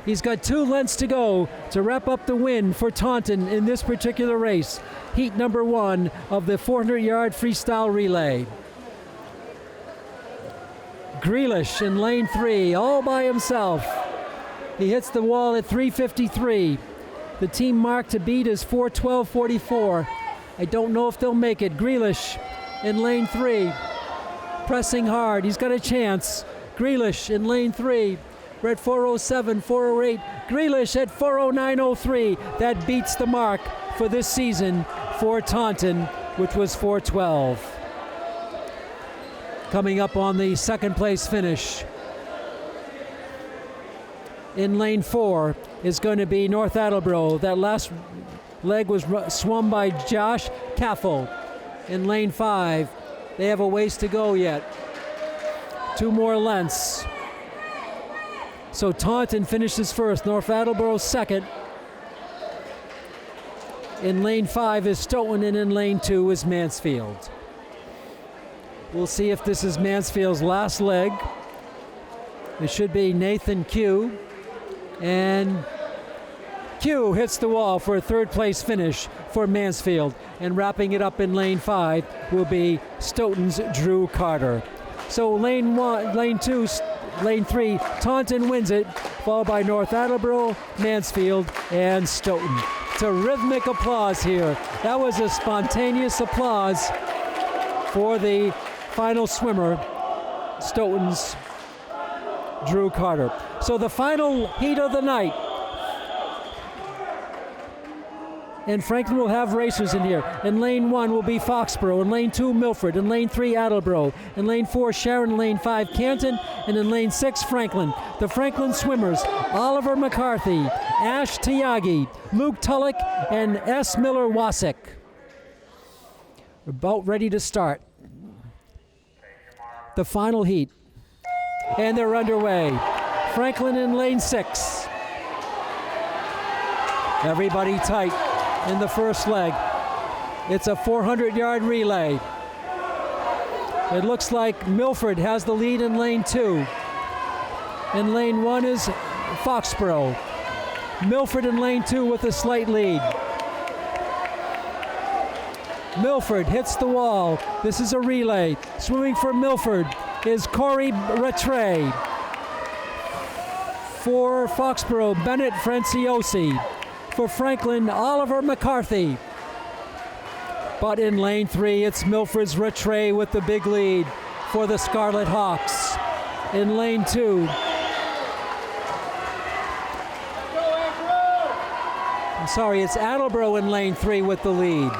Speaker 1: He's got 2 lengths to go to wrap up the win for Taunton in this particular race. Heat number 1 of the 400-yard freestyle relay. Grealish in lane 3, all by himself. He hits the wall at 3:53. The team mark to beat is 4:12.44. I don't know if they'll make it. Grealish in lane 3, pressing hard. He's got a chance. Grealish in lane 3. We're at 4:07, 4:08. Grealish at 4:09.03. That beats the mark for this season for Taunton, which was 4:12. Coming up on the second place finish. In lane 4 is going to be North Attleboro. That last leg was swum by Josh Caffel in lane 5. They have a ways to go yet. 2 more lengths. So Taunton finishes first, North Attleboro second. In lane 5 is Stoughton, and in lane 2 is Mansfield. We'll see if this is Mansfield's last leg. It should be Nathan Q. And Q hits the wall for a third place finish for Mansfield. And wrapping it up in lane 5 will be Stoughton's Drew Carter. So lane 1, lane 2, lane 3, Taunton wins it, followed by North Attleboro, Mansfield, and Stoughton. It's a rhythmic applause here. That was a spontaneous applause for the final swimmer, Stoughton's Drew Carter. So the final heat of the night. And Franklin will have racers in here. In lane 1 will be Foxborough. In lane 2, Milford. In lane 3, Attleboro. In lane 4, Sharon. In lane 5, Canton. And in lane 6, Franklin. The Franklin swimmers, Oliver McCarthy, Ash Tiagi, Luke Tullock, and S. Miller Wasik. We're about ready to start the final heat. And they're underway. Franklin in lane 6. Everybody tight in the first leg. It's a 400-yard relay. It looks like Milford has the lead in lane 2. In lane 1 is Foxborough. Milford in lane 2 with a slight lead. Milford hits the wall. This is a relay. Swimming for Milford is Corey Rattray. For Foxborough, Bennett Franciosi. For Franklin, Oliver McCarthy. But in lane 3, it's Milford's Rattray with the big lead for the Scarlet Hawks. In lane 2, it's Attleboro in lane 3 with the lead.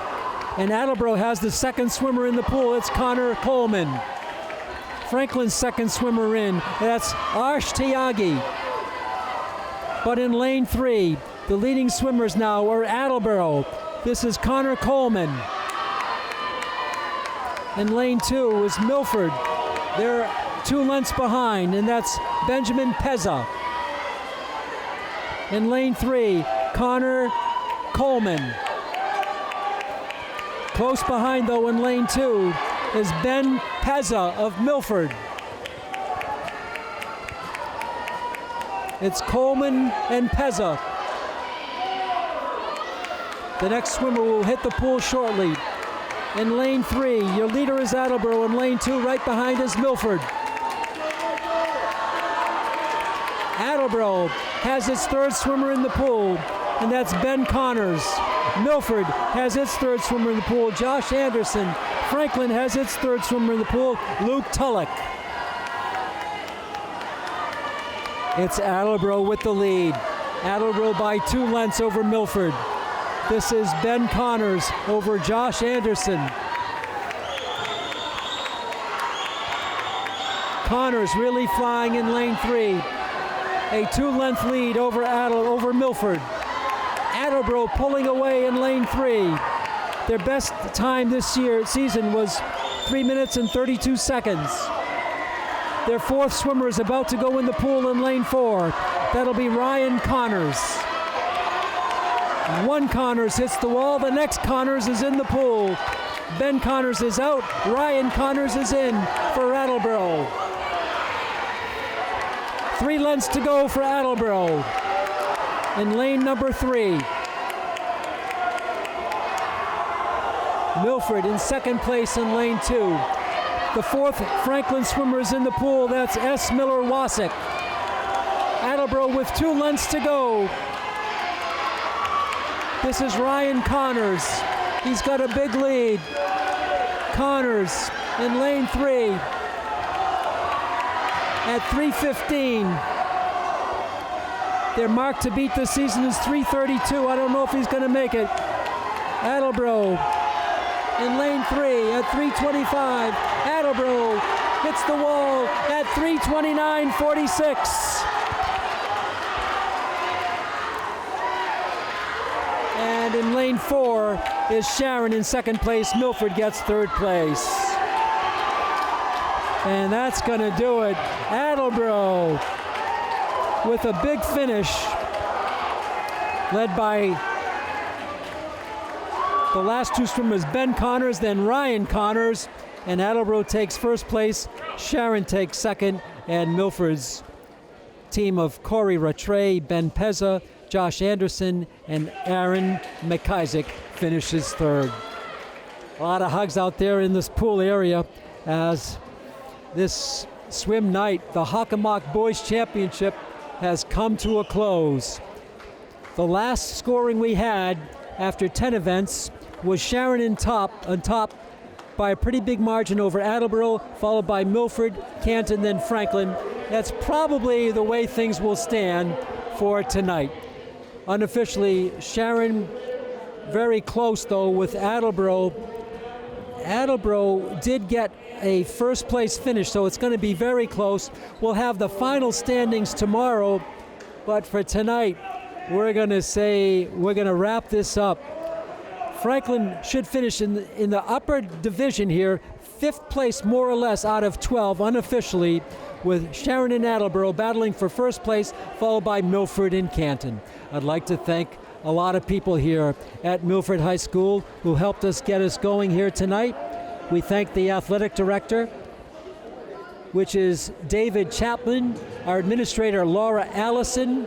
Speaker 1: And Attleboro has the second swimmer in the pool. It's Connor Coleman. Franklin's second swimmer in. That's Ash Tiagi. But in lane 3, the leading swimmers now are Attleboro. This is Connor Coleman. In lane 2 is Milford. They're 2 lengths behind, and that's Benjamin Pezza. In lane 3, Connor Coleman. Close behind, though, in lane 2 is Ben Pezza of Milford. It's Coleman and Pezza. The next swimmer will hit the pool shortly. In lane 3, your leader is Attleboro. In lane 2, right behind is Milford. Attleboro has its third swimmer in the pool, and that's Ben Connors. Milford has its third swimmer in the pool, Josh Anderson. Franklin has its third swimmer in the pool, Luke Tullock. It's Attleboro with the lead. Attleboro by 2 lengths over Milford. This is Ben Connors over Josh Anderson. Connors really flying in lane 3. A 2-length lead over Milford. Attleboro pulling away in lane 3. Their best time this season was 3 minutes and 32 seconds. Their fourth swimmer is about to go in the pool in lane 4. That'll be Ryan Connors. One Connors hits the wall, the next Connors is in the pool. Ben Connors is out, Ryan Connors is in for Attleboro. 3 lengths to go for Attleboro in lane number 3. Milford in second place in lane 2. The fourth Franklin swimmer is in the pool, that's S. Miller Wasik. Attleboro with 2 lengths to go. This is Ryan Connors. He's got a big lead. Connors in lane 3 at 3:15. Their mark to beat this season is 3:32. I don't know if he's going to make it. Attleboro in lane 3 at 3:25. Attleboro hits the wall at 3:29.46. And in lane 4 is Sharon in second place. Milford gets third place. And that's going to do it. Attleboro with a big finish, led by the last two swimmers, Ben Connors, then Ryan Connors. And Attleboro takes first place, Sharon takes second, and Milford's team of Corey Rattray, Ben Pezza, Josh Anderson, and Aaron McIsaac finishes third. A lot of hugs out there in this pool area as this swim night, the Hockomock Boys Championship, has come to a close. The last scoring we had after 10 events was Sharon on top by a pretty big margin over Attleboro, followed by Milford, Canton, then Franklin. That's probably the way things will stand for tonight. Unofficially, Sharon very close though with Attleboro. Attleboro did get a first place finish, so it's going to be very close. We'll have the final standings tomorrow, but for tonight, we're going to wrap this up. Franklin should finish in the upper division here, 5th place more or less out of 12 unofficially, with Sharon and Attleboro battling for first place, followed by Milford and Canton. I'd like to thank a lot of people here at Milford High School who helped us get us going here tonight. We thank the athletic director, which is David Chapman, our administrator Laura Allison,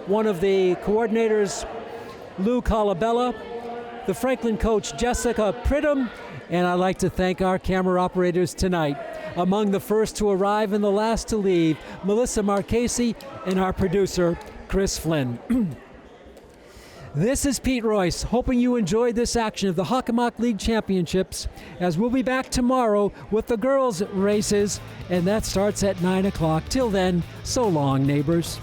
Speaker 1: one of the coordinators Lou Colabella, the Franklin coach Jessica Pridham, and I'd like to thank our camera operators tonight. Among the first to arrive and the last to leave, Melissa Marchese, and our producer, Chris Flynn. This is Pete Royce, hoping you enjoyed this action of the Hockomock League Championships, as we'll be back tomorrow with the girls' races, and that starts at 9 o'clock. Till then, so long, neighbors.